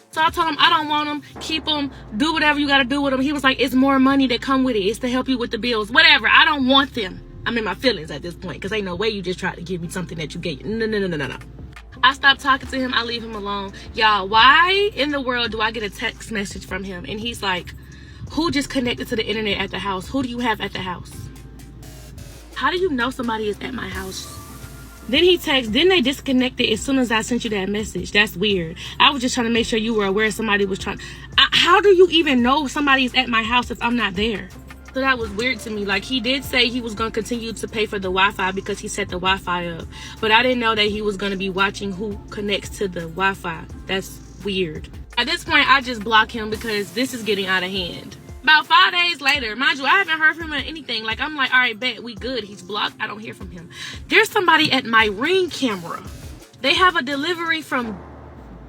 Speaker 2: So I told him I don't want them. Keep them. Do whatever you got to do with them. He was like, it's more money that come with it. It's to help you with the bills. Whatever. I don't want them. I'm in my feelings at this point because ain't no way you just tried to give me something that you gave. No. I stopped talking to him. I leave him alone. Y'all, why in the world do I get a text message from him? And he's like, who just connected to the internet at the house? Who do you have at the house? How do you know somebody is at my house? Then he texts, then they disconnected as soon as I sent you that message. That's weird. I was just trying to make sure you were aware somebody was trying. How do you even know somebody's at my house if I'm not there? So that was weird to me. Like, he did say he was going to continue to pay for the Wi-Fi because he set the Wi-Fi up. But I didn't know that he was going to be watching who connects to the Wi-Fi. That's weird. At this point, I just block him because this is getting out of hand. About 5 days later, mind you, I haven't heard from him or anything. Like, I'm like, all right, bet, we good. He's blocked. I don't hear from him. There's somebody at my Ring camera. They have a delivery from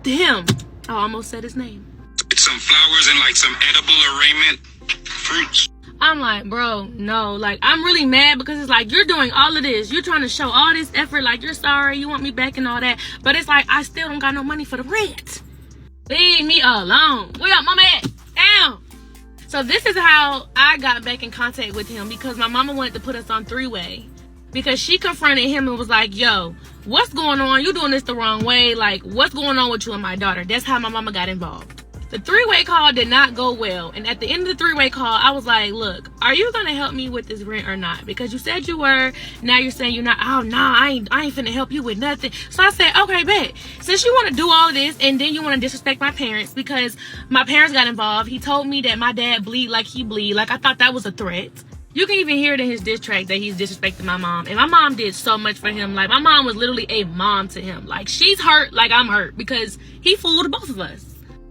Speaker 2: him. Oh, I almost said his name.
Speaker 3: Some flowers and like some edible arraignment fruits.
Speaker 2: I'm like, bro, no. Like, I'm really mad because it's like, you're doing all of this. You're trying to show all this effort. Like, you're sorry. You want me back and all that. But it's like, I still don't got no money for the rent. Leave me alone. Where up, mama at? Down. So this is how I got back in contact with him because my mama wanted to put us on three-way because she confronted him and was like, yo, what's going on? You doing this the wrong way. Like, what's going on with you and my daughter? That's how my mama got involved. The three-way call did not go well. And at the end of the three-way call, I was like, look, are you going to help me with this rent or not? Because you said you were. Now you're saying you're not. Oh, no, I ain't finna help you with nothing. So I said, okay, bet. Since you want to do all of this and then you want to disrespect my parents because my parents got involved. He told me that my dad bleed like he bleed. Like, I thought that was a threat. You can even hear it in his diss track that he's disrespecting my mom. And my mom did so much for him. Like, my mom was literally a mom to him. Like, she's hurt like I'm hurt because he fooled both of us.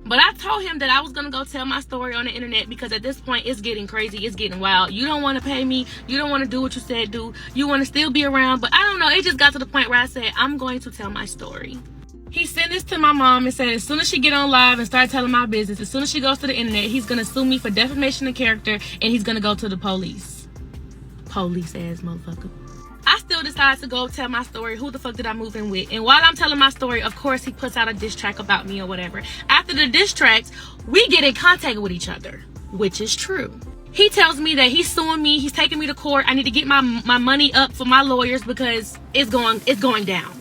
Speaker 2: But I told him that I was going to go tell my story on the internet because at this point, it's getting crazy. It's getting wild. You don't want to pay me. You don't want to do what you said do. You want to still be around. But I don't know. It just got to the point where I said, I'm going to tell my story. He sent this to my mom and said as soon as she get on live and start telling my business, as soon as she goes to the internet, he's going to sue me for defamation of character and he's going to go to the police. Police ass motherfucker. I still decide to go tell my story. Who the fuck did I move in with? And while I'm telling my story, of course, he puts out a diss track about me or whatever. After the diss tracks, we get in contact with each other, which is true. He tells me that he's suing me. He's taking me to court. I need to get my money up for my lawyers because it's going down.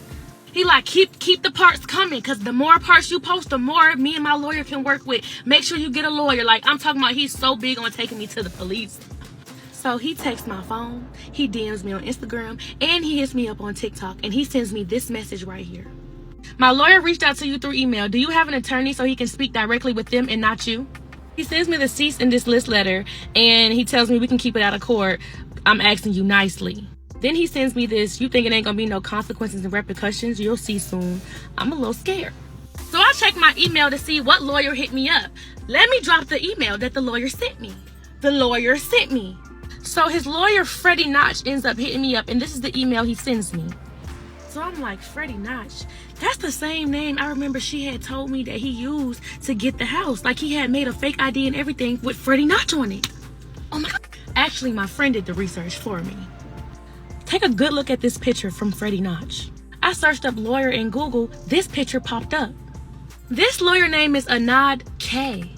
Speaker 2: He like, keep the parts coming because the more parts you post, the more me and my lawyer can work with. Make sure you get a lawyer. Like, I'm talking about, he's so big on taking me to the police. So he texts my phone, he DMs me on Instagram, and he hits me up on TikTok, and he sends me this message right here. My lawyer reached out to you through email. Do you have an attorney so he can speak directly with them and not you? He sends me the cease and desist letter, and he tells me we can keep it out of court. I'm asking you nicely. Then he sends me this, you think it ain't gonna be no consequences and repercussions? You'll see soon. I'm a little scared. So I check my email to see what lawyer hit me up. Let me drop the email that the lawyer sent me. The lawyer sent me. So his lawyer, Freddie Notch, ends up hitting me up, and this is the email he sends me. So I'm like, Freddie Notch, that's the same name I remember she had told me that he used to get the house. Like, he had made a fake ID and everything with Freddie Notch on it. Oh my God. Actually, my friend did the research for me. Take a good look at this picture from Freddie Notch. I searched up lawyer in Google. This picture popped up. This lawyer name is Anad K.